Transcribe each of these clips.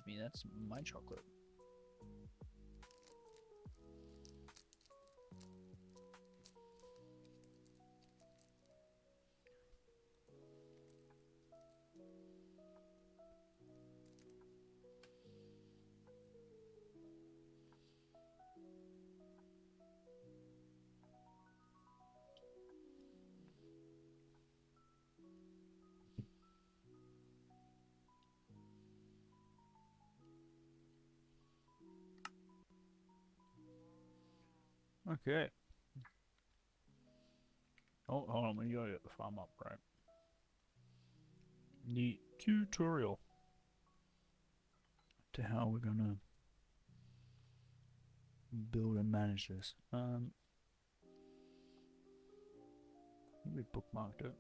me, that's my chocolate. Okay. Oh, hold on, we gotta get the farm up, right? The tutorial to how we're gonna build and manage this. We bookmarked it.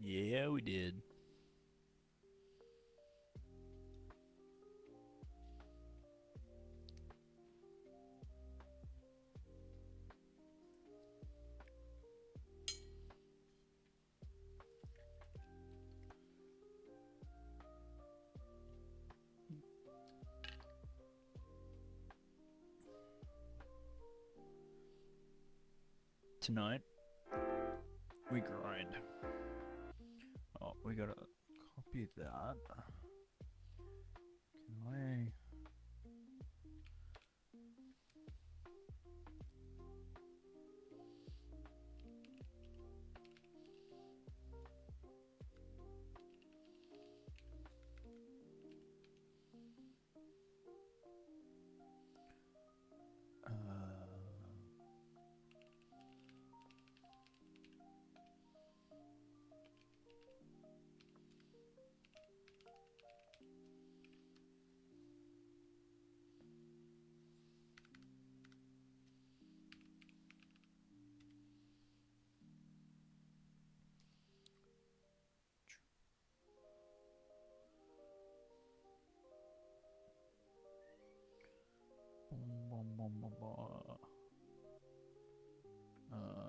Yeah, we did. Tonight, we grind. Oh, we gotta copy that. Can I?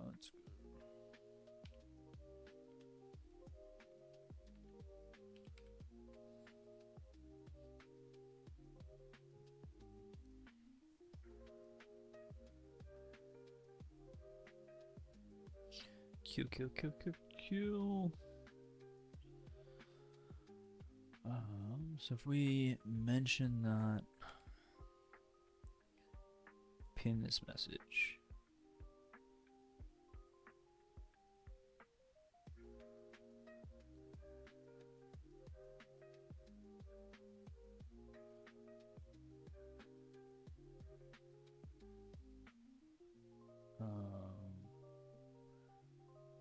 Let's go. Kill, kill, kill, kill, kill. So if we mention that, pin this message.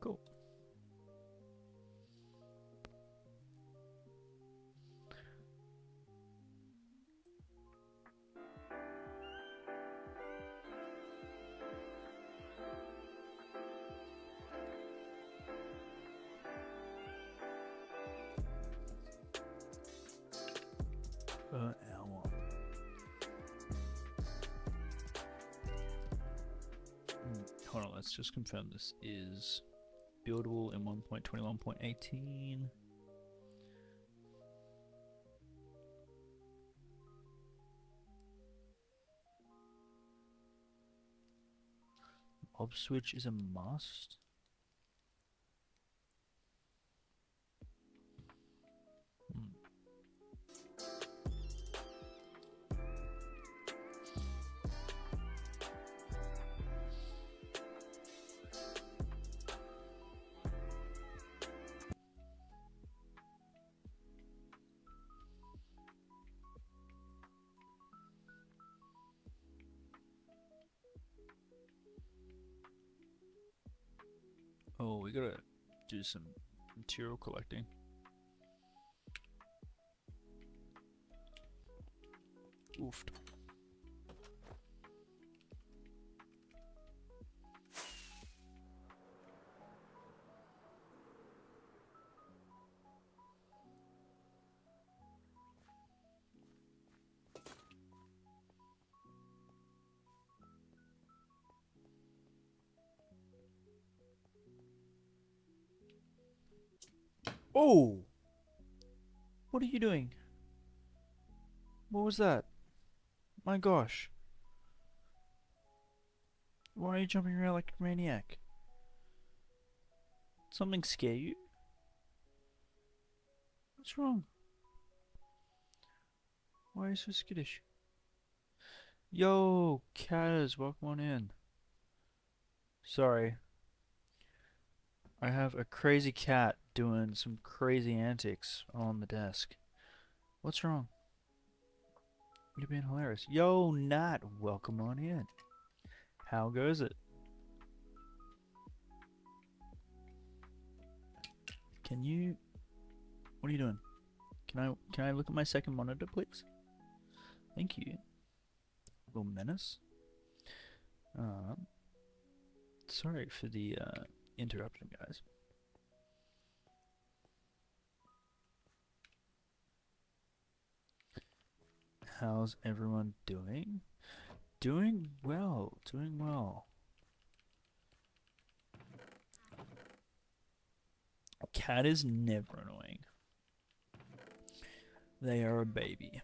Cool. Hour. Hold on, let's just confirm this is buildable in 1.21.18. Ob switch is a must. Oh, we gotta do some material collecting. Oofed. Oh! What are you doing? What was that? My gosh. Why are you jumping around like a maniac? Something scare you? What's wrong? Why are you so skittish? Yo, Kaz, welcome on in. Sorry. I have a crazy cat doing some crazy antics on the desk. What's wrong? You're being hilarious. Yo, Nat, welcome on in. How goes it? Can you... What are you doing? Can I look at my second monitor, please? Thank you. Little menace. Sorry for the interruption, guys. How's everyone doing? Doing well. Doing well. A cat is never annoying. They are a baby.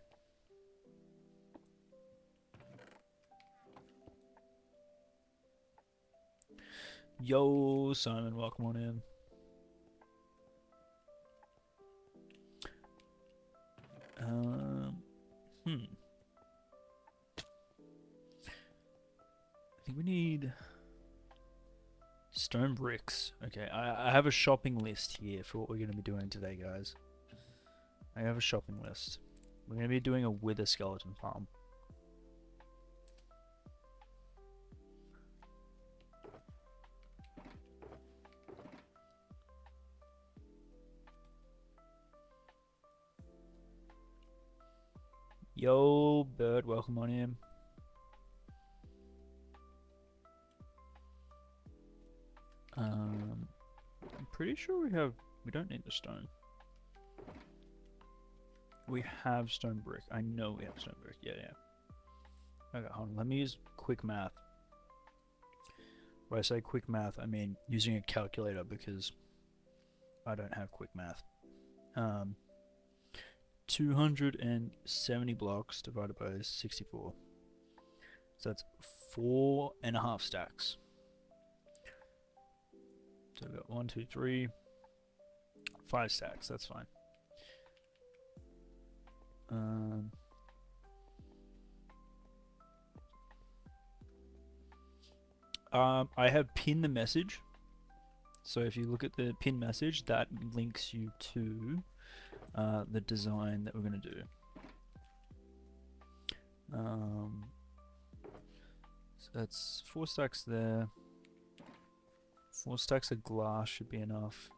Yo, Simon, welcome on in. I think we need stone bricks. Okay, I have a shopping list here for what we're going to be doing today, guys. I have a shopping list. We're going to be doing a wither skeleton farm. Yo, Bird, welcome on in. I'm pretty sure we don't need the stone. We have stone brick. I know we have stone brick. Yeah. Okay, hold on. Let me use quick math. When I say quick math, I mean using a calculator because I don't have quick math. 270 blocks divided by 64. So that's 4.5 stacks. So we've got 1, 2, 3, 5 stacks. That's fine. I have pinned the message. So if you look at the pin message, that links you to the design that we're going to do. So that's 4 stacks there. 4 stacks of glass should be enough.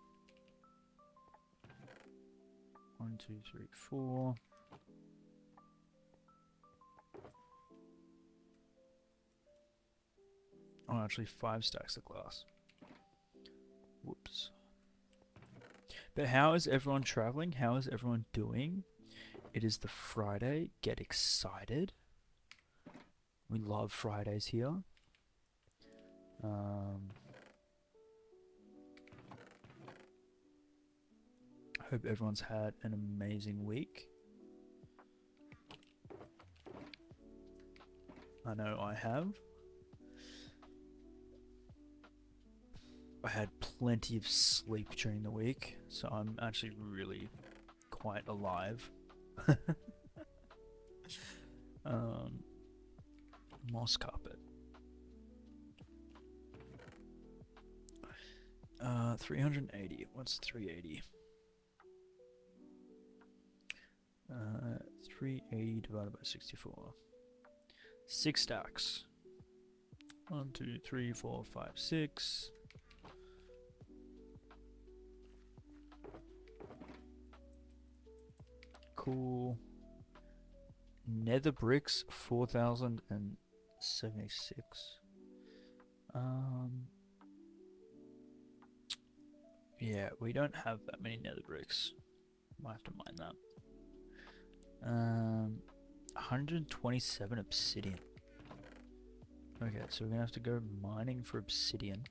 1, 2, 3, 4. Oh, actually 5 stacks of glass. Whoops. But how is everyone traveling? How is everyone doing? It is the Friday. Get excited. We love Fridays here. Hope everyone's had an amazing week. I know I have. I had plenty of sleep during the week, so I'm actually really quite alive. Moss carpet. 380. What's 380? 380 divided by 64. 6 stacks. 1, 2, 3, 4, 5, 6. Cool. Nether bricks 4,076. Yeah, we don't have that many nether bricks. Might have to mine that. 127 obsidian. Okay, so we're gonna have to go mining for obsidian.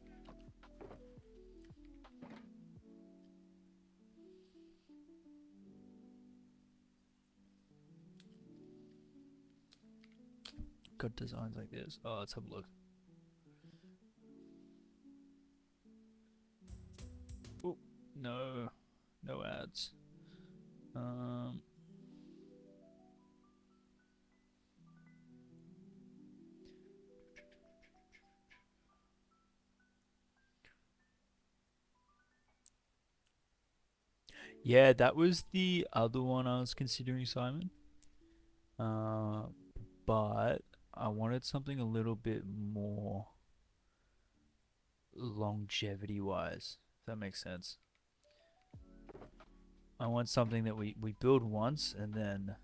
got designs like this. Oh, let's have a look. Oh, no. No ads. Um, yeah, that was the other one I was considering, Simon. Uh, but I wanted something a little bit more longevity wise, if that makes sense. I want something that we build once and then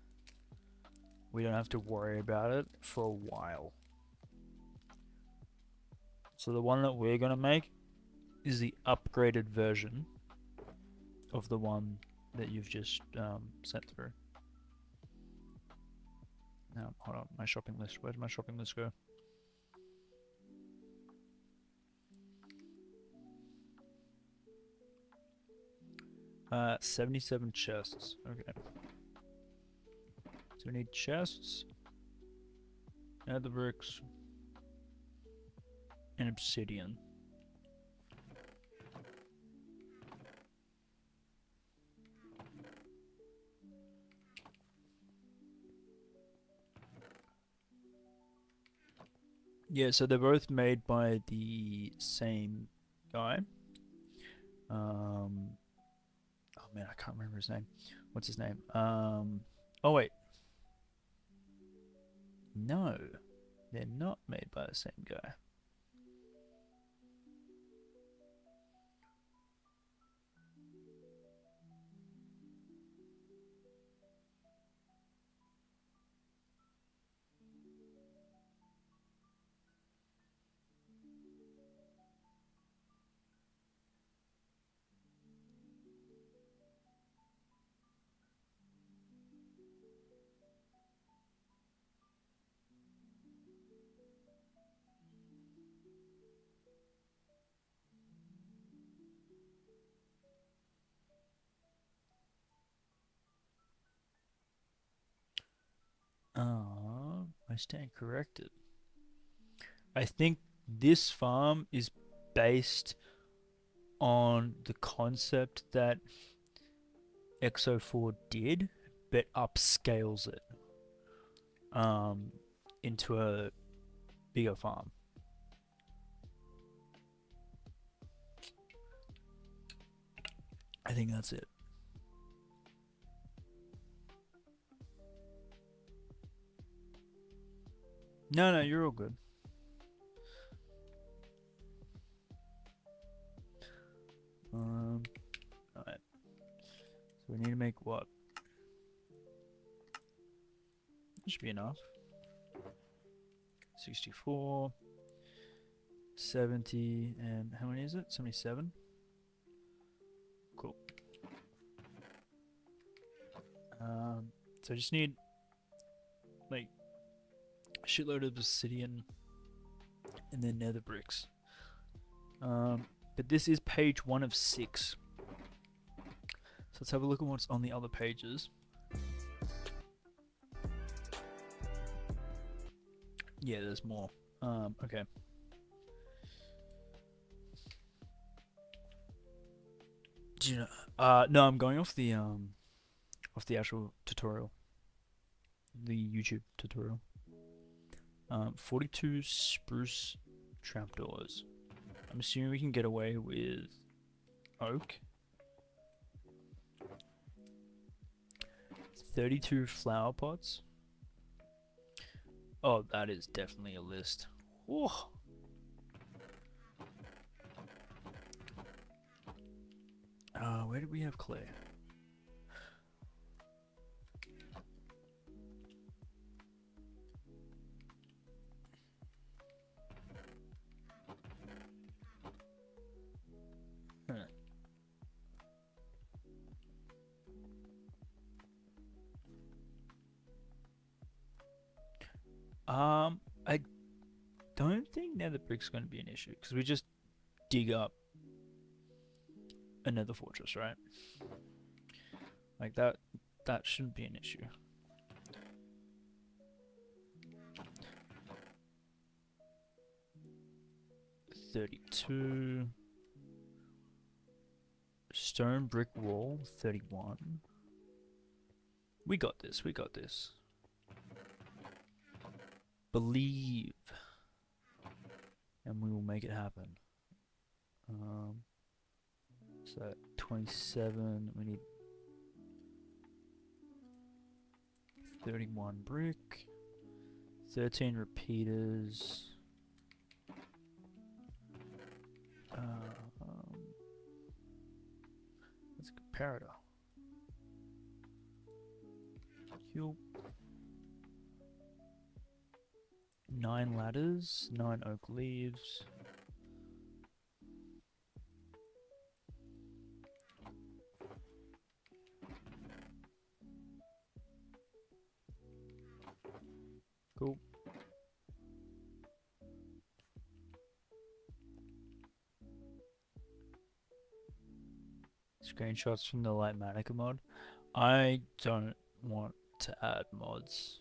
we don't have to worry about it for a while. So the one that we're going to make is the upgraded version of the one that you've just sent through. Now, hold on, my shopping list. Where did my shopping list go? Uh, 77 chests. Okay. So we need chests, nether bricks, and obsidian. Yeah, so they're both made by the same guy. Oh man, I can't remember his name. What's his name? Oh wait, no, they're not made by the same guy. I stand corrected. I think this farm is based on the concept that XO4 did, but upscales it um, into a bigger farm. I think that's it. No, you're all good. Alright. So we need to make what? That should be enough. 64, 70, and how many is it? 77? Cool. So I just need like a shitload of obsidian and then nether bricks. But this is page 1 of 6. So let's have a look at what's on the other pages. Yeah, there's more. Okay. Do you know? No, I'm going off the actual tutorial, the YouTube tutorial. 42 spruce trapdoors. I'm assuming we can get away with oak. 32 flower pots. Oh, that is definitely a list. Oh. Where did we have clay? Huh. I don't think nether brick's going to be an issue because we just dig up another fortress, right? Like that shouldn't be an issue. 32. Stone brick wall, 31. We got this, we got this. Believe. And we will make it happen. So 27, we need 31 brick, 13 repeaters. That's a comparator. Yup. 9 ladders, 9 oak leaves. Cool. Screenshots from the Lightmatica mod. I don't want to add mods.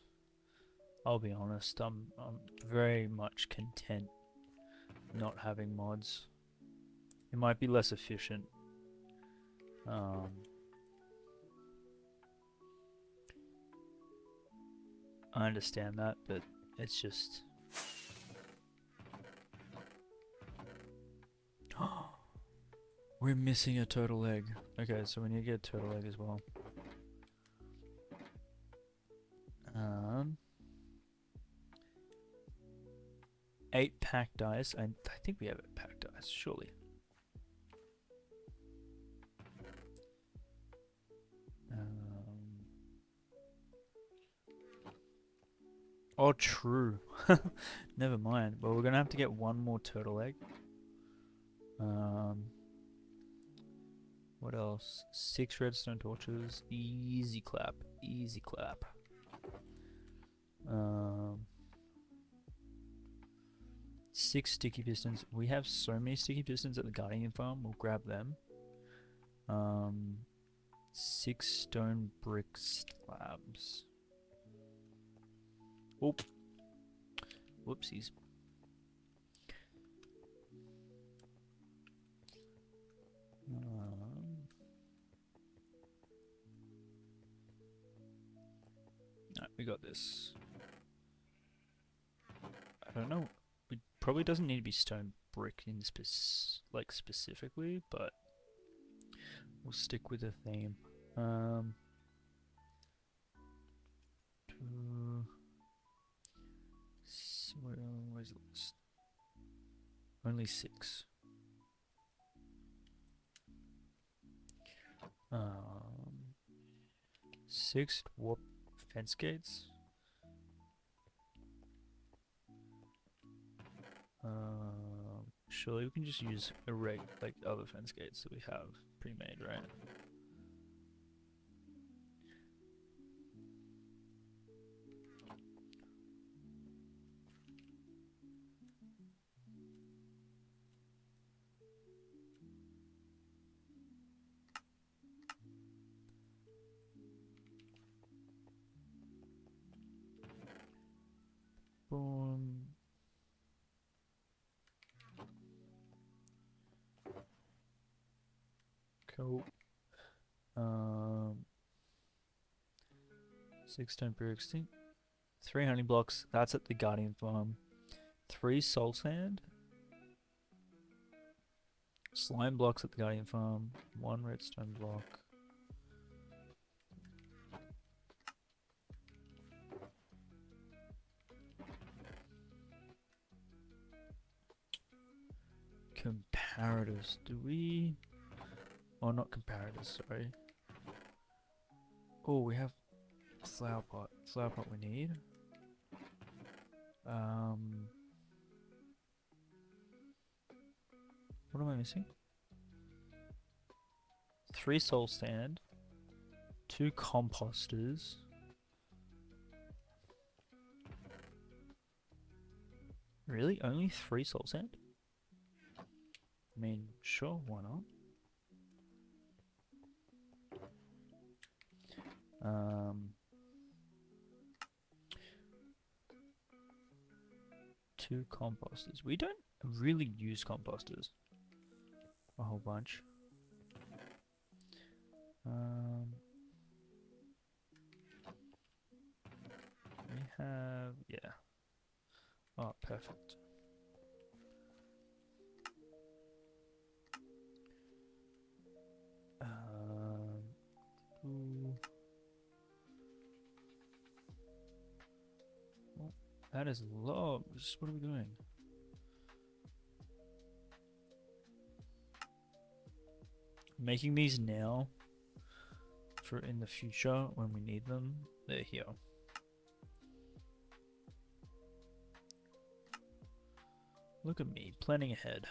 I'll be honest, I'm very much content not having mods. It might be less efficient. I understand that, but it's just... We're missing a turtle egg. Okay, so we need to get a turtle egg as well. 8 pack dice. I think we have 8 pack dice, surely. Oh, true. Never mind. Well, we're gonna have to get one more turtle egg. What else? 6 redstone torches. Easy clap. Easy clap. 6 sticky pistons. We have so many sticky pistons at the Guardian farm. We'll grab them. 6 stone brick slabs. Oop. Whoopsies. Alright, we got this. I don't know. It probably doesn't need to be stone brick in specifically, but we'll stick with the theme. Where's the list? Only 6. 6 warp fence gates. Surely we can just use like other fence gates that we have pre-made, right? Boom. Cool. 6 stone bricks. 3 honey blocks. That's at the Guardian farm. 3 soul sand. Slime blocks at the Guardian farm. 1 redstone block. Comparators. Do we... Oh, not comparators, sorry. Oh, we have flower pot. Flower pot we need. What am I missing? 3 soul sand. 2 composters. Really? Only 3 soul sand? I mean, sure, why not? 2 composters. We don't really use composters a whole bunch. We have, yeah. Oh, perfect. Ooh. Oh, that is logs. What are we doing? Making these now for in the future when we need them. They're here. Look at me, planning ahead.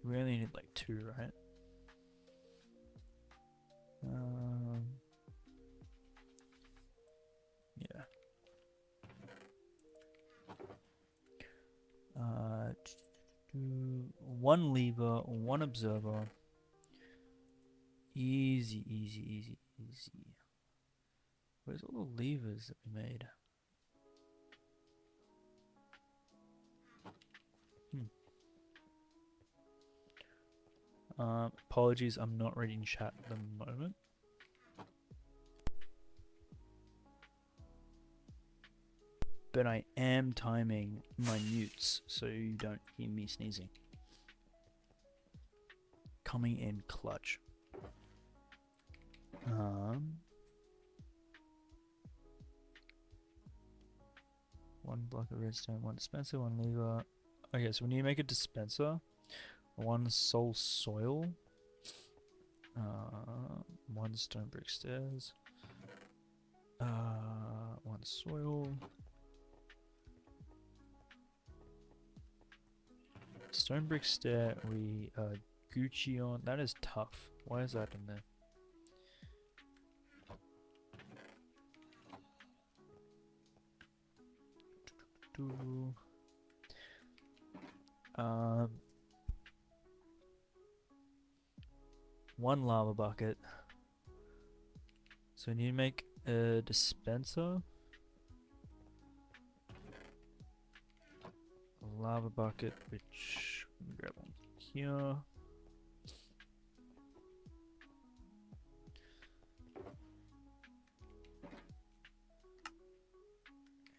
We only need like 2, right? Yeah. 1 lever, 1 observer. Easy, easy, easy, easy. Where's all the levers that we made? Apologies, I'm not reading chat at the moment. But I am timing my mutes so you don't hear me sneezing. Coming in clutch. 1 block of redstone, 1 dispenser, 1 lever. Okay, so when you make a dispenser, 1 soul soil, 1 stone brick stairs, 1 soil, stone brick stair. We Gucci on. That is tough. Why is that in there? One lava bucket. So we need to make a dispenser. A lava bucket, which grab one here.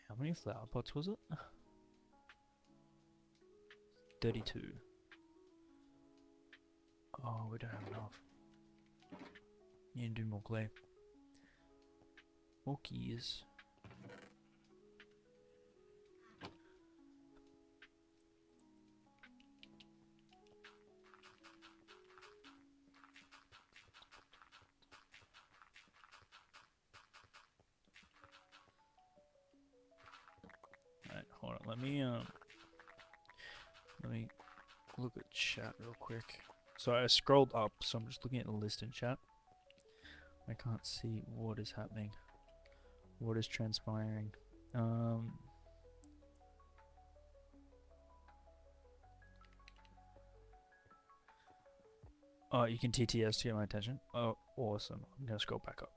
How many flower pots was it? 32. Oh, we don't have enough. Need to do more clay. More keys. Alright, hold on. Let me look at chat real quick. So I scrolled up, so I'm just looking at the list in chat. I can't see what is happening. What is transpiring. Oh, you can TTS to get my attention. Oh, awesome. I'm gonna scroll back up.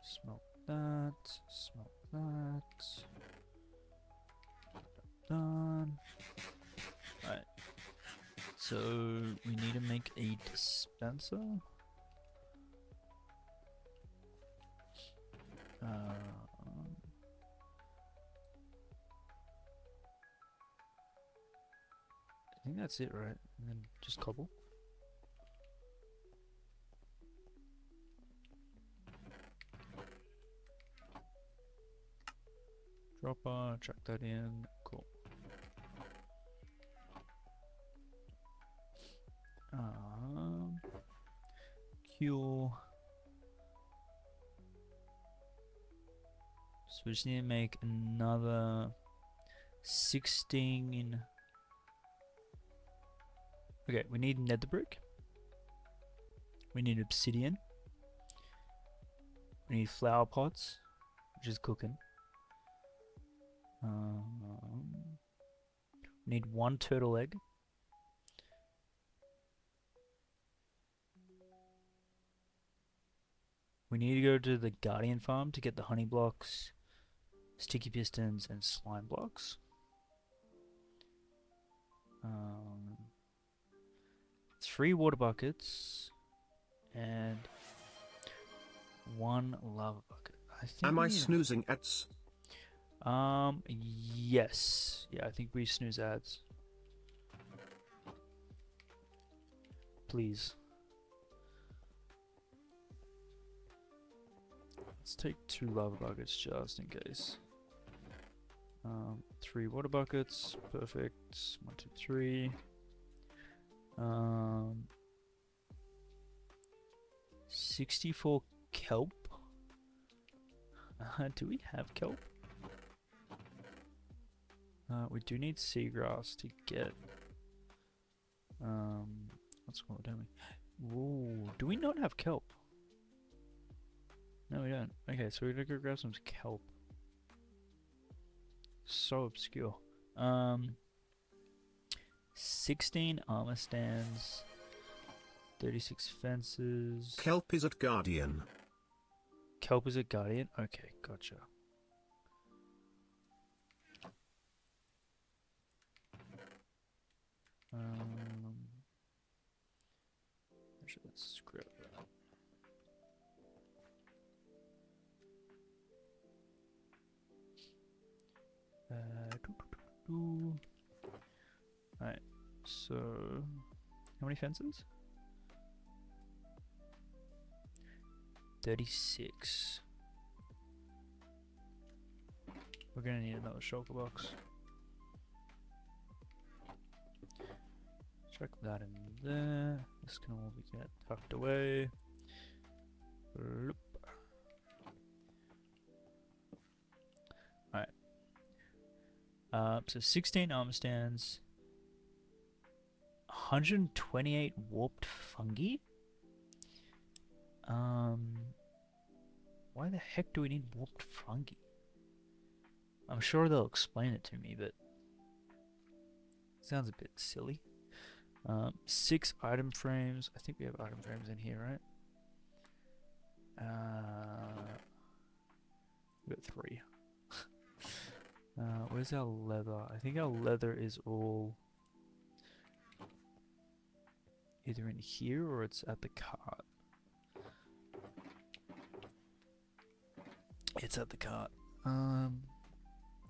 Smoke that. Smoke that. Done. Alright. So we need to make a dispenser. I think that's it, right? And then just cobble. Dropper, chuck that in. Cool. Cure. So we just need to make another 16. Okay, we need nether brick. We need obsidian. We need flower pots, which is cooking. We need 1 turtle egg. We need to go to the guardian farm to get the honey blocks, sticky pistons, and slime blocks. 3 water buckets and 1 lava bucket. I think. Am I snoozing ads? Yes. Yeah, I think we snooze ads. Please. Let's take 2 lava buckets just in case. 3 water buckets. Perfect. 1, 2, 3. 64 kelp. Do we have kelp? We do need seagrass to get. What's called, don't we? Ooh, do we not have kelp? No, we don't. Okay, so we're gonna go grab some kelp. So obscure. 16 armor stands. 36 fences. Kelp is at Guardian. Kelp is at Guardian? Okay, gotcha. Actually, let's scrap that. Alright, so how many fences? 36. We're gonna need another shulker box. Chuck that in there. This can all be get tucked away. Bloop. Alright. So 16 armor stands. 128 warped fungi? Why the heck do we need warped fungi? I'm sure they'll explain it to me, but it sounds a bit silly. 6 item frames. I think we have item frames in here, right? We got 3. Where's our leather? I think our leather is all either in here or it's at the cart. It's at the cart. Alright.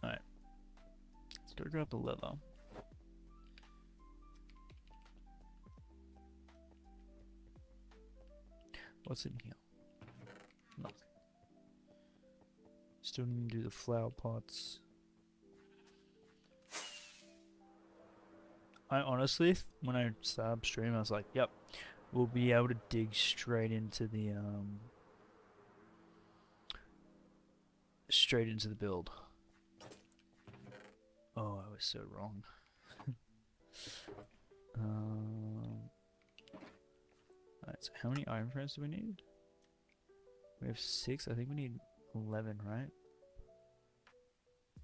Let's go grab the leather. What's in here? Nothing. Still need to do the flower pots. I honestly, when I started upstream, I was like, yep, we'll be able to dig straight into the build. Oh, I was so wrong. Alright, so how many iron frames do we need? We have 6. I think we need 11, right?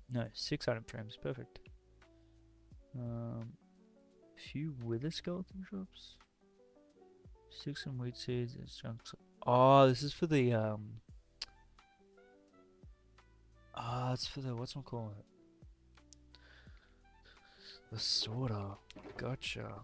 No, 6 item frames. Perfect. Few wither skeleton drops. 6 and wheat seeds and chunks. Oh, this is for the it's for the whatchamacallit? The sorter. Gotcha.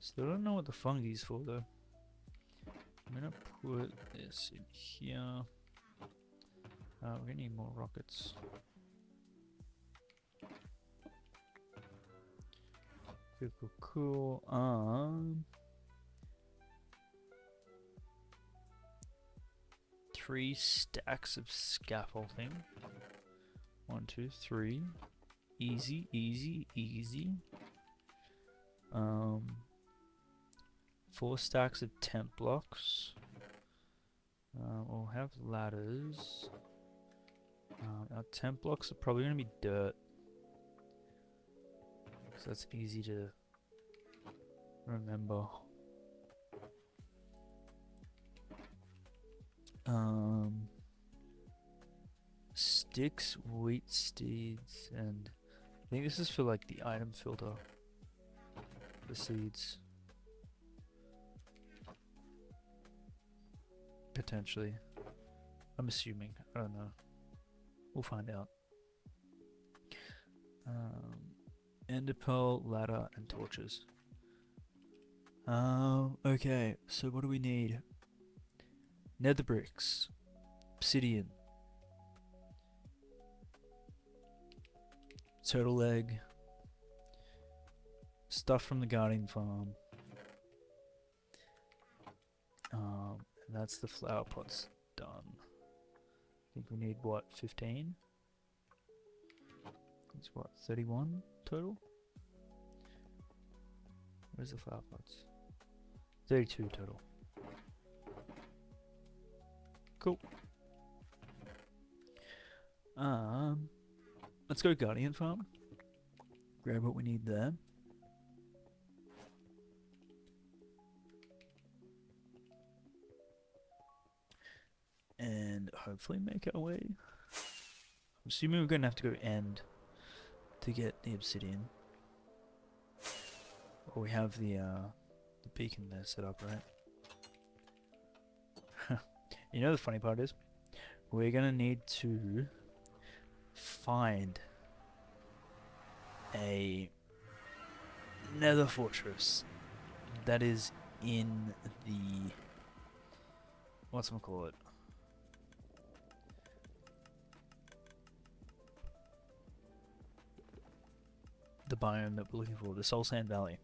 Still don't know what the fungi's for though. I'm gonna put this in here. We're gonna need more rockets. Cool. 3 stacks of scaffolding. 1, 2, 3. Easy, easy, easy. 4 stacks of tent blocks. We'll have ladders. Our tent blocks are probably going to be dirt. So that's easy to remember. Sticks, wheat seeds, and I think this is for like the item filter. The seeds. Potentially. I'm assuming. I don't know. We'll find out. Ender pearl, ladder, and torches. Okay, so what do we need? Nether bricks, obsidian, turtle egg, stuff from the guardian farm. And that's the flower pots done. I think we need what, 15? It's what, 31 total? Where's the flower pots? 32 total. Cool. Let's go Guardian Farm. Grab what we need there. And hopefully make our way. I'm assuming we're going to have to go end to get the obsidian. Or we have the beacon there set up, right? You know the funny part is, we're going to need to find a nether fortress that is in the, whatchamacallit, the biome that we're looking for, the Soul Sand Valley.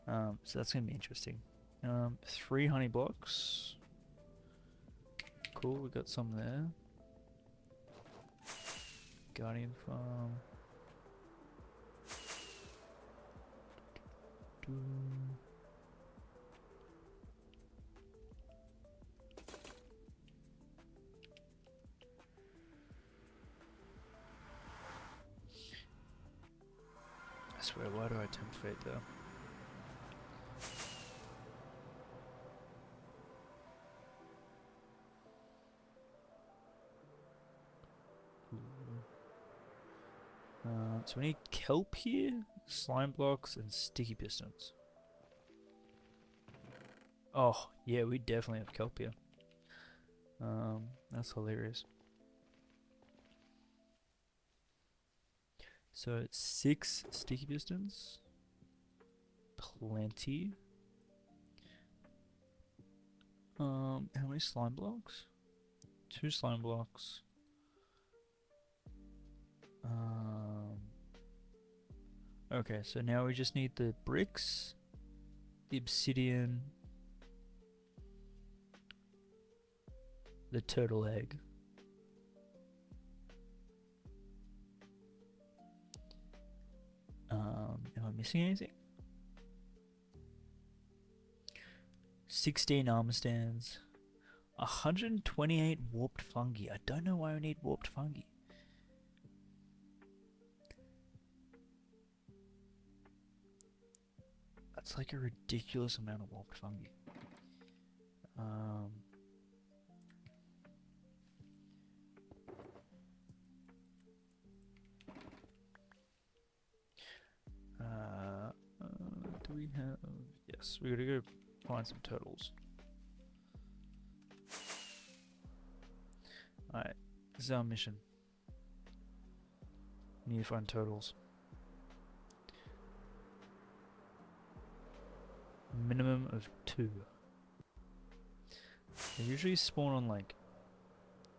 So that's going to be interesting. 3 honey blocks. Cool, we got some there. Guardian Farm. I swear, why do I tempt fate though? So we need kelp here, slime blocks, and sticky pistons. Oh, yeah, we definitely have kelp here. That's hilarious. So 6 sticky pistons. Plenty. How many slime blocks? 2 slime blocks. Okay, so now we just need the bricks, the obsidian, the turtle egg. Am I missing anything? 16 armor stands. 128 warped fungi. I don't know why we need warped fungi. That's like a ridiculous amount of warped fungi. Do we have... Yes, we gotta go find some turtles. Alright, this is our mission. We need to find turtles. Minimum of 2. They usually spawn on like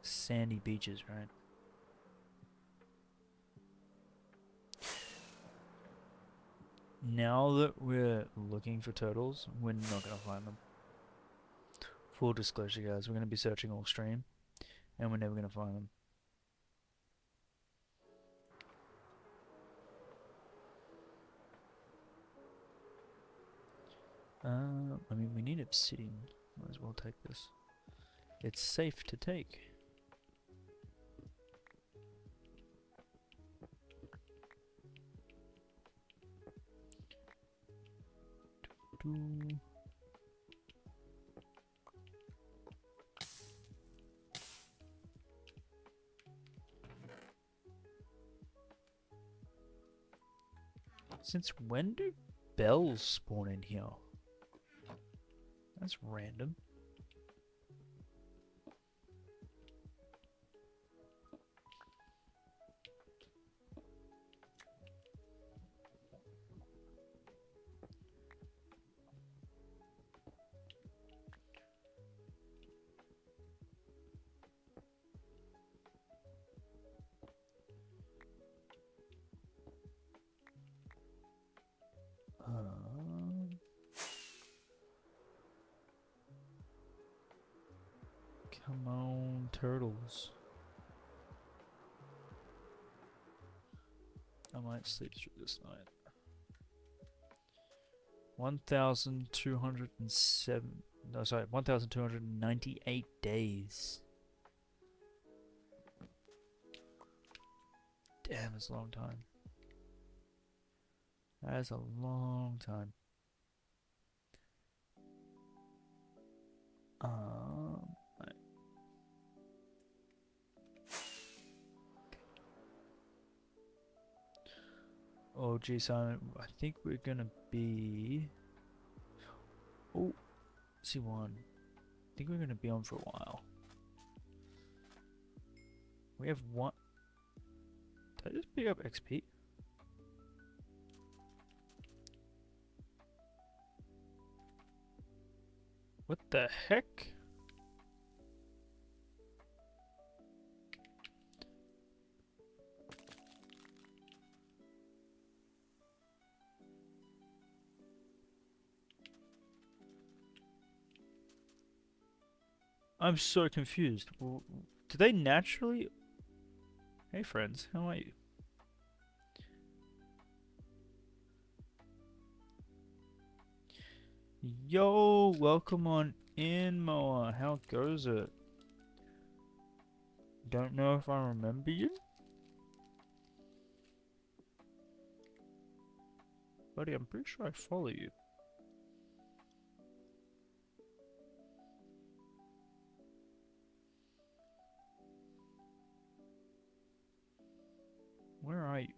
sandy beaches, right? Now that we're looking for turtles, we're not gonna find them. Full disclosure, guys, we're gonna be searching all stream, and we're never gonna find them. I mean, we need obsidian. Might as well take this. It's safe to take. Doo. Since when do bells spawn in here? That's random. Come on, turtles. I might sleep through this night. 1,207. No, sorry, 1,298 days. Damn, that's a long time. That is a long time. Right. Oh, geez, Simon, I think we're gonna be. Oh, C1. I think we're gonna be on for a while. We have one. Did I just pick up XP? What the heck? I'm so confused. Do they naturally... Hey friends, how are you? Yo, welcome on in, Moa. How goes it? Don't know if I remember you? Buddy, I'm pretty sure I follow you. Where are you?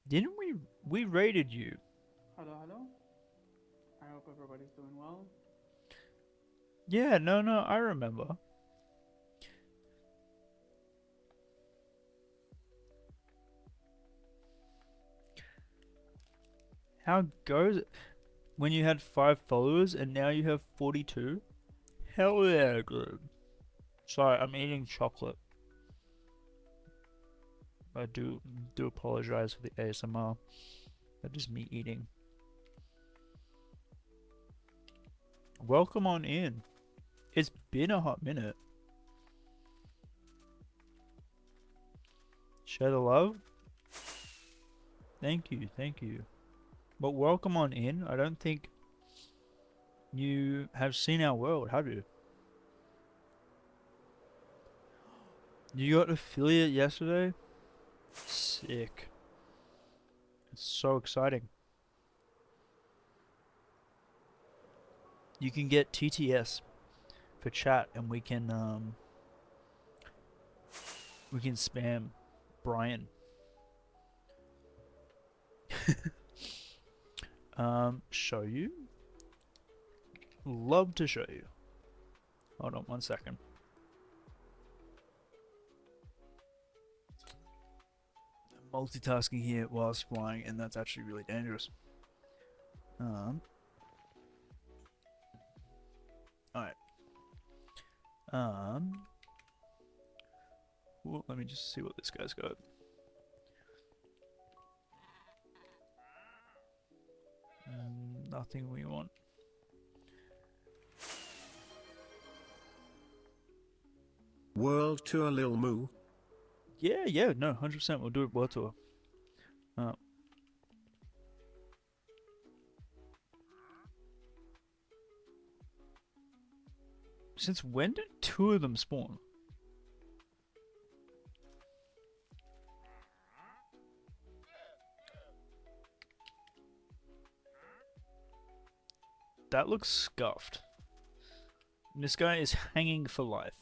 Didn't we raided you? Hello, hello. I hope everybody's doing well. Yeah, no, I remember. How goes it? When you had 5 followers and now you have 42? Hell yeah, dude. Sorry, I'm eating chocolate. I do apologize for the ASMR. That is me eating. Welcome on in. It's been a hot minute. Share the love. Thank you, thank you. But welcome on in. I don't think you have seen our world, have you? You got affiliate yesterday? Sick. It's so exciting. You can get TTS for chat and we can spam Brian. Show you? Love to show you. Hold on 1 second. I'm multitasking here whilst flying, and that's actually really dangerous. Alright. Well, let me just see what this guy's got. Nothing we want. World tour Lil Moo. Yeah, no, 100%. We'll do it world tour. Uh, since when did two of them spawn? That looks scuffed. This guy is hanging for life.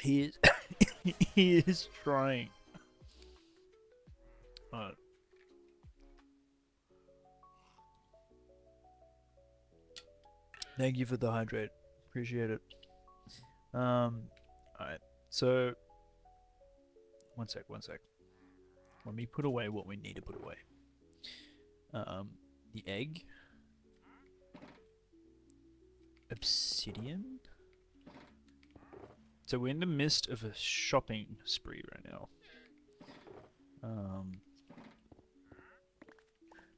He is. He is trying. Alright. Thank you for the hydrate. Appreciate it. Alright. So, one sec. Let me put away what we need to put away. The egg. Obsidian. So we're in the midst of a shopping spree right now.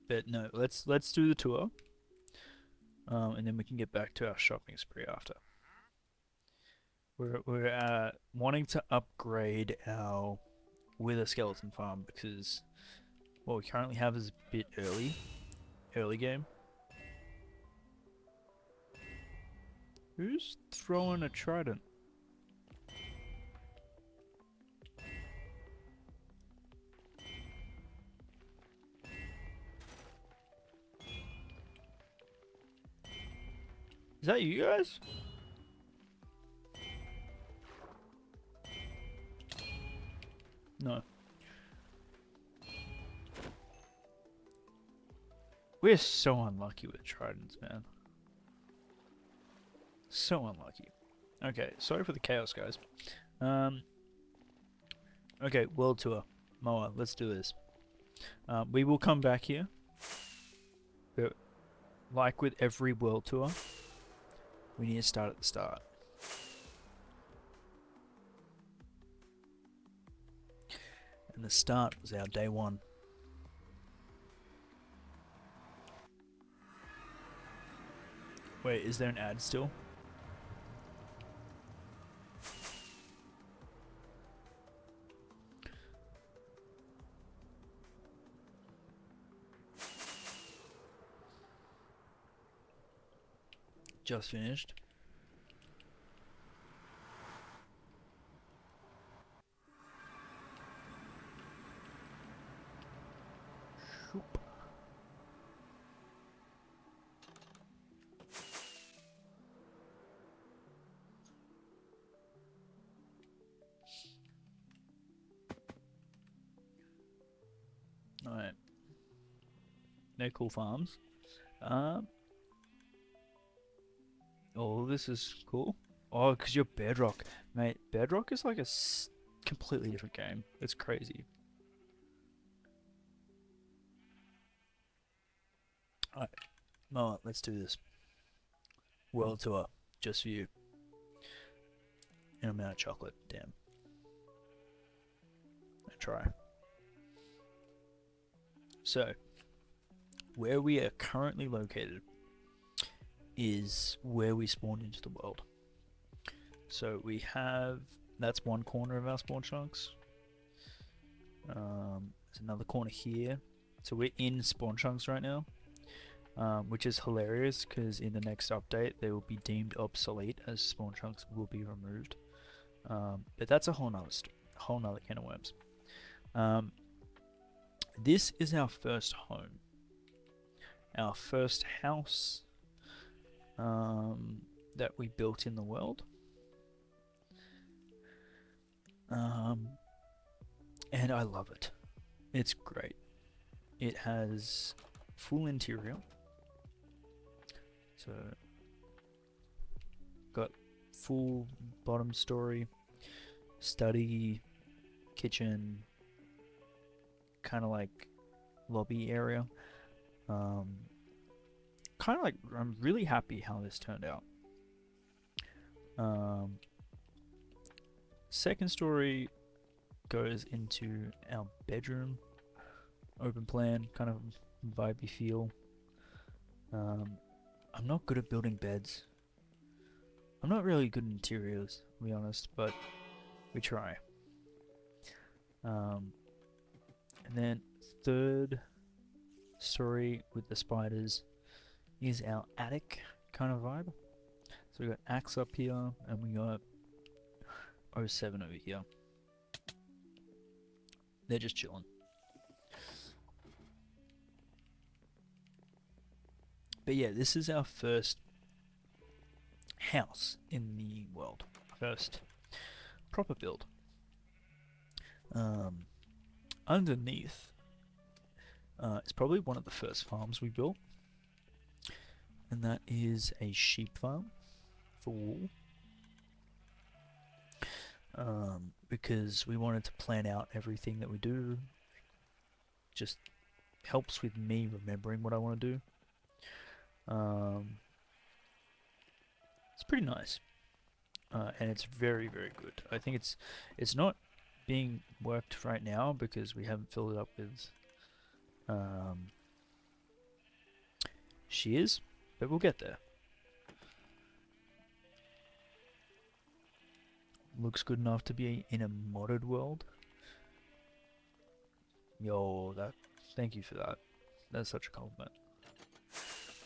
But no, let's do the tour. And then we can get back to our shopping spree after. We're wanting to upgrade our wither skeleton farm because what we currently have is a bit early game. Who's throwing a trident? Is that you guys? No. We're so unlucky with tridents, man. So unlucky. Okay, sorry for the chaos, guys. Okay, world tour. Moa, let's do this. We will come back here. But like with every world tour, we need to start at the start. And the start was our day one. Wait, is there an ad still? Just finished. Shoop. Alright. No cool farms. Oh, this is cool. Oh, because you're Bedrock. Mate, Bedrock is like a completely different game. It's crazy. Alright, Moa, let's do this. World tour. Just for you. And I'm out of chocolate. Damn. I try. So, where we are currently located is where we spawned into the world. So we have, that's one corner of our spawn chunks. There's another corner here. So we're in spawn chunks right now, which is hilarious because in the next update they will be deemed obsolete as spawn chunks will be removed. But that's a whole nother can of worms. This is our first home, our first house that we built in the world. And I love it. It's great. It has full interior. So, got full bottom story, study, kitchen, kind of like lobby area. Kind of like, I'm really happy how this turned out. Second story goes into our bedroom, open plan, kind of vibey feel. I'm not good at building beds. I'm not really good in interiors, to be honest, but we try. Um, and then third story with the spiders is our attic kind of vibe. So we got Axe up here, and we got O7 over here. They're just chilling. But yeah, this is our first house in the world. First proper build. Um, Underneath, it's probably one of the first farms we built, and that is a sheep farm for wool. Because we wanted to plan out everything that we do. Just helps with me remembering what I want to do. It's pretty nice, and it's very very good. I think it's not being worked right now because we haven't filled it up with um, shears, but we'll get there. Looks good enough to be in a modded world. Yo, that. Thank you for that. That's such a compliment.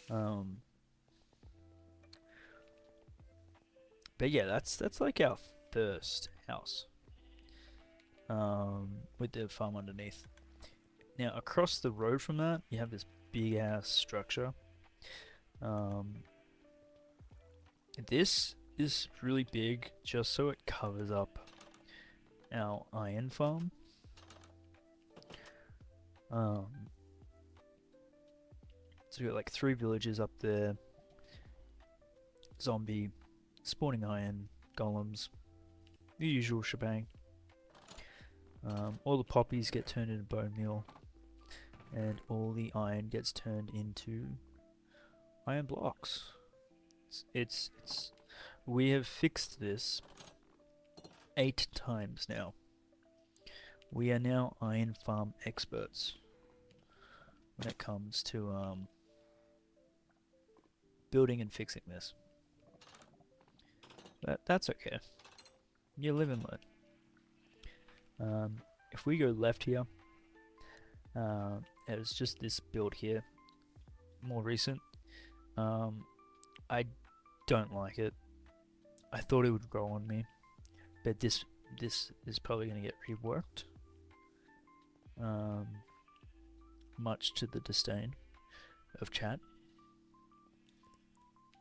Um, but yeah, that's like our first house. With the farm underneath. Now across the road from that, you have this big ass structure. Um, this is really big just so it covers up our iron farm. So we got like 3 villages up there. Zombie, spawning iron, golems, the usual shebang. All the poppies get turned into bone meal, and all the iron gets turned into iron blocks. It's we have fixed this 8 times now. We are now iron farm experts when it comes to building and fixing this. That's okay. You live and learn. If we go left here, it's just this build here, more recent. I don't like it. I thought it would grow on me, but this is probably going to get reworked. Much to the disdain of chat.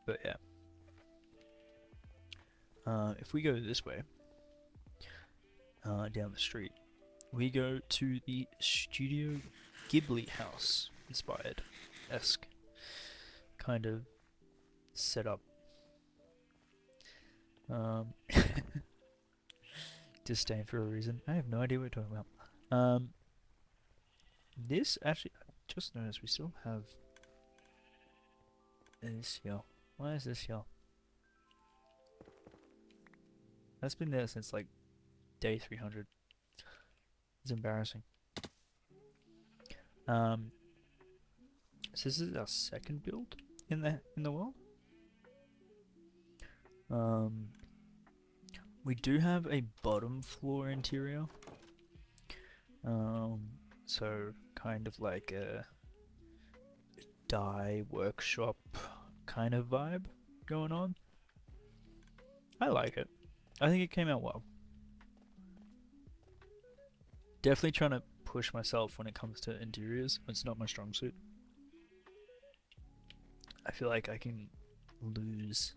But yeah. If we go this way, down the street, we go to the Studio Ghibli house inspired esque kind of setup. Disdain for a reason. I have no idea what you're talking about. This actually, I just noticed we still have this here. Why is this here? That's been there since like day 300. It's embarrassing. So this is our second build in the world. We do have a bottom floor interior. So kind of like a dye workshop kind of vibe going on. I like it. I think it came out well. Definitely trying to push myself when it comes to interiors. It's not my strong suit. I feel like I can lose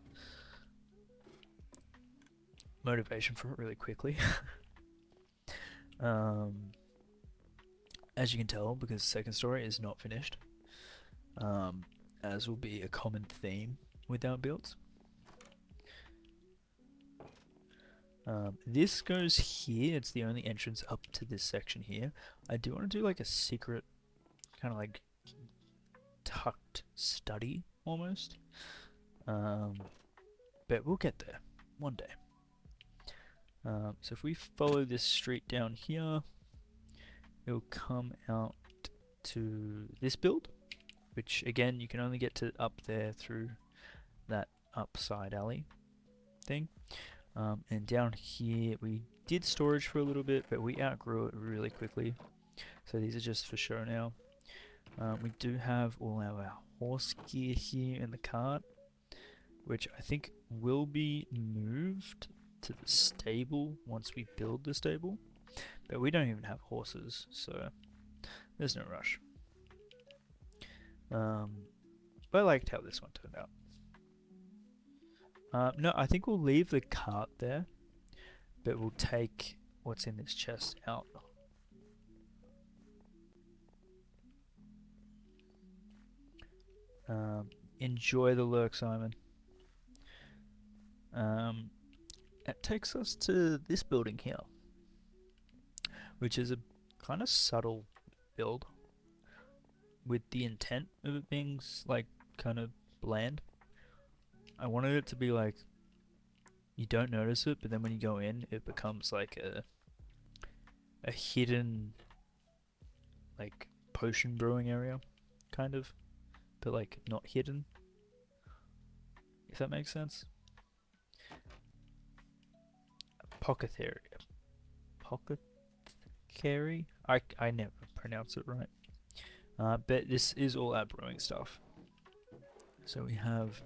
motivation for it really quickly. As you can tell, because the second story is not finished, as will be a common theme with our builds. This goes here. It's the only entrance up to this section here. I do want to do like a secret, kind of like tucked study almost. But we'll get there one day. So if we follow this street down here, it'll come out to this build, which again you can only get to up there through that upside alley. thing. And down here we did storage for a little bit, but we outgrew it really quickly. So these are just for show now. We do have all our horse gear here in the cart, which I think will be moved to the stable once we build the stable. But we don't even have horses, so there's no rush. But I liked how this one turned out. No, I think we'll leave the cart there, but we'll take what's in this chest out. Enjoy the lurk, Simon. It takes us to this building here, which is a kind of subtle build with the intent of it being like kind of bland. I wanted it to be like you don't notice it, but then when you go in, it becomes like a hidden like potion brewing area, kind of, but like not hidden. If that makes sense. Apothecary. Apothecary? I never pronounce it right. But this is all our brewing stuff. So we have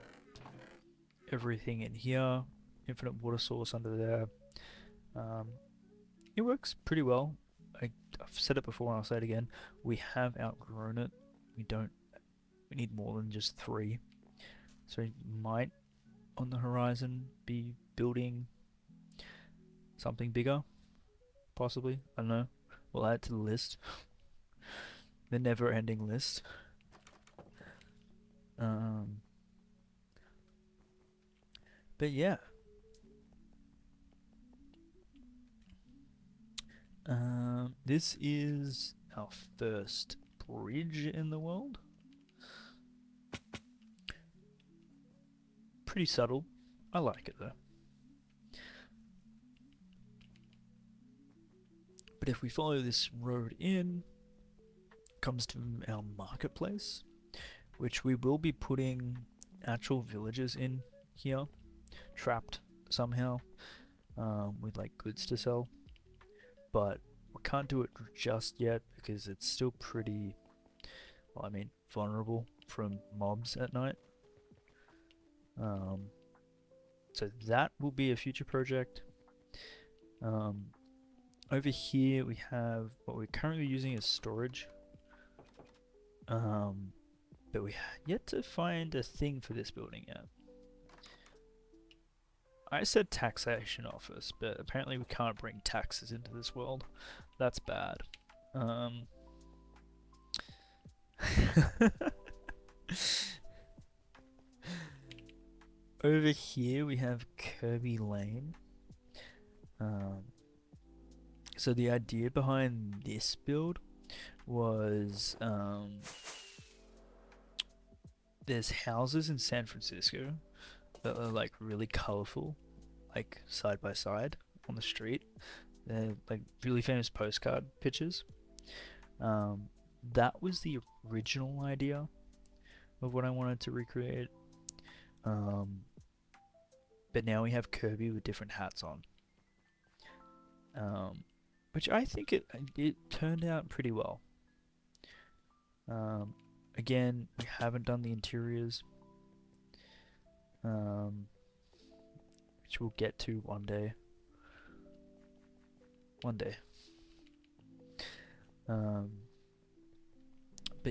everything in here. Infinite water source under there. It works pretty well. I've said it before and I'll say it again. We have outgrown it. We need more than just 3. So we might on the horizon be building something bigger. Possibly. I don't know. We'll add it to the list. The never ending list. But yeah. This is our first bridge in the world. Pretty subtle. I like it though. But if we follow this road in, comes to our marketplace, which we will be putting actual villagers in here, trapped somehow, with like goods to sell. But we can't do it just yet because it's still pretty, well, I mean, vulnerable from mobs at night. So that will be a future project. Over here we have what we're currently using as storage. But we yet to find a thing for this building yet. I said taxation office, but apparently we can't bring taxes into this world. That's bad. Over here we have Kirby Lane. So the idea behind this build was there's houses in San Francisco that are like really colorful, like side by side on the street. They're like really famous postcard pictures. That was the original idea of what I wanted to recreate. But now we have Kirby with different hats on. Which I think it turned out pretty well. Again, we haven't done the interiors, which we'll get to one day. One day. But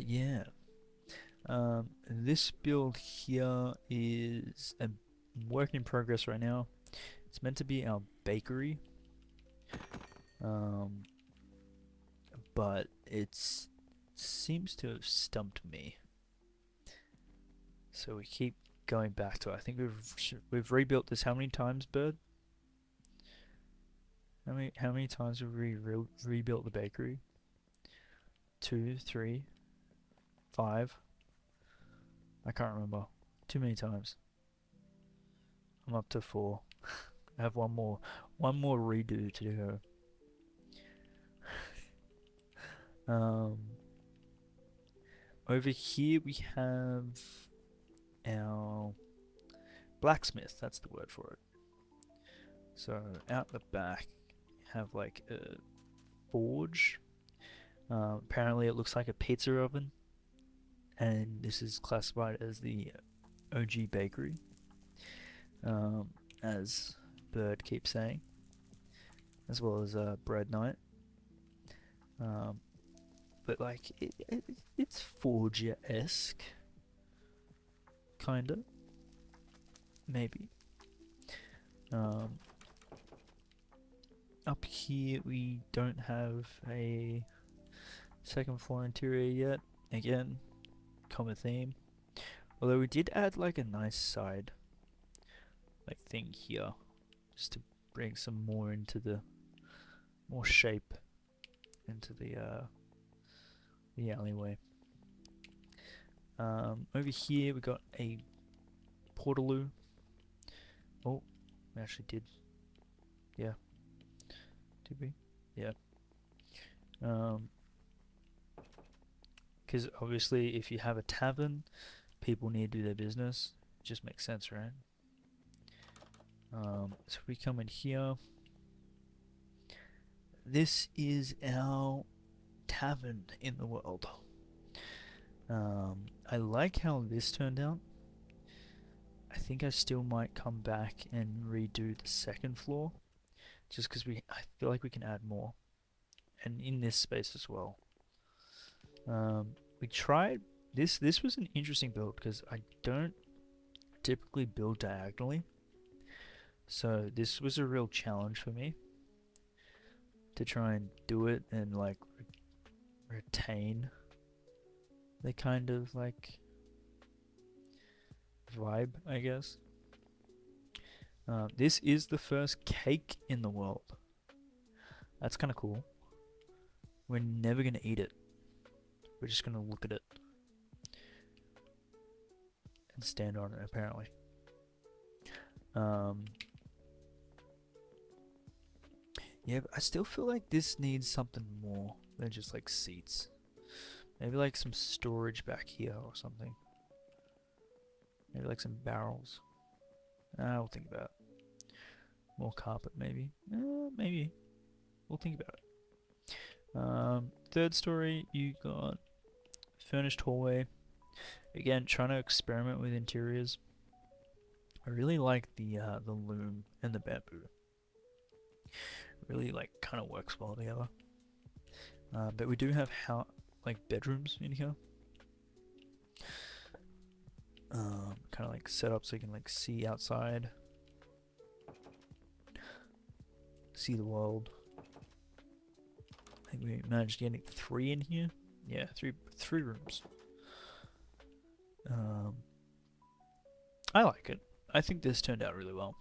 yeah, this build here is a work in progress right now. It's meant to be our bakery, but it seems to have stumped me. So we keep going back to it. I think we've rebuilt this how many times, Bird? How many times have we rebuilt the bakery? 2, 3, 5. I can't remember. Too many times. I'm up to 4. I have one more redo to go. Over here we have our blacksmith. That's the word for it. So out the back, have like a forge. Apparently, it looks like a pizza oven, and this is classified as the OG bakery, as Bird keeps saying, as well as Bread Night. Um, but like it's Forger esque, kinda, maybe. Um, Up here we don't have a second floor interior yet. Again, common theme. Although we did add like a nice side like thing here, just to bring some more into the more shape into the alleyway. Over here we got a portaloo. Oh, we actually did. Yeah, did we? Yeah. Because obviously, if you have a tavern, people need to do their business. It just makes sense, right? So we come in here. This is our tavern in the world. I like how this turned out. I think I still might come back and redo the second floor, just because I feel like we can add more, and in this space as well. We tried this. This was an interesting build because I don't typically build diagonally, so this was a real challenge for me to try and do it and like retain the kind of like vibe, I guess. This is the first cake in the world. That's kind of cool. We're never gonna eat it. We're just gonna look at it and stand on it, apparently. Um, yeah, but I still feel like this needs something more than just like seats. Maybe like some storage back here or something. Maybe like some barrels. I'll think about it. More carpet, maybe. Maybe. We'll think about it. Third story, you got furnished hallway. Again, trying to experiment with interiors. I really like the loom and the bamboo. Really like kind of works well together. But we do have like bedrooms in here. Kind of like set up so you can like see outside, see the world. I think we managed getting 3 in here. Yeah, three rooms. I like it. I think this turned out really well.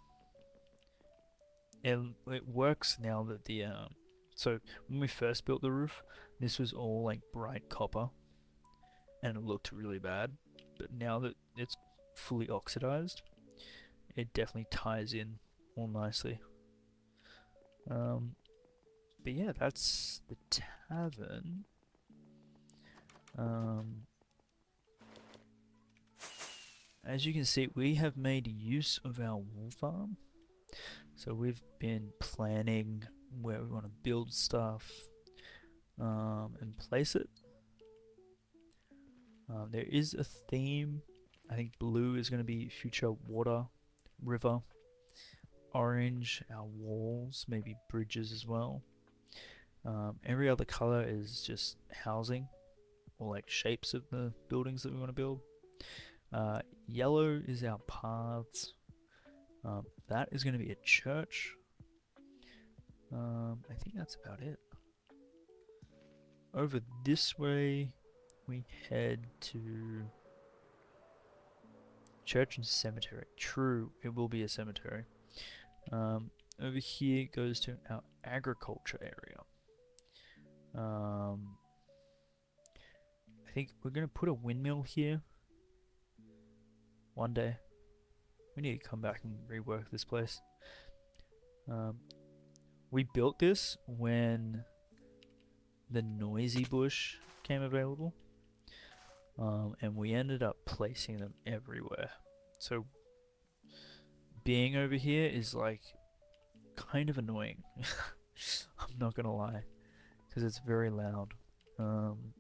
It works now that so when we first built the roof, this was all like bright copper, and it looked really bad. But now that it's fully oxidized, it definitely ties in more nicely. But yeah, that's the tavern. Um, as you can see, we have made use of our wool farm. So we've been planning where we want to build stuff and place it. There is a theme. I think blue is going to be future water, river. Orange, our walls, maybe bridges as well. Every other color is just housing or like shapes of the buildings that we want to build. Yellow is our paths. That is going to be a church. I think that's about it. Over this way, we head to church and cemetery. True, it will be a cemetery. Over here goes to our agriculture area. I think we're going to put a windmill here one day. We need to come back and rework this place. We built this when the noisy bush came available, and we ended up placing them everywhere. So being over here is like kind of annoying. I'm not gonna lie, because it's very loud. Um,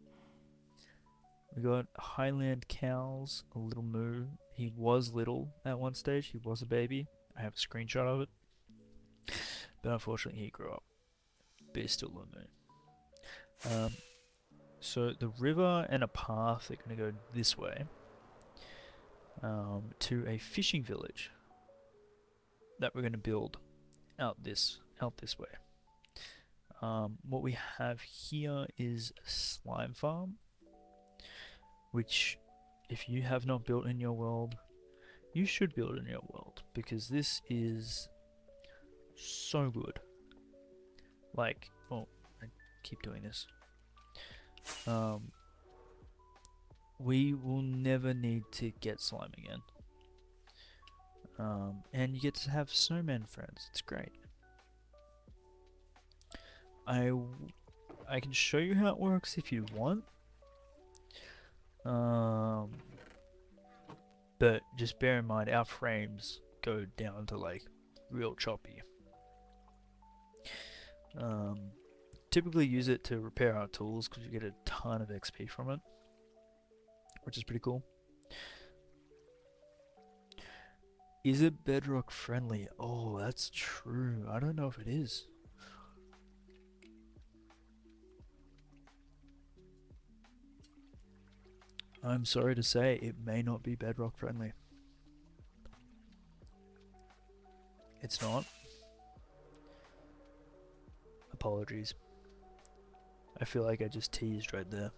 we got Highland cows, a little moo. He was little at one stage. He was a baby. I have a screenshot of it, but unfortunately he grew up. But he's still a moo. So the river and a path are gonna go this way, to a fishing village that we're gonna build out this way. What we have here is a slime farm, which, if you have not built in your world, you should build in your world because this is so good. Like, oh, I keep doing this. Um, we will never need to get slime again. And you get to have snowman friends. It's great. I can show you how it works if you want. But just bear in mind our frames go down to like real choppy. Typically use it to repair our tools because you get a ton of XP from it, which is pretty cool. Is it bedrock friendly? Oh, that's true. I don't know if it is. I'm sorry to say, it may not be bedrock friendly. It's not. Apologies. I feel like I just teased right there.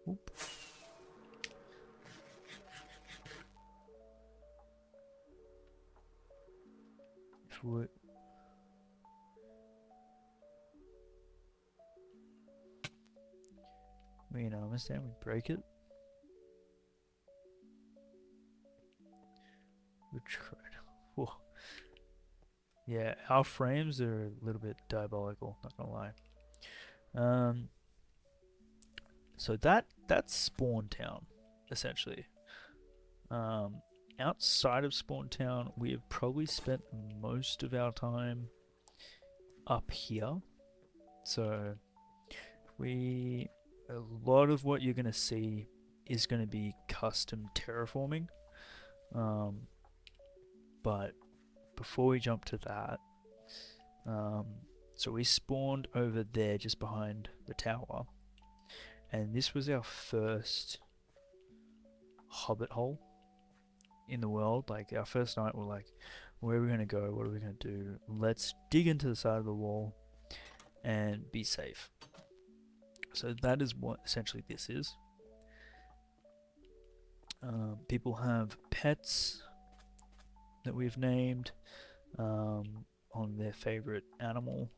Oop. If we understand, we break it. We tried. Whoa. Yeah, our frames are a little bit diabolical, not gonna lie. So that's Spawn Town, essentially. Outside of Spawn Town, we have probably spent most of our time up here. So a lot of what you're gonna see is gonna be custom terraforming. But before we jump to that, so we spawned over there just behind the tower, and this was our first hobbit hole in the world. Like our first night, we're like, where are we gonna go? What are we gonna do? Let's dig into the side of the wall and be safe. So that is what essentially this is. People have pets that we've named on their favorite animal.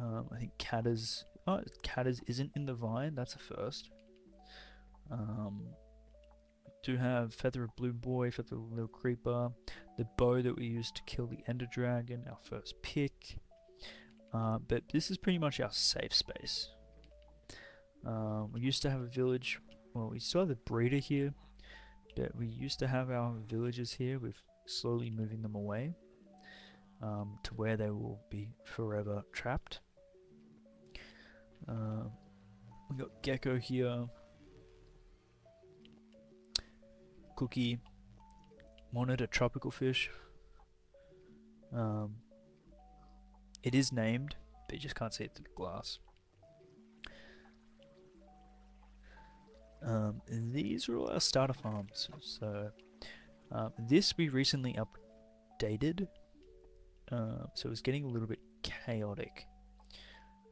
I think Catters. Oh, Catters isn't in the vine. That's a first. Do have Feather of Blue Boy, Feather of Little Creeper, the bow that we used to kill the Ender Dragon, our first pick. But this is pretty much our safe space. We used to have a village. Well, we still have the breeder here, but we used to have our villagers here. We're slowly moving them away to where they will be forever trapped. We got Gecko here, Cookie, Monitor Tropical Fish. It is named, but you just can't see it through the glass. These are all our starter farms. So this we recently updated. So it's getting a little bit chaotic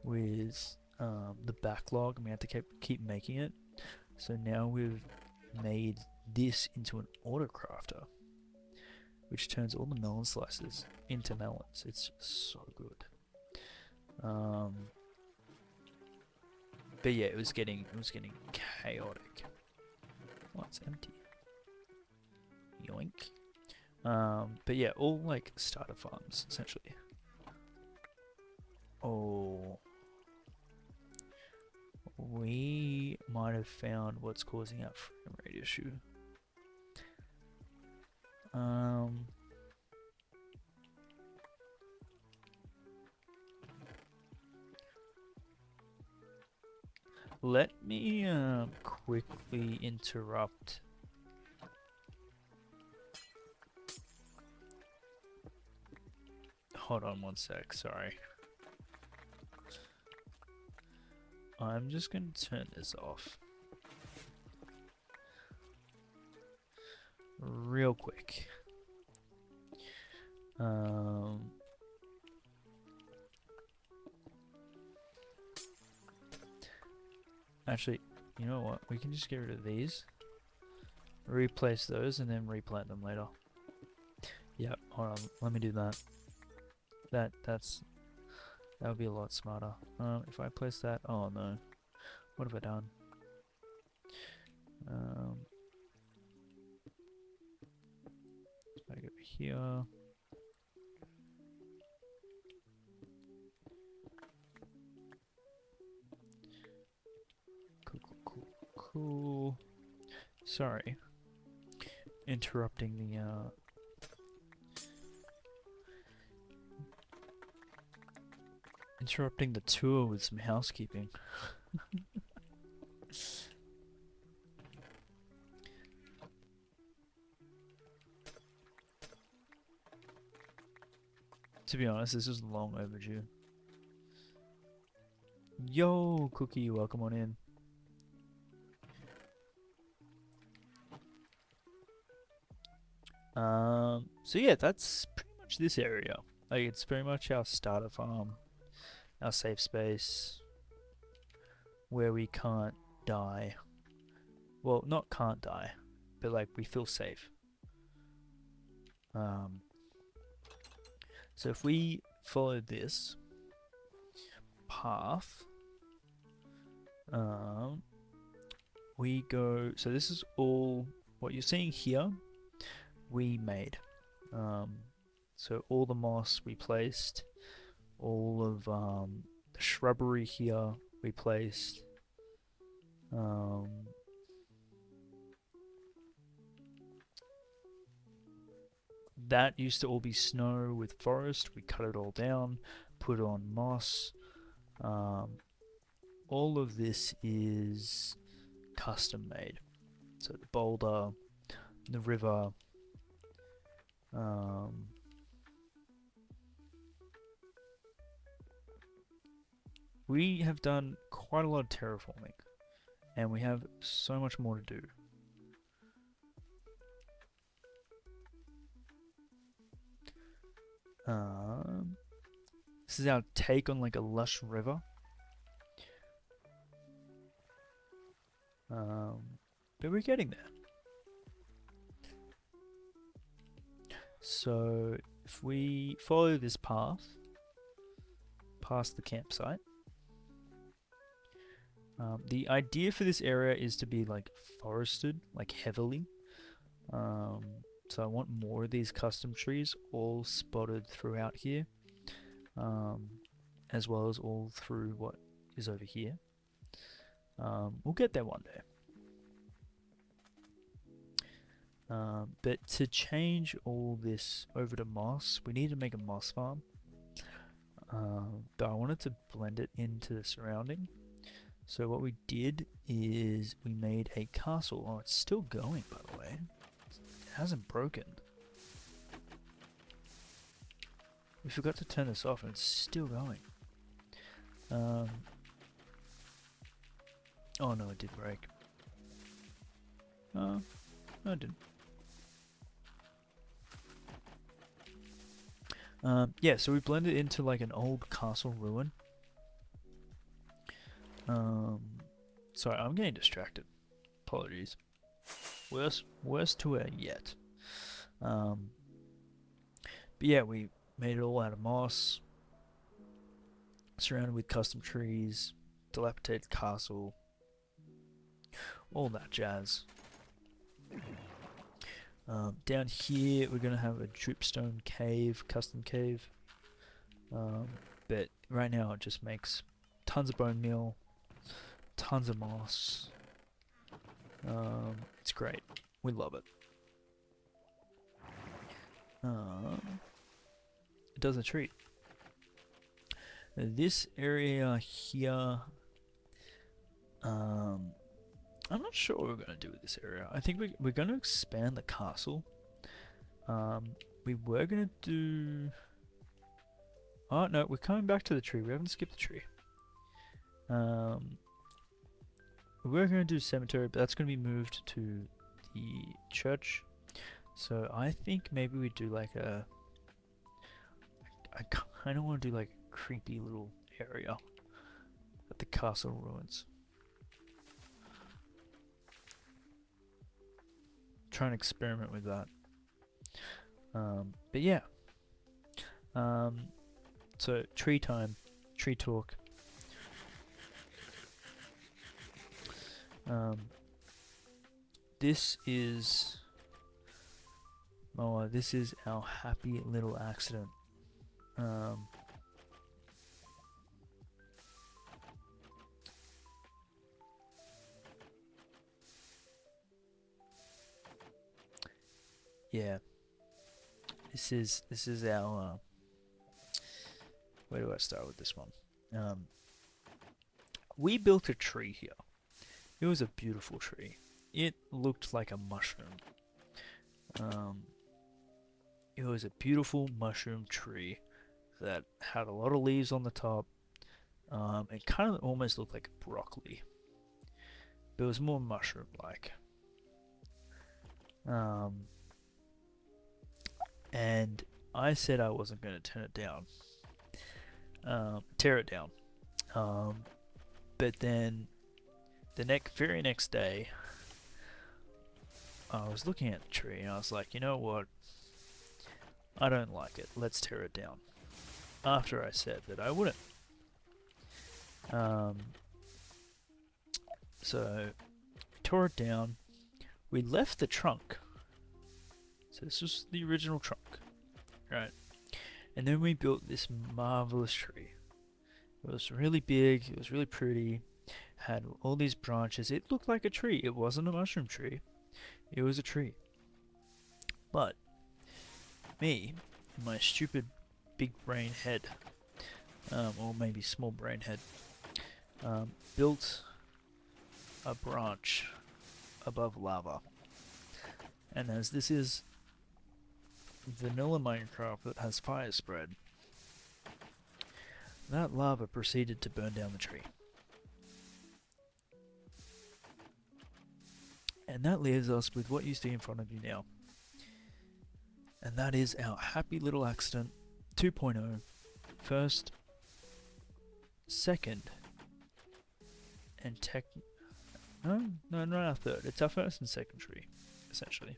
with the backlog, and we had to keep making it. So now we've made this into an autocrafter, which turns all the melon slices into melons. It's so good. But yeah, it was getting chaotic. Oh, it's empty. Yoink. But yeah, all like starter farms essentially. Oh, we might have found what's causing our frame rate issue. Um, Let me quickly interrupt. Hold on one sec, sorry. I'm just gonna turn this off. Real quick. Actually, you know what? We can just get rid of these. Replace those and then replant them later. Yep, hold on, let me do that. That would be a lot smarter. If I place that, oh no, what have I done? I go here. Cool. Sorry, interrupting the tour with some housekeeping. To be honest, this is long overdue. Yo, Cookie, welcome on in. So yeah, that's pretty much this area. Like, it's very much our starter farm, our safe space, where we can't die. Well, not can't die, but like we feel safe. So if we follow this path, we go. So this is all what you're seeing here. We made. So all the moss we placed, all of the shrubbery here we placed. That used to all be snow with forest. We cut it all down, put on moss. All of this is custom made. So the boulder, the river, we have done quite a lot of terraforming, and we have so much more to do. This is our take on like a lush river. But we're getting there. So if we follow this path past the campsite, the idea for this area is to be like forested, like heavily. So I want more of these custom trees all spotted throughout here, as well as all through what is over here. We'll get there one day. But to change all this over to moss, we need to make a moss farm. But I wanted to blend it into the surrounding. So what we did is we made a castle. Oh, it's still going, by the way. It hasn't broken. We forgot to turn this off and it's still going. Oh no, it did break. No, it didn't. Yeah, so we blended into like an old castle ruin. Sorry, I'm getting distracted. Apologies. Worst tour yet. But yeah, we made it all out of moss, surrounded with custom trees, dilapidated castle, all that jazz. Down here, we're gonna have a dripstone cave, custom cave. But right now, it just makes tons of bone meal, tons of moss. It's great. We love it. it does a treat. This area here, I'm not sure what we're going to do with this area. I think we're going to expand the castle. We were going to do... Oh, no, we're coming back to the tree. We haven't skipped the tree. We were going to do cemetery, but that's going to be moved to the church. So I think maybe we do like a... I kind of want to do like a creepy little area at the castle ruins. Try and experiment with that. But yeah. So tree time, tree talk. This is this is our happy little accident. Yeah. This is our where do I start with this one? We built a tree here. It was a beautiful tree. It looked like a mushroom. It was a beautiful mushroom tree that had a lot of leaves on the top. It kind of almost looked like broccoli, but it was more mushroom-like. And I said I wasn't going to tear it down. But then the very next day, I was looking at the tree and I was like, you know what? I don't like it. Let's tear it down. After I said that I wouldn't. So we tore it down. We left the trunk. So this was the original trunk, right? And then we built this marvelous tree. It was really big. It was really pretty. Had all these branches. It looked like a tree. It wasn't a mushroom tree. It was a tree. But me, my stupid big brain head, or maybe small brain head, built a branch above lava. And as this is vanilla Minecraft that has fire spread, that lava proceeded to burn down the tree. And that leaves us with what you see in front of you now. And that is our happy little accident 2.0. First, second, and no, not our third. It's our first and second tree, essentially.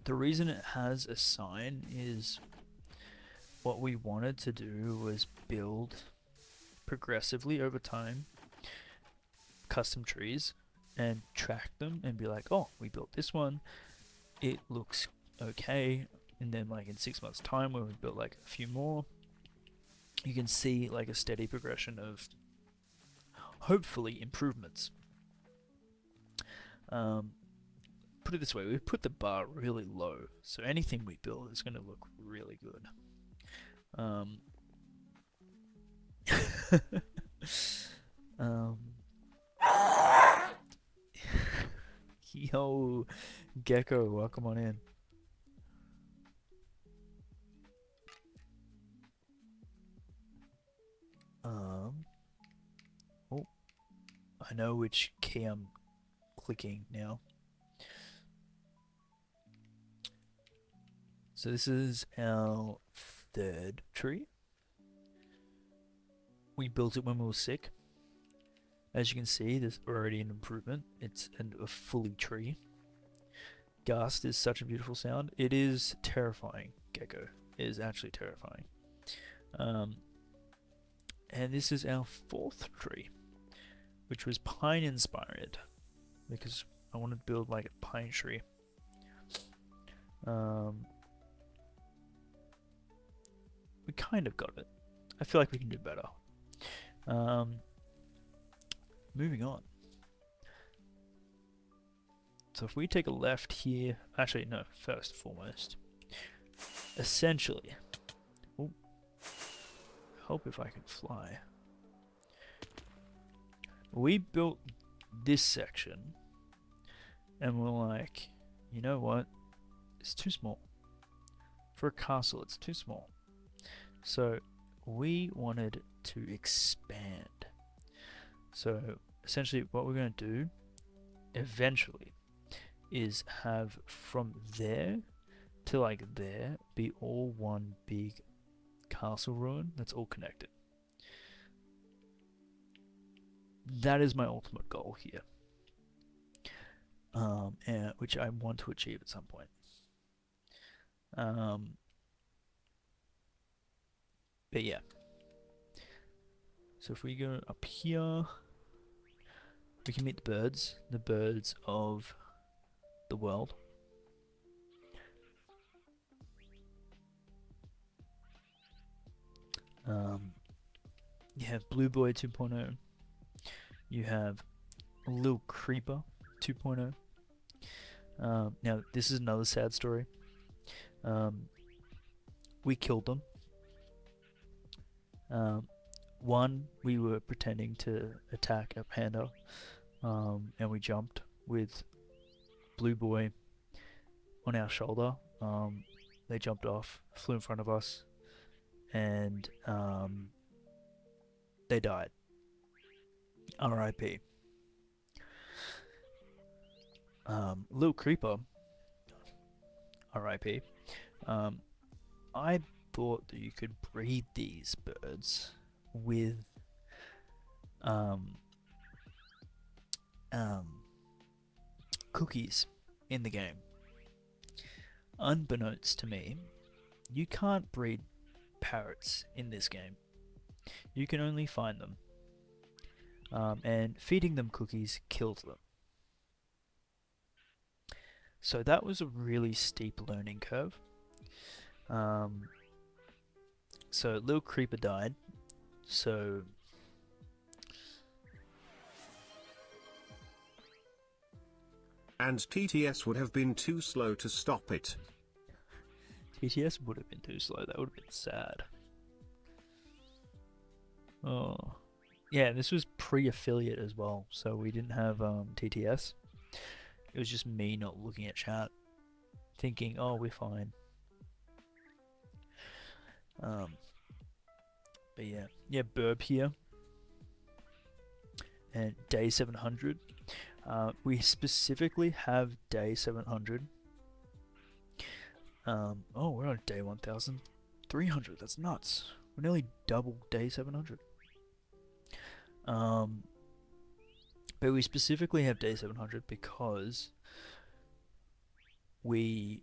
The reason it has a sign is what we wanted to do was build progressively over time custom trees and track them and be like, oh, we built this one, it looks okay, and then like in 6 months time when we built like a few more, you can see like a steady progression of hopefully improvements. Put it this way, we put the bar really low, so anything we build is going to look really good. Yo, Gecko, welcome on in. Oh, I know which key I'm clicking now. So this is our third tree. We built it when we were sick. As you can see, there's already an improvement. It's a fully tree. Gust is such a beautiful sound. It is terrifying, Gecko. It is actually terrifying. And this is our fourth tree, which was pine inspired, because I wanted to build like a pine tree. We kind of got it. I feel like we can do better. Moving on. So if we take a left here, actually no, first and foremost, essentially, oh, hope if I can fly. We built this section, and we're like, you know what? It's too small. For a castle, it's too small. So we wanted to expand. So essentially what we're going to do eventually is have from there to like there be all one big castle ruin that's all connected. That is my ultimate goal here, and which I want to achieve at some point. But yeah, so if we go up here, we can meet the birds of the world. You have Blue Boy 2.0. You have Little Creeper 2.0. Now, this is another sad story. We killed them. One, we were pretending to attack a panda, and we jumped with Blue Boy on our shoulder. They jumped off, flew in front of us, and they died. R.I.P. Little Creeper, R.I.P. I thought that you could breed these birds with um, cookies in the game. Unbeknownst to me, you can't breed parrots in this game. You can only find them. And feeding them cookies kills them. So that was a really steep learning curve. So Little Creeper died. So And TTS would have been too slow to stop it. TTS would have been too slow. That would have been sad. Oh. Yeah, this was pre-affiliate as well, so we didn't have TTS. It was just me not looking at chat, thinking, oh, we're fine. But yeah, Burb here. And day 700. We specifically have day 700. Oh, we're on day 1300. That's nuts. We're nearly double day 700. But we specifically have day 700 because we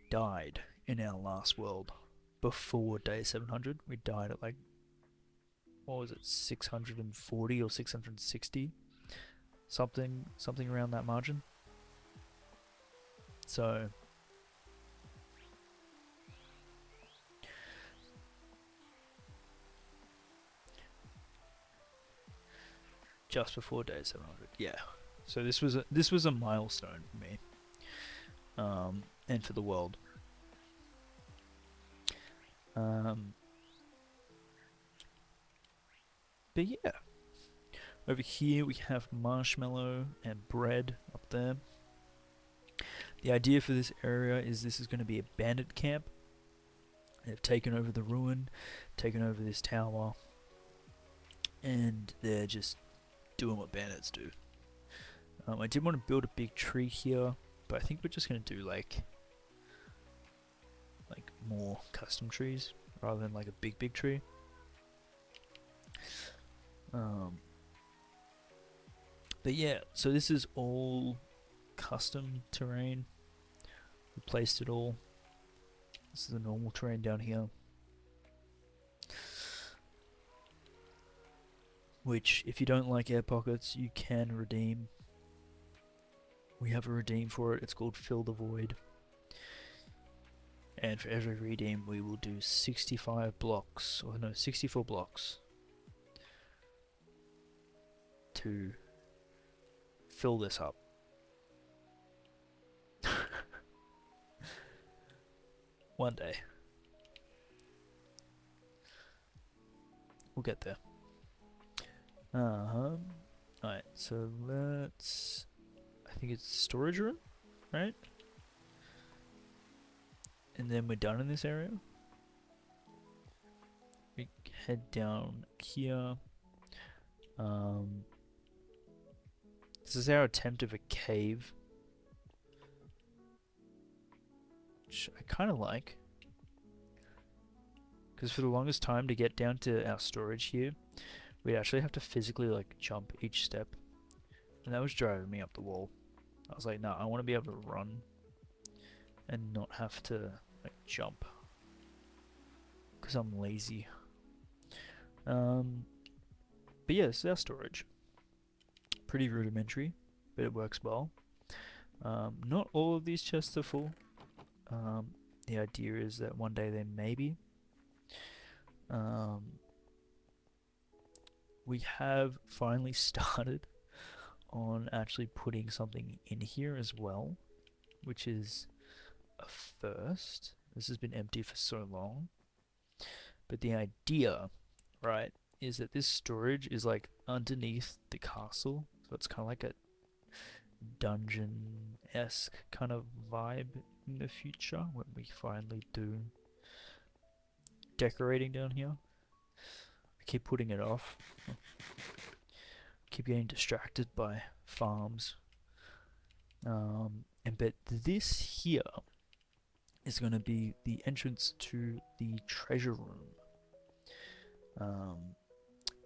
died in our last world before day 700. We died at like, what was it, 640 or 660? Something around that margin. So just before day 700. Yeah. So this was a milestone for me, and for the world. But yeah, over here we have marshmallow and bread up there. The idea for this area is this is going to be a bandit camp. They've taken over the ruin, taken over this tower, and they're just doing what bandits do. I did want to build a big tree here, but I think we're just going to do like more custom trees rather than like a big tree. But yeah, so this is all custom terrain. We placed it all. This is the normal terrain down here, which if you don't like air pockets, you can redeem. We have a redeem for it. It's called Fill the Void. And for every redeem, we will do 65 blocks, or no, 64 blocks to fill this up. One day. We'll get there. Alright, so let's... I think it's storage room, right? And then we're done in this area. We head down here. This is our attempt of a cave, which I kind of like. Because for the longest time to get down to our storage here, we'd actually have to physically like jump each step. And that was driving me up the wall. I was like, no, I want to be able to run and not have to like jump. Because I'm lazy. But yeah, this is our storage. Pretty rudimentary, but it works well. Not all of these chests are full. The idea is that one day they may be. We have finally started on actually putting something in here as well, which is a first. This has been empty for so long. But the idea, right, is that this storage is like underneath the castle. So it's kind of like a dungeon-esque kind of vibe in the future when we finally do decorating down here. I keep putting it off. Keep getting distracted by farms. But this here is going to be the entrance to the treasure room.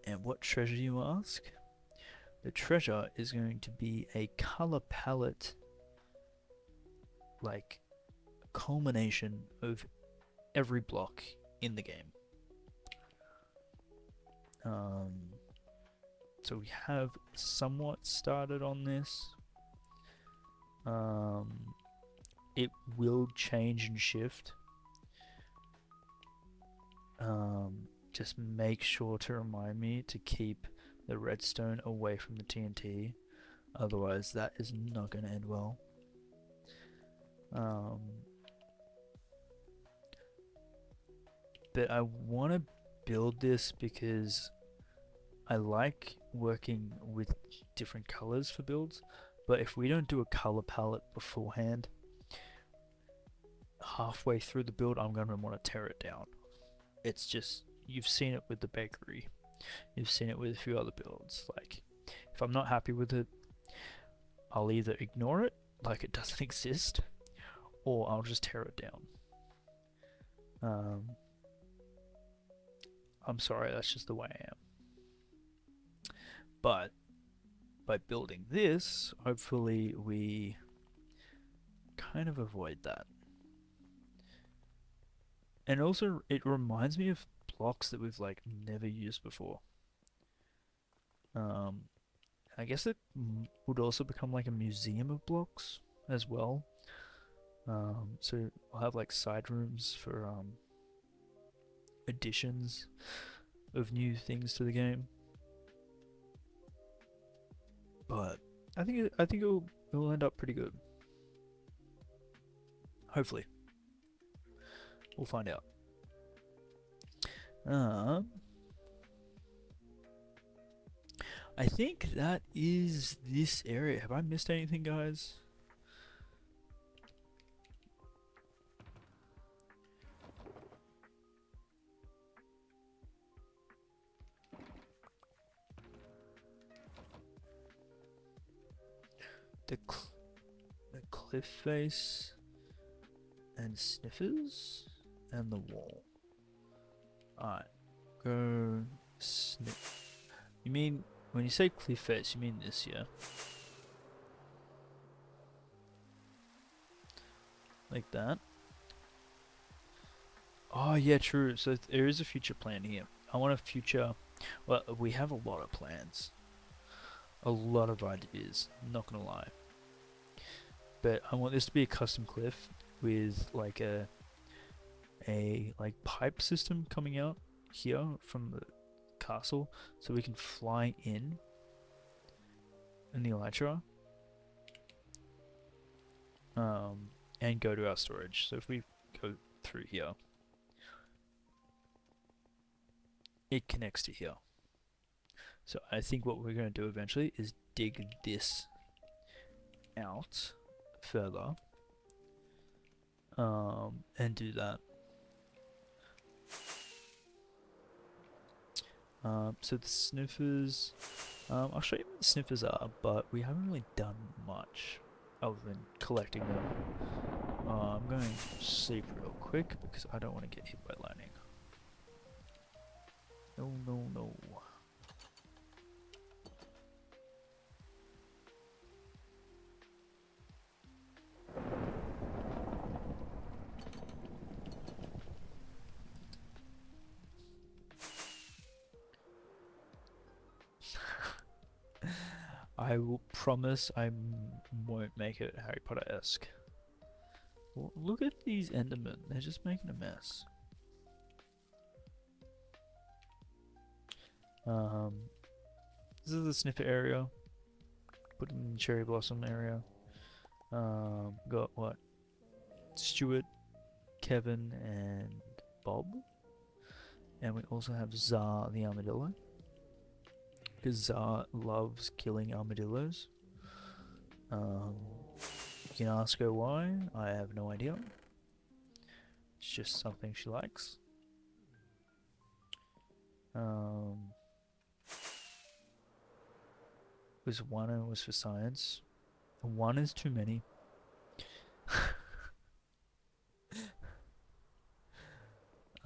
And what treasure, you ask? The treasure is going to be a color palette, like culmination of every block in the game. So we have somewhat started on this. It will change and shift. Just make sure to remind me to keep the redstone away from the TNT. Otherwise, that is not going to end well. But I want to build this because I like working with different colors for builds. But if we don't do a color palette beforehand, halfway through the build, I'm going to want to tear it down. It's just, you've seen it with the bakery. You've seen it with a few other builds. Like, if I'm not happy with it, I'll either ignore it, like it doesn't exist, or I'll just tear it down. I'm sorry, that's just the way I am. But by building this, hopefully we kind of avoid that. And also, it reminds me of blocks that we've like never used before. I guess it would also become like a museum of blocks as well. So we'll have like side rooms for additions of new things to the game. But I think it'll end up pretty good. Hopefully, we'll find out. I think that is this area. Have I missed anything, guys? The cliff face and sniffers and the wall. Alright, go sniff. You mean, when you say cliff face, you mean this, yeah? Like that? Oh yeah, true. So there is a future plan here. I want a future... Well, we have a lot of plans. A lot of ideas, not gonna lie. But I want this to be a custom cliff with like a like pipe system coming out here from the castle, so we can fly in the elytra and go to our storage. So if we go through here. It connects to here. So I think what we're going to do eventually is dig this out further, and do that. So the sniffers, I'll show you what the sniffers are, but we haven't really done much other than collecting them. I'm going to sleep real quick because I don't want to get hit by lightning. No, no, no. I will promise I won't make it Harry Potter-esque. Well, look at these Endermen, they're just making a mess. This is the sniffer area. Put in the cherry blossom area. Got what? Stuart, Kevin, and Bob. And we also have Zar the armadillo. Because Zar loves killing armadillos. You can ask her why. I have no idea. It's just something she likes. Was one and it was for science. One is too many.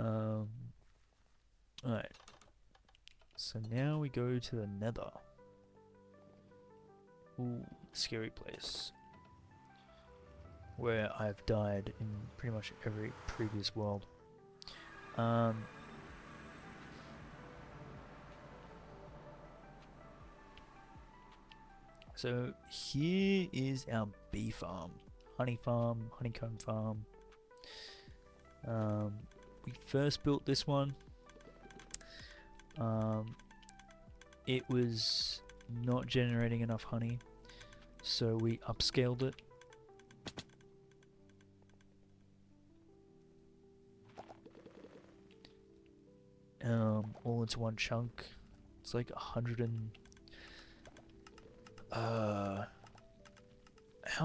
Alright. So now we go to the Nether. Ooh, scary place. Where I've died in pretty much every previous world. So here is our bee farm, honeycomb farm. We first built this one. It was not generating enough honey, so we upscaled it. All into one chunk. It's like 100 and how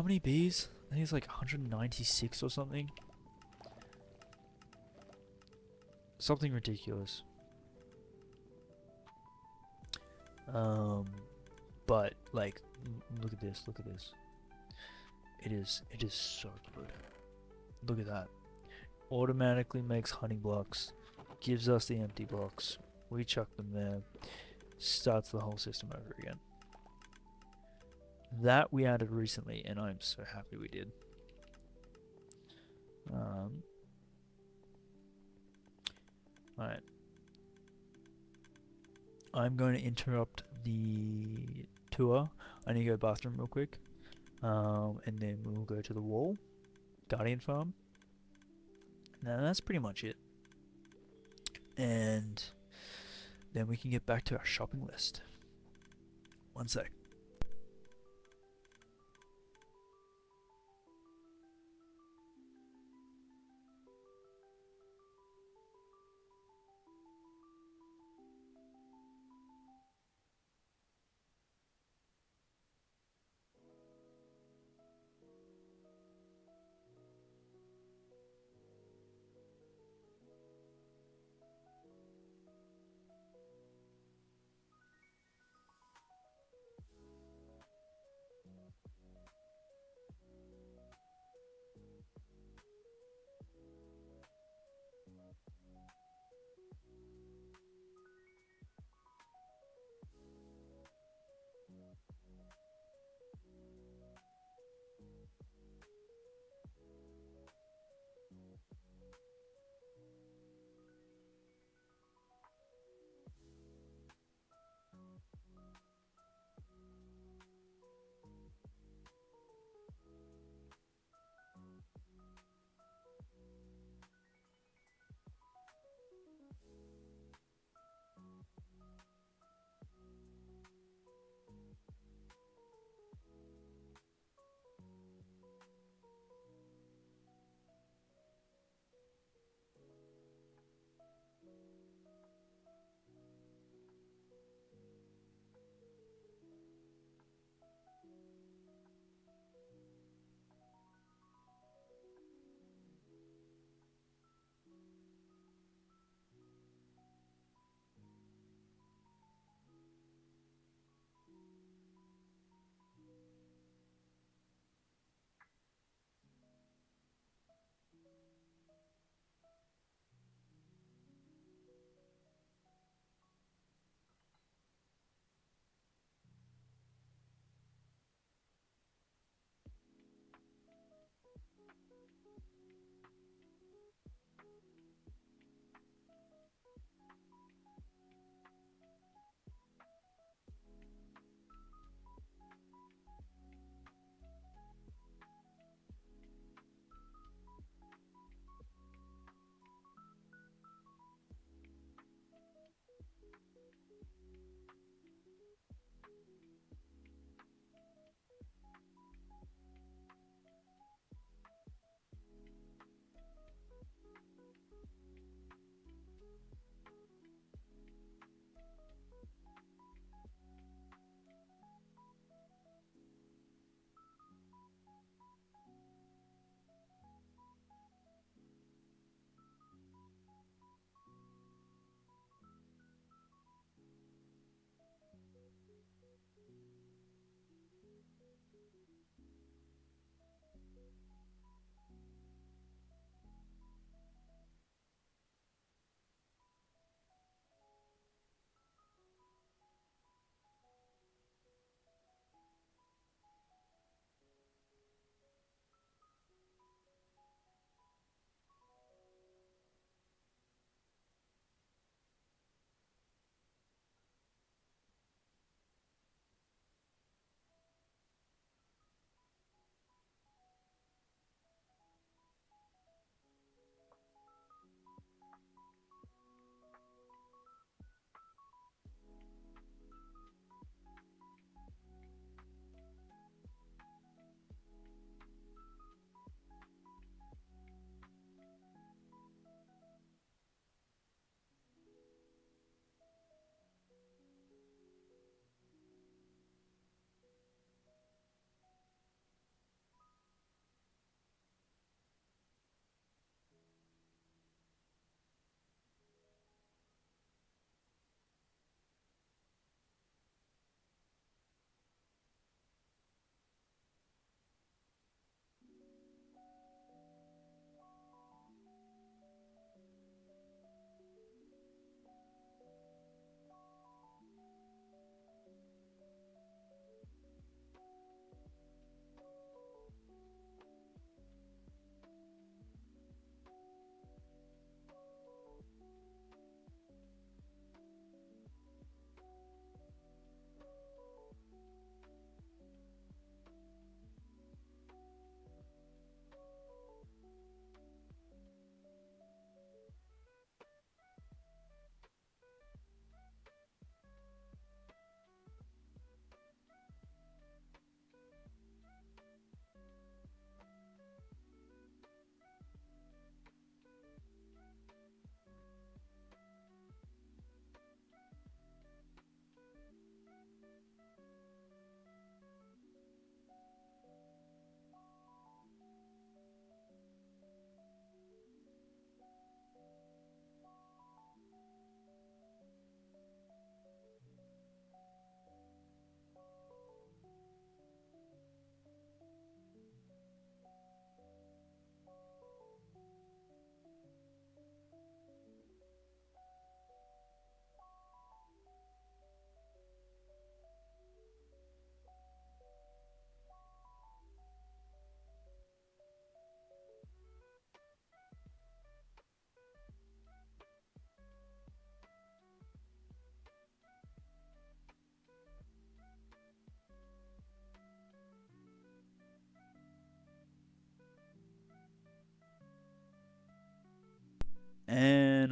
many bees? I think it's like 196 or something. Something ridiculous. But like, look at this. Look at this. It is so good. Look at that. Automatically makes honey blocks. Gives us the empty blocks. We chuck them there. Starts the whole system over again. That we added recently, and I'm so happy we did. Alright. I'm going to interrupt the tour. I need to go to the bathroom real quick. And then we'll go to the wall. Guardian Farm. Now that's pretty much it. And then we can get back to our shopping list. One sec.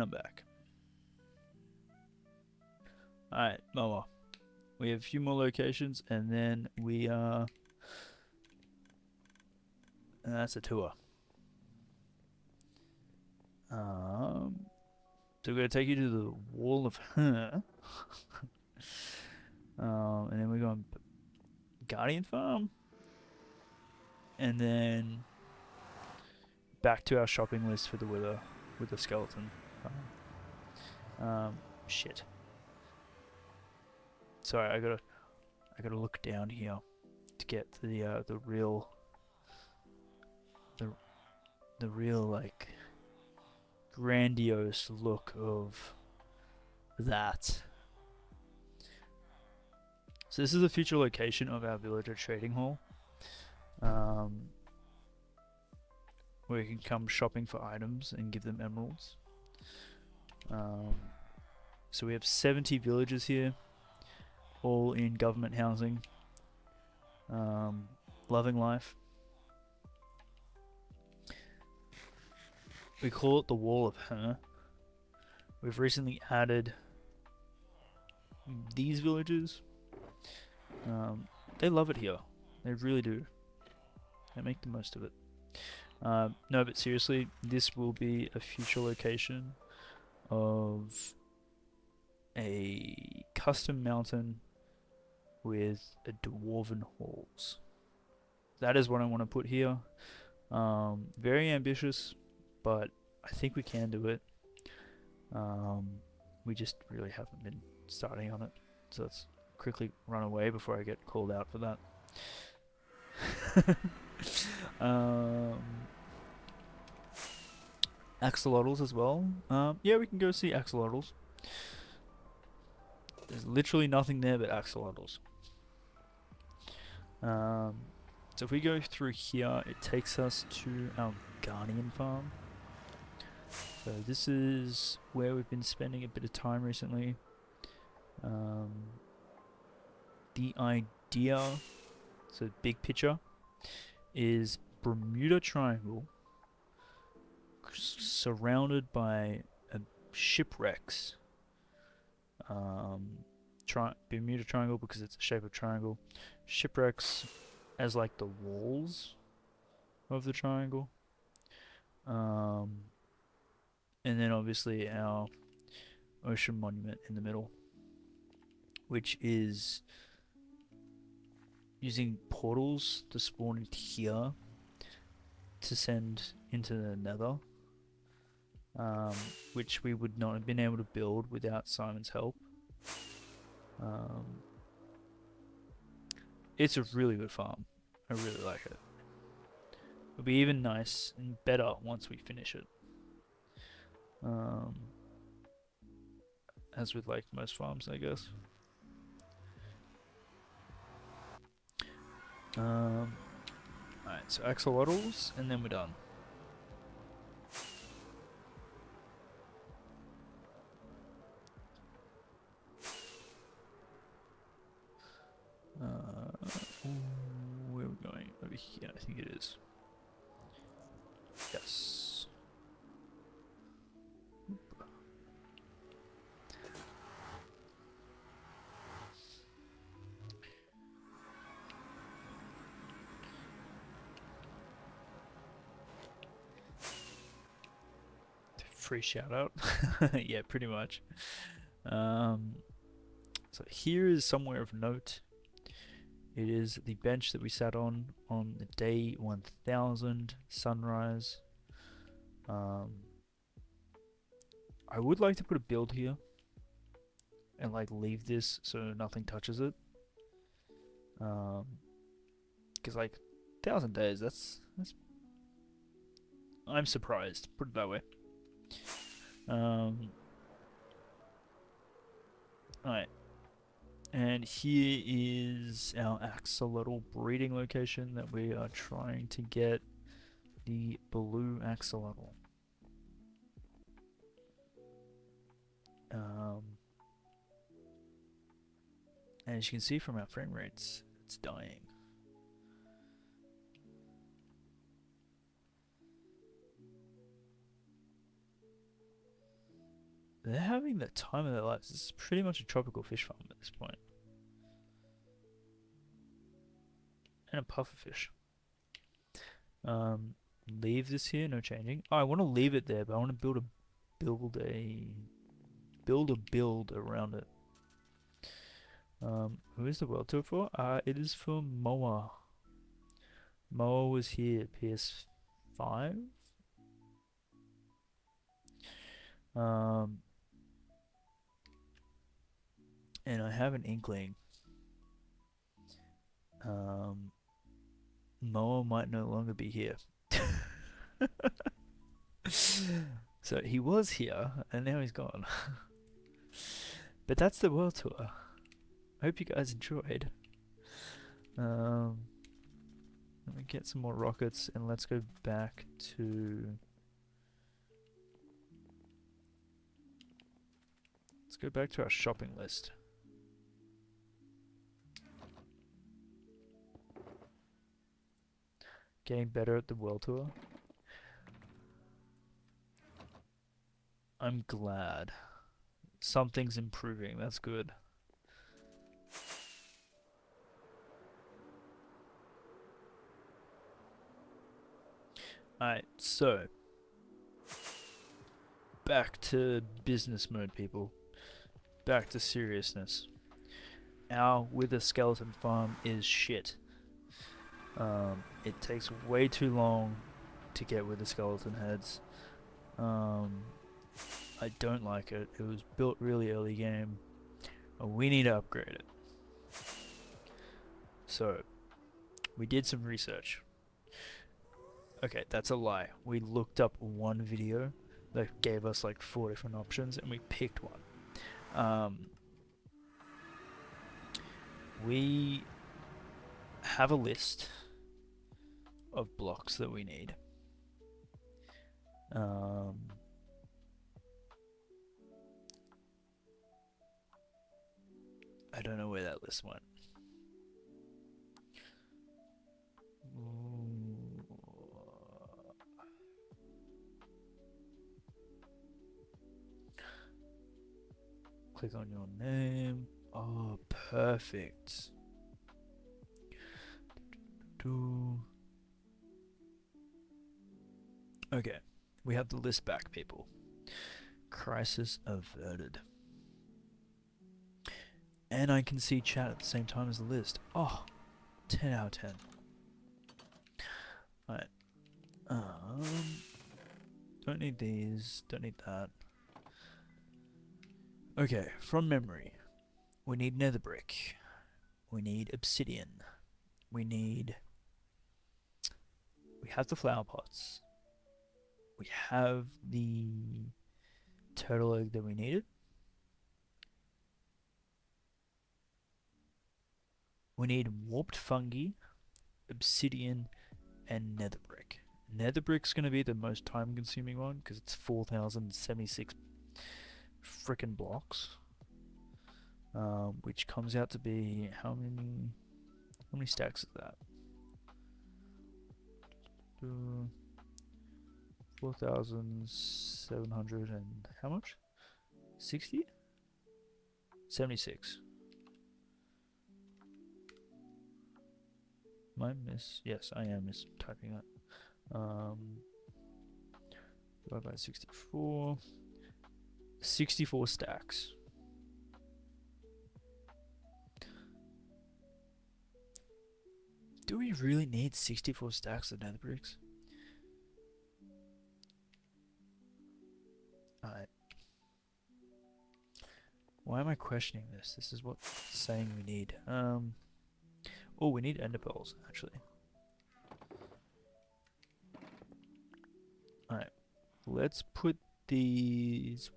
And I'm back. Alright, Moa. We have a few more locations, and then we are... that's a tour. So we're going to take you to the Wall of Her. And then we're going Guardian Farm. And then back to our shopping list for the Wither Skeleton Farm. Shit. Sorry, I gotta look down here to get the real the real like grandiose look of that. So this is the future location of our villager trading hall, where you can come shopping for items and give them emeralds. So we have 70 villagers here, all in government housing, loving life. We call it the Wall of Her. We've recently added these villagers. They love it here. They really do. They make the most of it. No, but seriously, this will be a future location of a custom mountain with a dwarven halls. That is what I want to put here. Very ambitious, but I think we can do it. We just really haven't been starting on it, so let's quickly run away before I get called out for that. Axolotls as well. Yeah, we can go see axolotls. There's literally nothing there but axolotls. So if we go through here, it takes us to our Guardian Farm. So this is where we've been spending a bit of time recently. The idea, so big picture, is Bermuda Triangle surrounded by shipwrecks. Bermuda Triangle because it's the shape of triangle. Shipwrecks as like the walls of the triangle. And then obviously our ocean monument in the middle, which is using portals to spawn into here to send into the nether, which we would not have been able to build without Simon's help. It's a really good farm. I really like it. It'll be even nice and better once we finish it. As with like most farms, I guess. Alright, so axolotls, and then we're done. Where are we going? Over here, I think it is. Yes. Free shout out. Yeah, pretty much. So here is somewhere of note. It is the bench that we sat on the day 1000 sunrise. I would like to put a build here and like leave this so nothing touches it. Because like 1000 days, that's I'm surprised. Put it that way. Alright. And here is our axolotl breeding location that we are trying to get the blue axolotl. And as you can see from our frame rates, it's dying. They're having the time of their lives. This is pretty much a tropical fish farm at this point. And a pufferfish. Um, leave this here, no changing. Oh, I want to leave it there, but I want to build around it. Who is the world tour for? It is for Moa. Moa was here PS5. Um, and I have an inkling. Moa might no longer be here. So he was here, and now he's gone. But that's the world tour. I hope you guys enjoyed. Let me get some more rockets, and let's go back to... Let's go back to our shopping list. Getting better at the world tour. I'm glad. Something's improving, that's good. Alright, so back to business mode, people. Back to seriousness. Our Wither Skeleton Farm is shit. It takes way too long to get Wither Skeleton heads. I don't like it. It was built really early game. We need to upgrade it. So, we did some research. Okay, that's a lie. We looked up one video that gave us like 4 different options, and we picked one. We have a list of blocks that we need. I don't know where that list went. Click on your name. Oh, perfect. Okay, we have the list back, people. Crisis averted. And I can see chat at the same time as the list. Oh, 10 out of 10. Alright. Don't need these. Don't need that. Okay, from memory. We need nether brick. We need obsidian. We have the flower pots. We have the turtle egg that we needed. We need warped fungi, obsidian, and nether brick. Nether brick's going to be the most time consuming one because it's 4,076 frickin' blocks. Which comes out to be how many stacks is that? 4,700 and how much? 60? 76. Am I yes, I am mistyping that. Divided by 64. 64 stacks. Do we really need 64 stacks of nether bricks? Alright. Why am I questioning this? This is what it's saying we need. Oh, we need ender pearls, actually. Alright. Let's put these...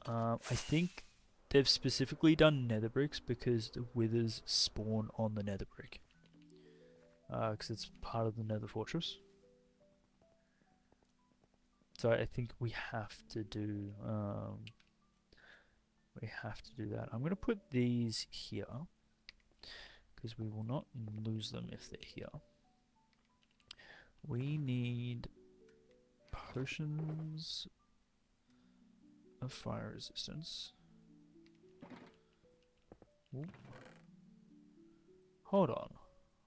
I think they've specifically done nether bricks because the withers spawn on the nether brick. Because it's part of the nether fortress. So I think we have to do that. I'm gonna put these here because we will not lose them if they're here. We need potions of fire resistance. Ooh. Hold on.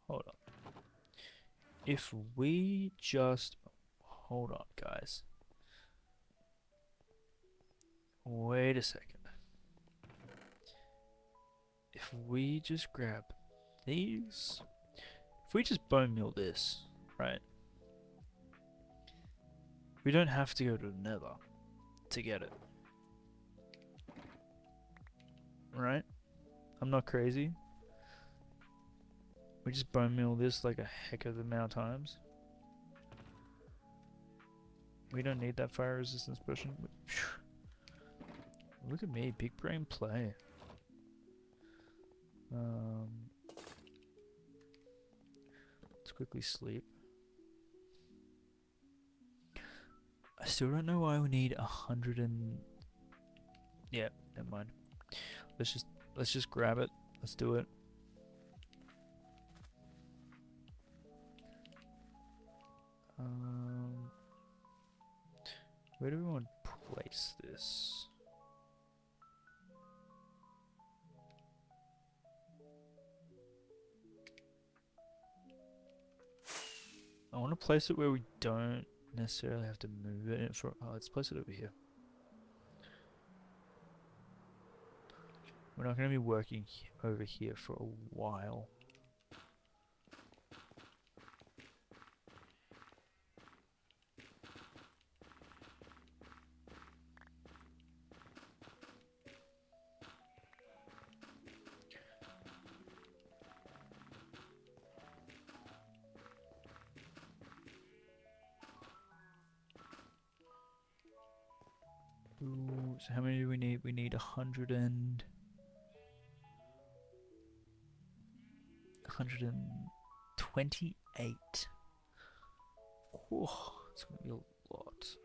Hold on. If we just... Hold on, guys. Wait a second. If we just grab these... If we just bone meal this, right? We don't have to go to the nether to get it. Right? I'm not crazy. We just bone meal this like a heck of the amount of times. We don't need that fire resistance potion. Look at me, big brain play. Let's quickly sleep. I still don't know why we need 100 and... Yeah, never mind. Let's just grab it. Let's do it. Where do we want to place this? I want to place it where we don't necessarily have to move it for... Oh, let's place it over here. We're not going to be working over here for a while. Ooh, so how many do we need? We need 128. Oh, it's gonna be a lot.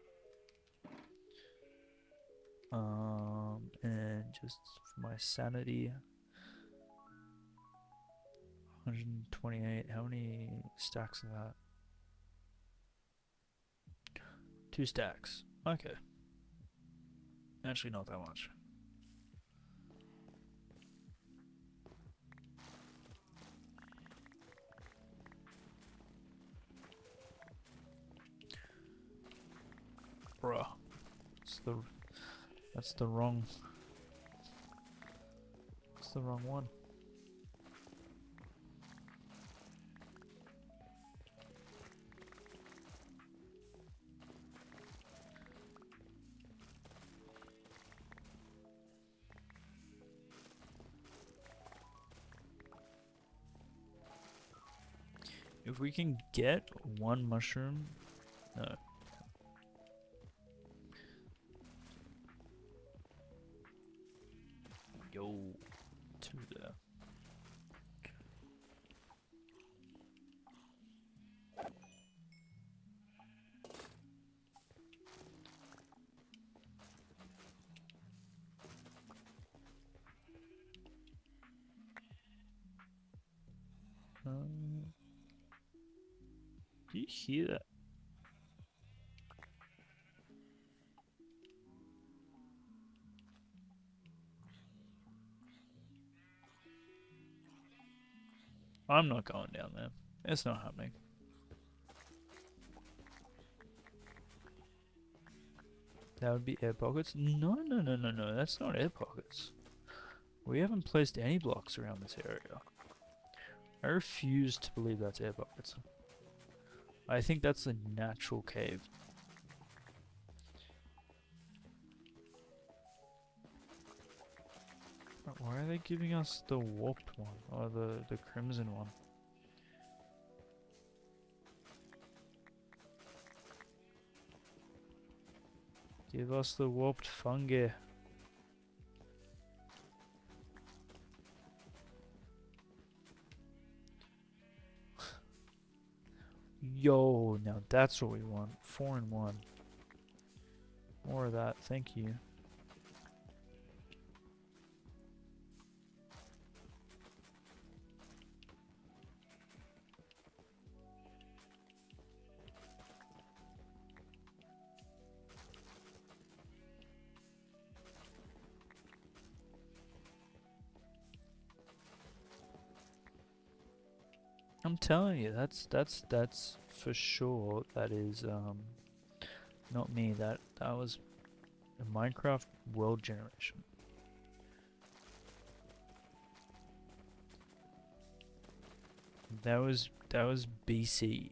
And just for my sanity, 128. How many stacks of that? 2 stacks. Okay. Actually, not that much. Bruh. That's the wrong... That's the wrong one. If we can get 1 mushroom... No. Yo. 2 there. Do you hear that? I'm not going down there. It's not happening. That would be air pockets? No, no, no, no, no. That's not air pockets. We haven't placed any blocks around this area. I refuse to believe that's air pockets. I think that's a natural cave. Why are they giving us the warped one? Or the crimson one? Give us the warped fungi. Yo, now that's what we want. 4 in 1. More of that, thank you. I'm telling you, that's for sure. That is not me. That was a Minecraft world generation. That was BC.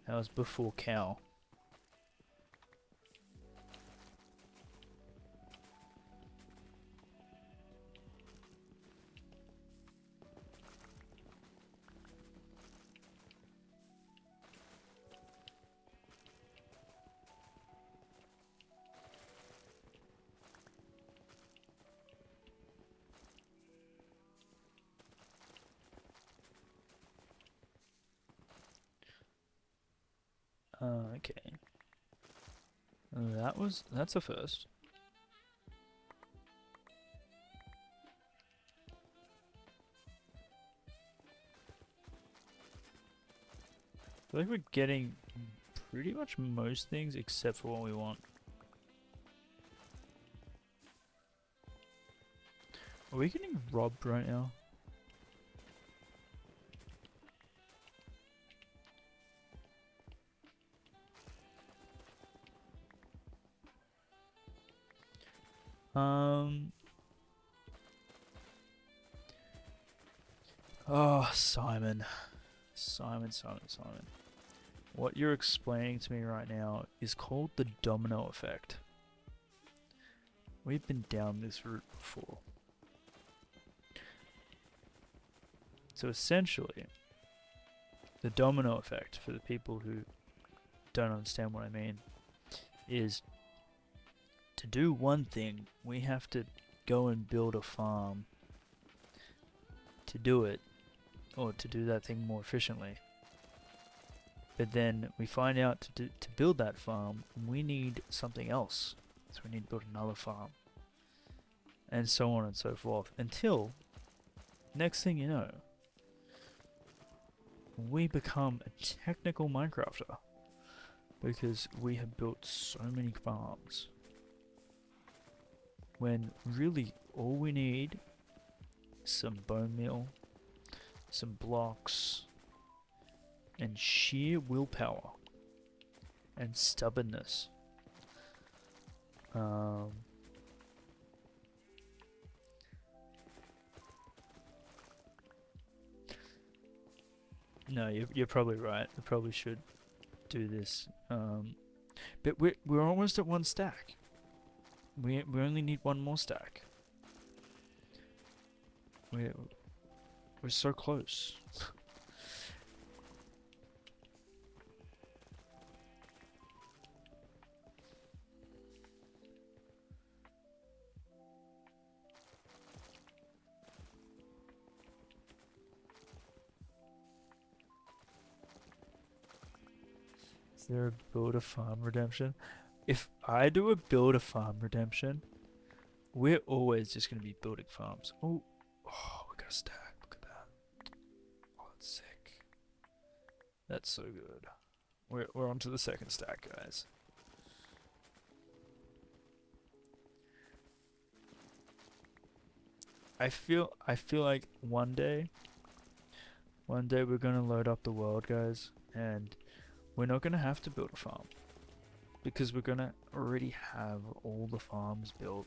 That was before cow. Okay. That's a first. I feel like we're getting pretty much most things except for what we want. Are we getting robbed right now? Um. Oh, Simon. Simon. What you're explaining to me right now is called the domino effect. We've been down this route before. So essentially, the domino effect, for the people who don't understand what I mean, is to do one thing, we have to go and build a farm to do it, or to do that thing more efficiently. But then we find out to build that farm, we need something else. So we need to build another farm. And so on and so forth. Until, next thing you know, we become a technical Minecrafter. Because we have built so many farms. When really all we need is some bone meal, some blocks, and sheer willpower and stubbornness. No, you're probably right. We probably should do this. But we're almost at one stack. We only need one more stack. We're so close. Is there a build a farm redemption? If I do a build a farm redemption, we're always just gonna be building farms. Oh, we got a stack. Look at that. Oh, that's sick. That's so good. We're on to the second stack, guys. I feel like one day we're gonna load up the world, guys, and we're not gonna have to build a farm because we're gonna already have all the farms built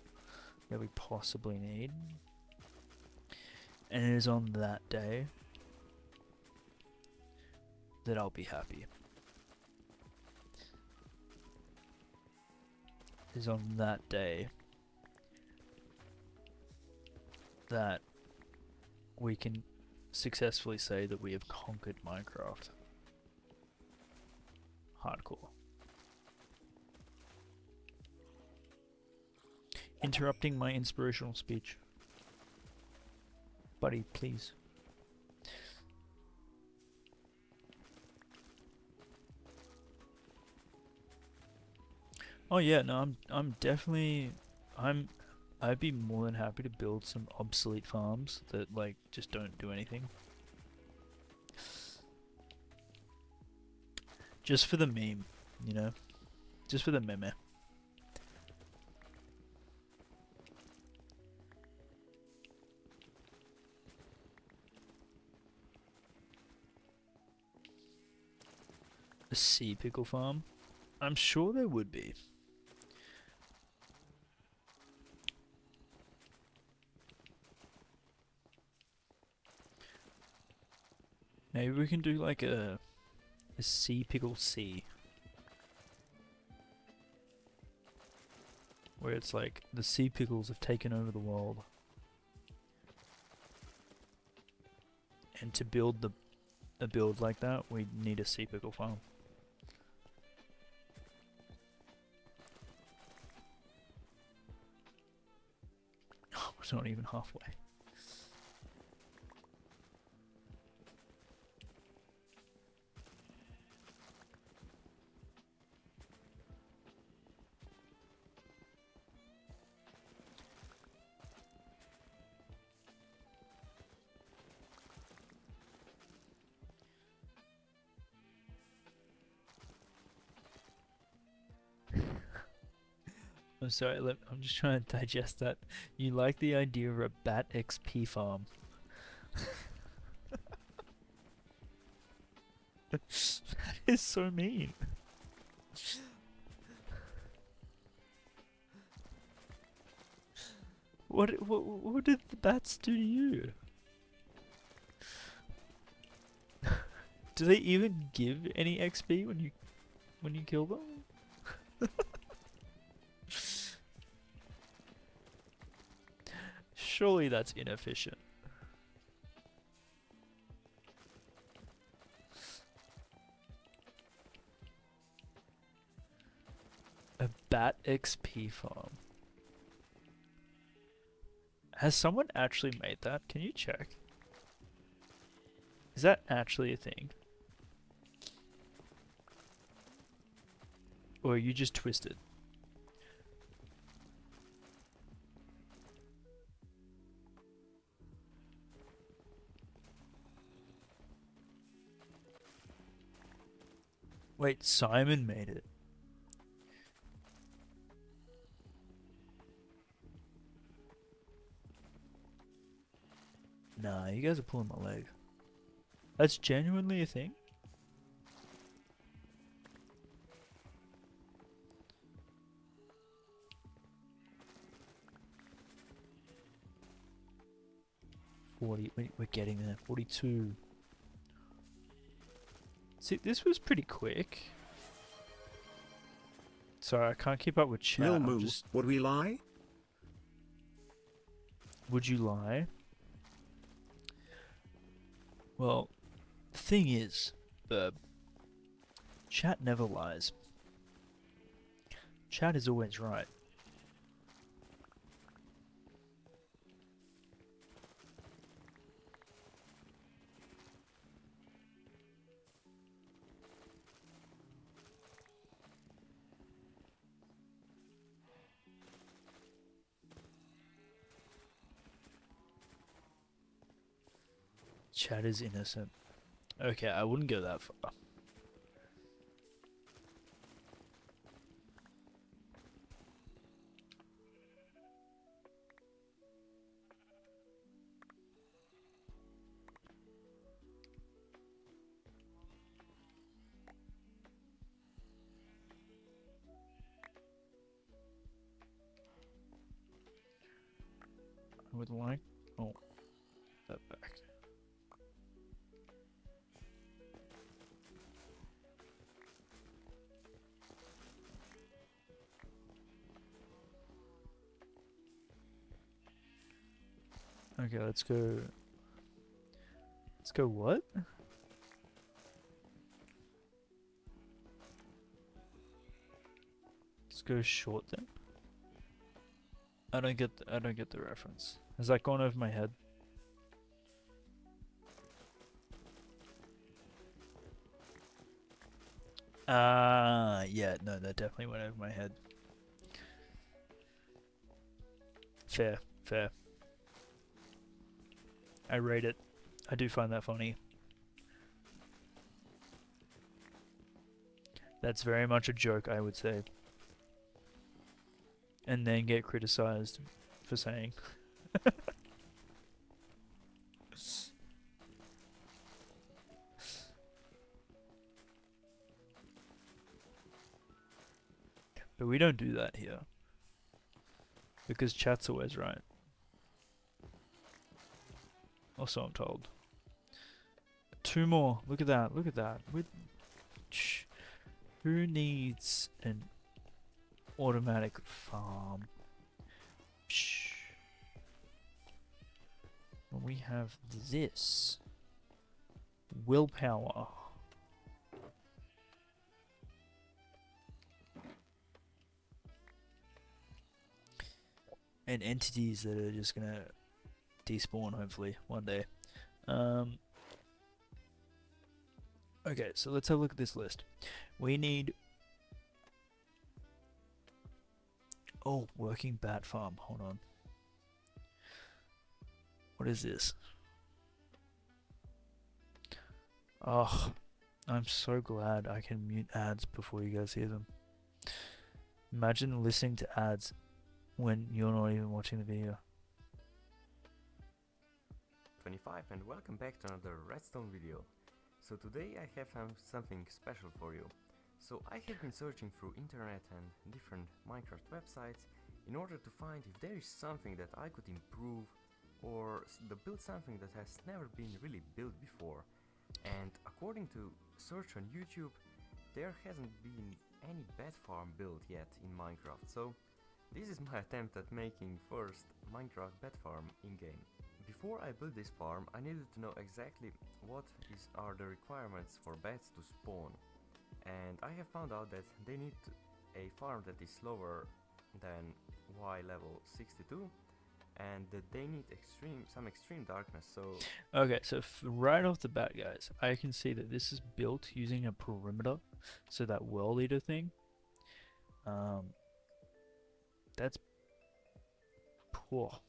that we possibly need. And it is on that day that I'll be happy. It is on that day that we can successfully say that we have conquered Minecraft. Hardcore. Interrupting my inspirational speech. Buddy, please. Oh yeah, no, I'm definitely I'd be more than happy to build some obsolete farms that like just don't do anything. Just for the meme, you know? Just for the meme. A sea pickle farm? I'm sure there would be. Maybe we can do like a sea pickle sea. Where it's like the sea pickles have taken over the world. And to build a build like that, we need a sea pickle farm. We're not even halfway. I'm sorry, I'm just trying to digest that. You like the idea of a bat XP farm. That is so mean. What did the bats do to you? Do they even give any XP when you kill them? Surely that's inefficient. A bat XP farm. Has someone actually made that? Can you check? Is that actually a thing? Or are you just twisted? Wait, Simon made it. Nah, you guys are pulling my leg. That's genuinely a thing? We're getting there. 42. See, this was pretty quick. Sorry, I can't keep up with chat. Lil I'm Moo, just... would we lie? Would you lie? Well, the thing is, chat never lies. Chat is always right. Chat is innocent. Okay, I wouldn't go that far. I would like... Oh, that back. Okay, let's go... Let's go what? Let's go short then. I don't get the reference. Has that gone over my head? Yeah, no, that definitely went over my head. Fair, fair. I rate it. I do find that funny. That's very much a joke, I would say. And then get criticized for saying. But we don't do that here. Because chat's always right. Or so I'm told. 2 more. Look at that. Look at that. Who needs an automatic farm? When we have this. Willpower. And entities that are just gonna despawn hopefully one day. Okay, so let's have a look at this list. We need... Oh, working bat farm. Hold on. What is this? Oh, I'm so glad I can mute ads before you guys hear them. Imagine listening to ads when you're not even watching the video. 25 and welcome back to another Redstone video. So today I have something special for you. So I have been searching through internet and different Minecraft websites in order to find if there is something that I could improve or build something that has never been really built before. And according to search on YouTube, there hasn't been any bat farm built yet in Minecraft. So this is my attempt at making first Minecraft bat farm in-game. Before I built this farm, I needed to know exactly what are the requirements for bats to spawn. And I have found out that they need a farm that is slower than Y level 62, and that they need some extreme darkness. So okay, so right off the bat, guys, I can see that this is built using a perimeter, so that world eater thing. That's poor.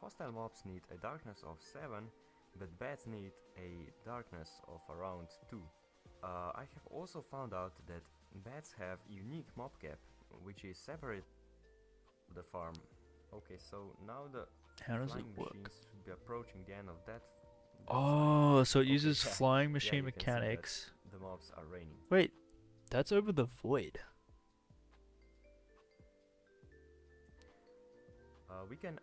hostile mobs need a darkness of 7, but bats need a darkness of around 2. I have also found out that bats have unique mob cap, which is separate the farm. Okay, so now the How does it flying work? machines should be approaching the end of that. Oh, so it Okay, uses yeah. flying machine you can see that mechanics. the mobs are raining. Wait, that's over the void. We can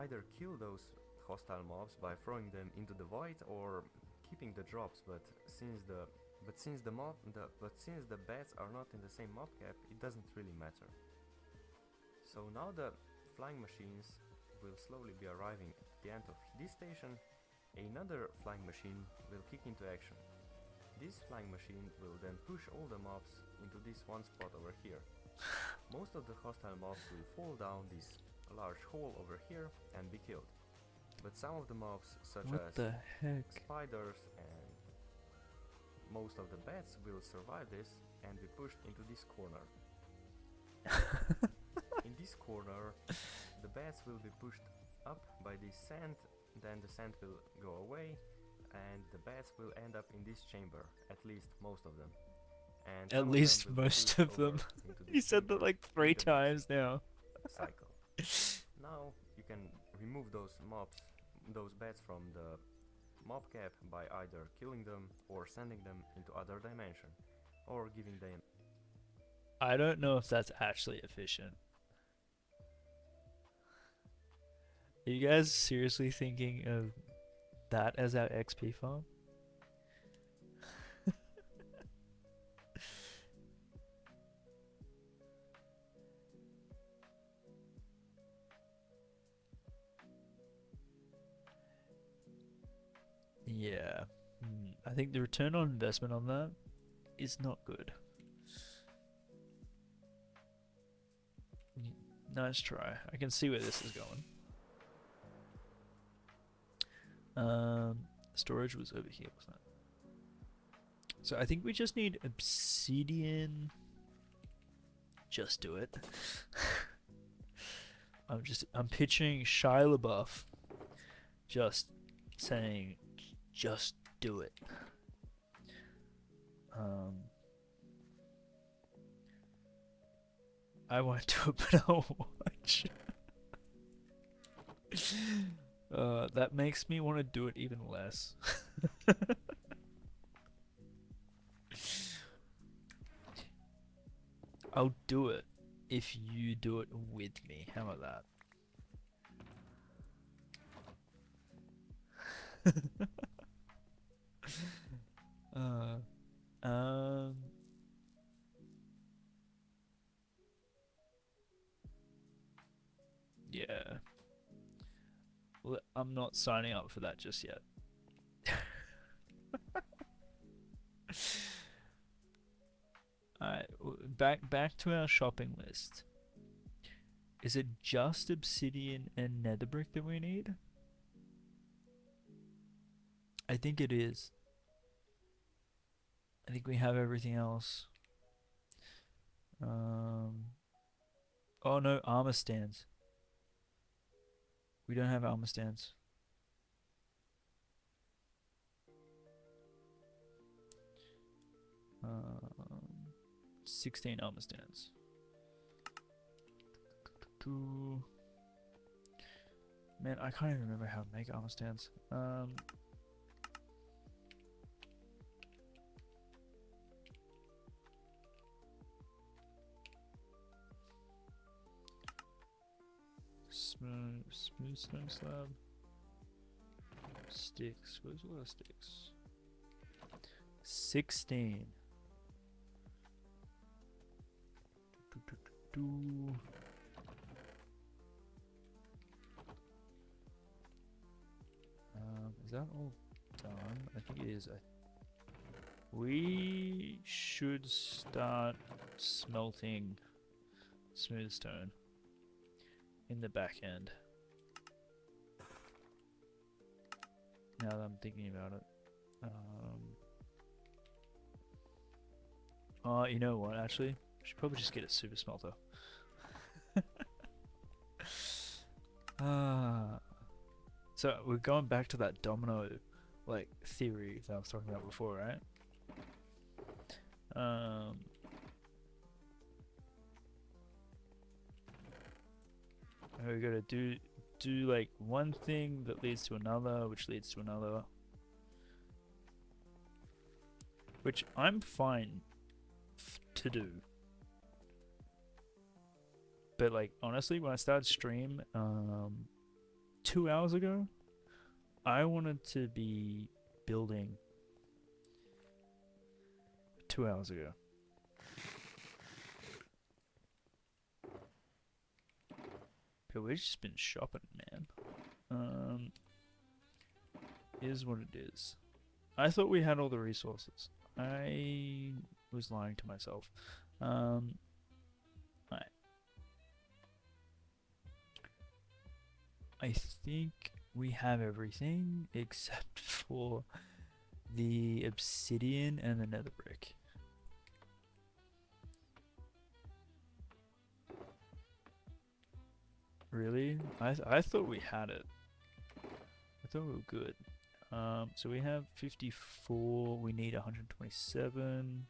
either kill those hostile mobs by throwing them into the void or keeping the drops, but since the bats are not in the same mob cap, it doesn't really matter. So now the flying machines will slowly be arriving at the end of this station. Another flying machine will kick into action. This flying machine will then push all the mobs into this one spot over here. Most of the hostile mobs will fall down this large hole over here and be killed. But some of the mobs, such What as the heck? spiders and most of the bats, will survive this and be pushed into this corner. In this corner, the bats will be pushed up by this sand, then the sand will go away, and the bats will end up in this chamber, at least most of them. And At least most of them. You said that like 3 times now. Cycle. Now you can remove those bats from the mob cap by either killing them or sending them into other dimension, or giving them... I don't know if that's actually efficient. Are you guys seriously thinking of that as our XP farm? Yeah. I think the return on investment on that is not good. Nice try. I can see where this is going. Storage was over here, wasn't it? So I think we just need obsidian. Just do it. I'm picturing Shia LaBeouf just saying, just do it. I won't do it, but I'll watch. That makes me want to do it even less. I'll do it if you do it with me. How about that? Um. Yeah. Well, I'm not signing up for that just yet. Alright, back to our shopping list. Is it just obsidian and nether brick that we need? I think it is. I think we have everything else. Um. Oh no, armor stands. We don't have armor stands. 16 armor stands. Man, I can't even remember how to make armor stands. Smooth stone slab. Sticks. Where's all the sticks? 16. Is that all done? I think it is. We should start smelting smooth stone in the back end. Now that I'm thinking about it. You know what, actually? I should probably just get a super smelter. So we're going back to that domino, like, theory that I was talking about before, right? We gotta do like one thing that leads to another, which leads to another. Which I'm fine to do. But like honestly, when I started stream 2 hours ago, I wanted to be building 2 hours ago. But we've just been shopping, man. Is what it is. I thought we had all the resources. I was lying to myself. I think we have everything except for the obsidian and the nether brick. Really? I thought we had it. I thought we were good. So we have 54. We need 127.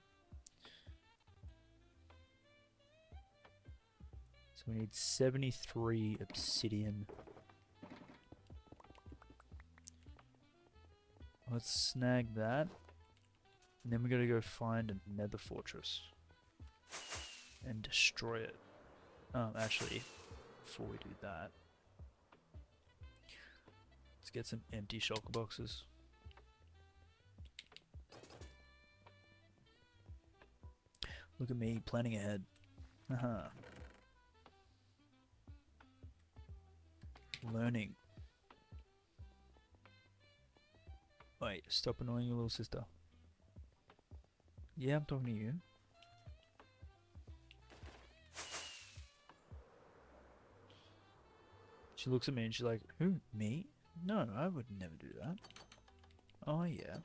So we need 73 obsidian. Let's snag that. And then we gotta go find a nether fortress. And destroy it. Actually, before we do that, let's get some empty shulker boxes. Look at me planning ahead. Haha. Learning. Wait, stop annoying your little sister. Yeah, I'm talking to you. She looks at me and she's like, who, me? No, I would never do that. Oh, yeah.